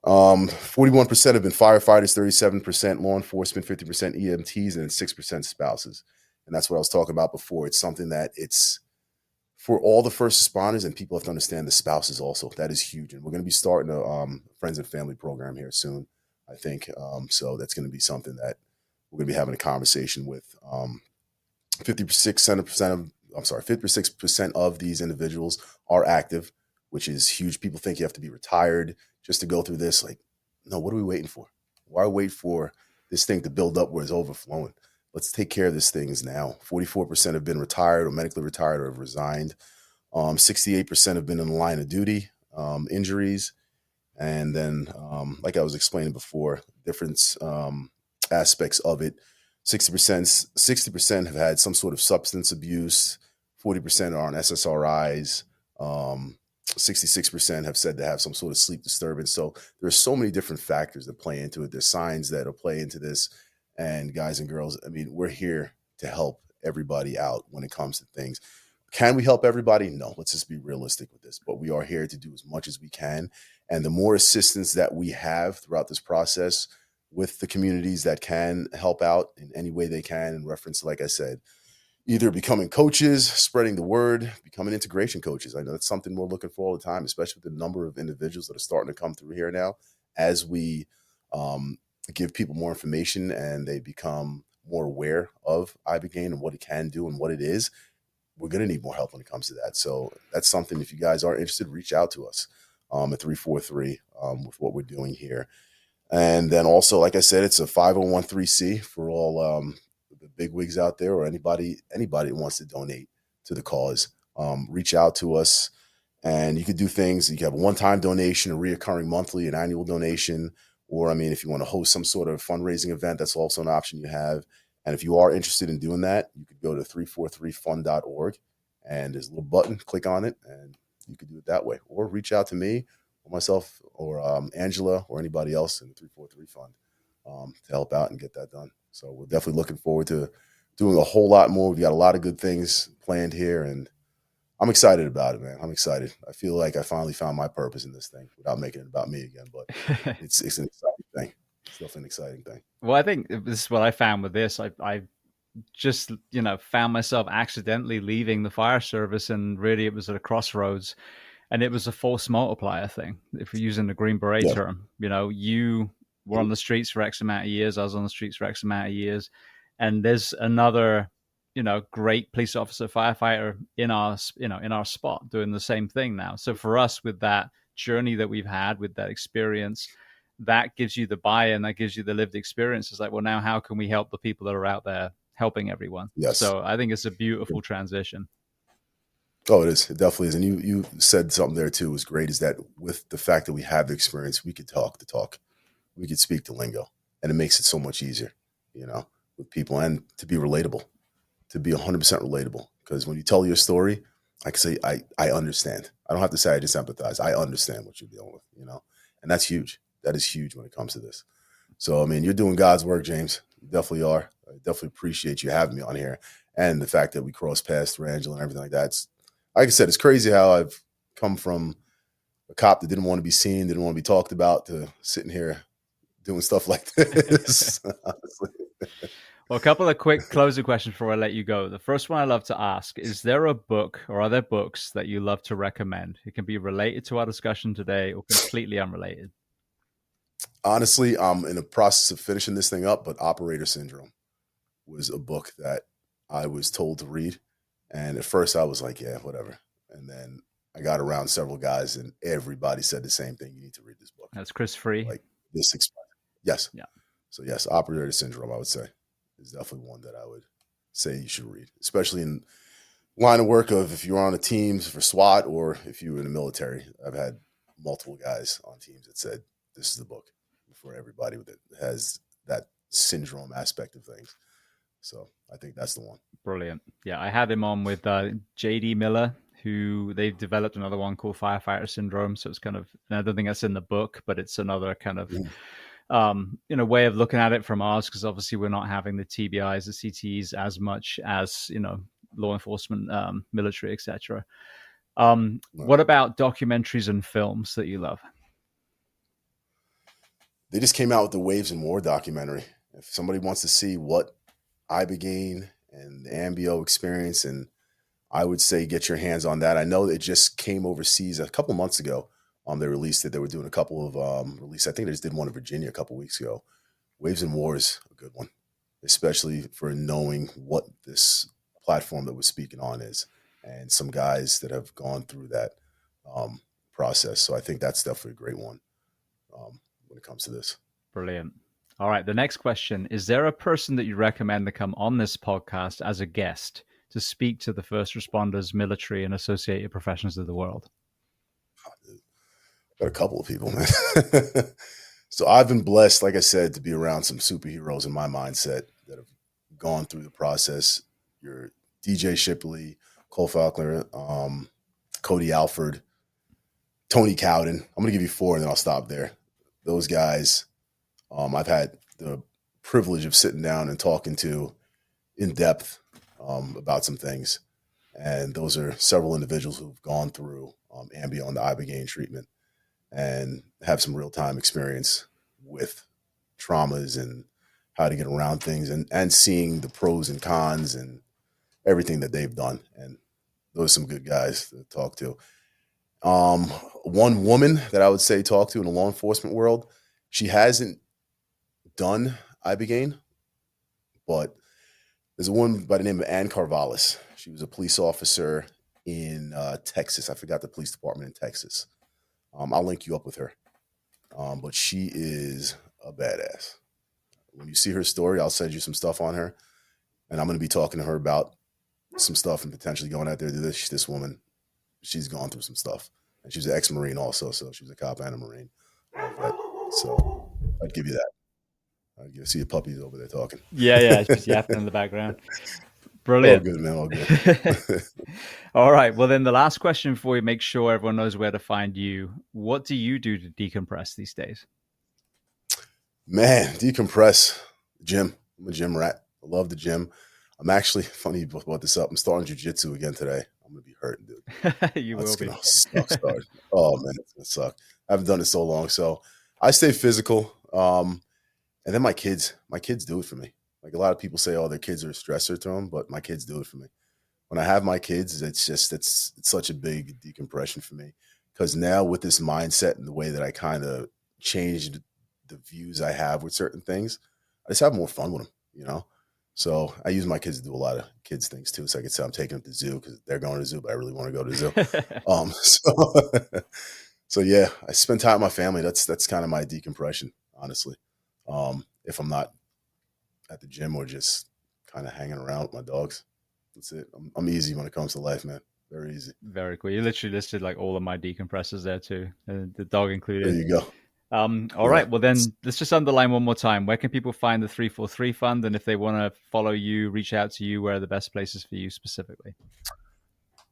41% have been firefighters, 37% law enforcement, 50% EMTs, and 6% spouses. And that's what I was talking about before. It's something that it's for all the first responders, and people have to understand the spouses also. That is huge. And we're going to be starting a friends and family program here soon, I think. So that's going to be something that we're going to be having a conversation with. 56% of these individuals are active, which is huge. People think you have to be retired just to go through this. Like, no, what are we waiting for? Why wait for this thing to build up where it's overflowing? Let's take care of these things now. 44% have been retired or medically retired or have resigned. 68% have been in the line of duty, injuries. And then, like I was explaining before, different aspects of it. 60% have had some sort of substance abuse. 40% are on SSRIs. 66% have said they have some sort of sleep disturbance. So there's so many different factors that play into it. There's signs that will play into this. And guys and girls, I mean, we're here to help everybody out when it comes to things. Can we help everybody? No, let's just be realistic with this. But we are here to do as much as we can. And the more assistance that we have throughout this process with the communities that can help out in any way they can, in reference, like I said, either becoming coaches, spreading the word, becoming integration coaches. I know that's something we're looking for all the time, especially with the number of individuals that are starting to come through here now as we give people more information and they become more aware of Ibogaine and what it can do and what it is. We're going to need more help when it comes to that. So that's something, if you guys are interested, reach out to us at 343 with what we're doing here. And then also, like I said, it's a 501(c) for all the big wigs out there or anybody that wants to donate to the cause. Reach out to us, and you could do things. You can have a one-time donation, a reoccurring monthly, an annual donation, or, if you want to host some sort of fundraising event, that's also an option you have. And if you are interested in doing that, you could go to 343fund.org, and there's a little button, click on it, and you could do it that way. Or reach out to me or myself or Angela or anybody else in the 343 Fund to help out and get that done. So we're definitely looking forward to doing a whole lot more. We've got a lot of good things planned here, and I'm excited about it, man. I'm excited. I feel like I finally found my purpose in this thing without making it about me again, but it's an exciting thing. It's definitely an exciting thing. Well, I think this is what I found with this. I just, found myself accidentally leaving the fire service, and really it was at a crossroads, and it was a force multiplier thing. If we're using the Green Beret term, you were on the streets for X amount of years. I was on the streets for X amount of years. And there's another, great police officer, firefighter in our spot doing the same thing now. So for us, with that journey that we've had, with that experience, that gives you the buy-in, that gives you the lived experience. It's like, well, now how can we help the people that are out there helping everyone? Yes. So I think it's a beautiful transition. Oh, it is. It definitely is. And you said something there too was great, is that with the fact that we have the experience, we could talk the talk. We could speak the lingo, and it makes it so much easier, with people, and to be relatable, to be 100% relatable. Because when you tell your story, I can say, I understand. I don't have to say I just empathize. I understand what you're dealing with, and that's huge. That is huge when it comes to this. So, you're doing God's work, James. You definitely are. I definitely appreciate you having me on here, and the fact that we crossed paths through Angela and everything like that. Like I said, it's crazy how I've come from a cop that didn't want to be seen, didn't want to be talked about, to sitting here doing stuff like this. Honestly. Well, a couple of quick closing questions before I let you go. The first one I love to ask, is there a book or are there books that you love to recommend? It can be related to our discussion today or completely unrelated. Honestly, I'm in the process of finishing this thing up, but Operator Syndrome was a book that I was told to read. And at first I was like, yeah, whatever. And then I got around several guys and everybody said the same thing. You need to read this book. That's Chris Free. Like this. Yes. Yeah. So yes, Operator Syndrome, I would say, is definitely one that I would say you should read, especially in line of work of if you're on a team for SWAT or if you were in the military. I've had multiple guys on teams that said this is the book for everybody that has that syndrome aspect of things. So I think that's the one. Brilliant. Yeah, I had him on with JD Miller, who they've developed another one called Firefighter Syndrome. So it's kind of, and I don't think that's in the book, but it's another kind of way of looking at it from ours, because obviously we're not having the TBIs, the CTEs as much as, law enforcement, military, etc. What about documentaries and films that you love? They just came out with the Waves and War documentary. If somebody wants to see what Ibogaine and the Ambio experience, and I would say get your hands on that. I know it just came overseas a couple months ago. They released it. They were doing a couple of releases. I think they just did one in Virginia a couple weeks ago. Waves and War is a good one, especially for knowing what this platform that we're speaking on is, and some guys that have gone through that process. So I think that's definitely a great one when it comes to this. Brilliant. All right. The next question: is there a person that you recommend to come on this podcast as a guest to speak to the first responders, military, and associated professions of the world? Got a couple of people, man. So I've been blessed, like I said, to be around some superheroes in my mindset that have gone through the process. Your DJ Shipley, Cole Falconer, Cody Alford, Tony Cowden. I'm going to give you 4 and then I'll stop there. Those guys, I've had the privilege of sitting down and talking to in depth about some things. And those are several individuals who've gone through Ambio and the Ibogaine treatment and have some real-time experience with traumas and how to get around things and seeing the pros and cons and everything that they've done. And those are some good guys to talk to. One woman that I would say talk to in the law enforcement world, she hasn't done Ibogaine, but there's a woman by the name of Ann Carvallis. She was a police officer in Texas. I forgot the police department in Texas. I'll link you up with her. But she is a badass. When you see her story, I'll send you some stuff on her. And I'm going to be talking to her about some stuff and potentially going out there to do this. This woman, she's gone through some stuff. And she's an ex-Marine also, so she was a cop and a Marine. So I'd give you that. I see the puppies over there talking. Yeah, just yapping in the background. Brilliant. All good, man. All good. All right. Well, then the last question before we make sure everyone knows where to find you. What do you do to decompress these days? Man, decompress. Gym. I'm a gym rat. I love the gym. I'm actually, funny you brought this up, I'm starting jiu-jitsu again today. I'm going to be hurting, dude. You will be. Suck. Oh, man, it's going to suck. I haven't done it so long. So I stay physical. And then my kids do it for me. Like a lot of people say, oh, their kids are a stressor to them, but my kids do it for me. When I have my kids, it's such a big decompression for me. Because now with this mindset and the way that I kind of changed the views I have with certain things, I just have more fun with them, So I use my kids to do a lot of kids things too. So I can say I'm taking them to the zoo because they're going to the zoo, but I really want to go to the zoo. So yeah, I spend time with my family. That's kind of my decompression, honestly. If I'm not at the gym or just kind of hanging around with my dogs, that's it. I'm easy when it comes to life, man. Very easy. Very cool. You literally listed like all of my decompressors there too, the dog included. There you go. All right. Well, then let's just underline one more time. Where can people find the 343 Fund? And if they want to follow you, reach out to you, where are the best places for you specifically?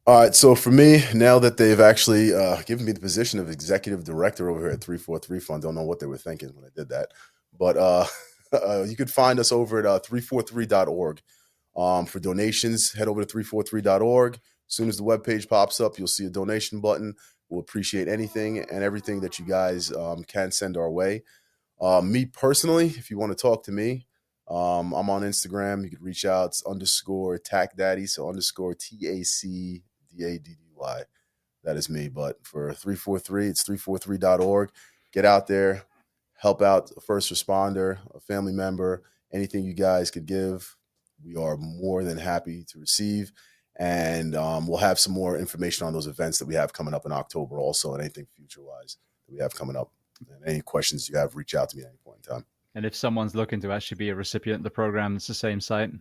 All right. So for me, now that they've actually given me the position of executive director over here at 343 Fund, don't know what they were thinking when I did that. But you could find us over at 343.org. For donations, head over to 343.org. As soon as the webpage pops up, you'll see a donation button. We'll appreciate anything and everything that you guys can send our way. Me personally, if you want to talk to me, I'm on Instagram. You can reach out. It's _TACDaddy. So _TACDADDY. That is me. But for 343, it's 343.org. Get out there. Help out a first responder, a family member, anything you guys could give. We are more than happy to receive. And we'll have some more information on those events that we have coming up in October also, and anything future-wise that we have coming up. And any questions you have, reach out to me at any point in time. And if someone's looking to actually be a recipient of the program, it's the same site?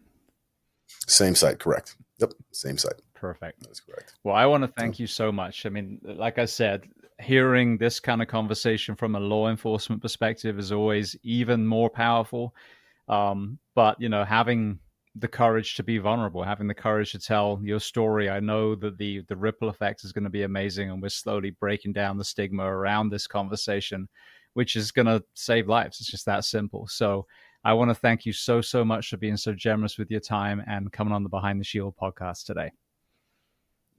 Same site, correct. Yep, same site. Perfect. That's correct. Well, I want to thank you so much. I mean, like I said, hearing this kind of conversation from a law enforcement perspective is always even more powerful. But, you know, having the courage to be vulnerable, having the courage to tell your story, I know that the ripple effect is going to be amazing, and we're slowly breaking down the stigma around this conversation, which is going to save lives. It's just that simple. So I want to thank you so much for being so generous with your time and coming on the Behind the Shield podcast today.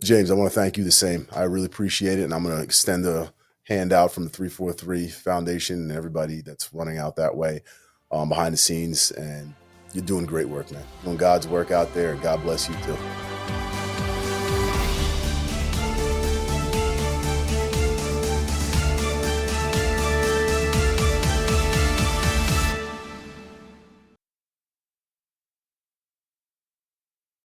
James, I want to thank you the same. I really appreciate it, and I'm going to extend a hand out from the 343 Foundation and everybody that's running out that way behind the scenes. And you're doing great work, man. Doing God's work out there, and God bless you too.